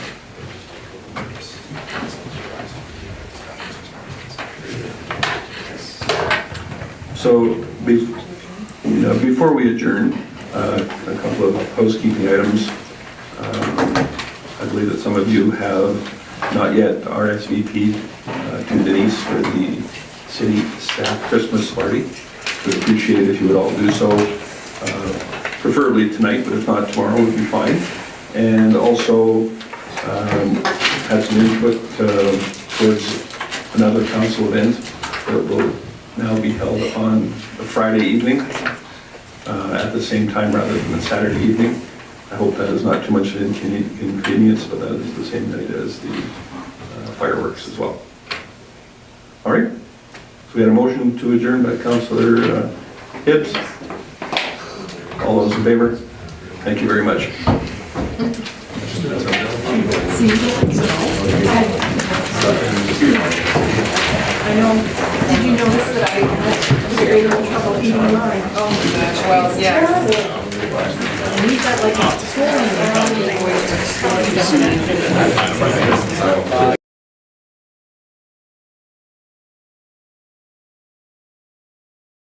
So before we adjourn, a couple of housekeeping items. I believe that some of you have not yet RSVP'd to Denise for the city staff Christmas party. We'd appreciate it if you would all do so, preferably tonight, but if not tomorrow would be fine. And also had some input towards another council event that will now be held on a Friday evening at the same time rather than a Saturday evening. I hope that is not too much of an inconvenience, but that is the same night as the fireworks as well. All right. So we had a motion to adjourn by Councillor Hibbs. All those in favor? Thank you very much. I know, did you notice that I You're in trouble eating mine. Oh my gosh, well, yes. We've got like a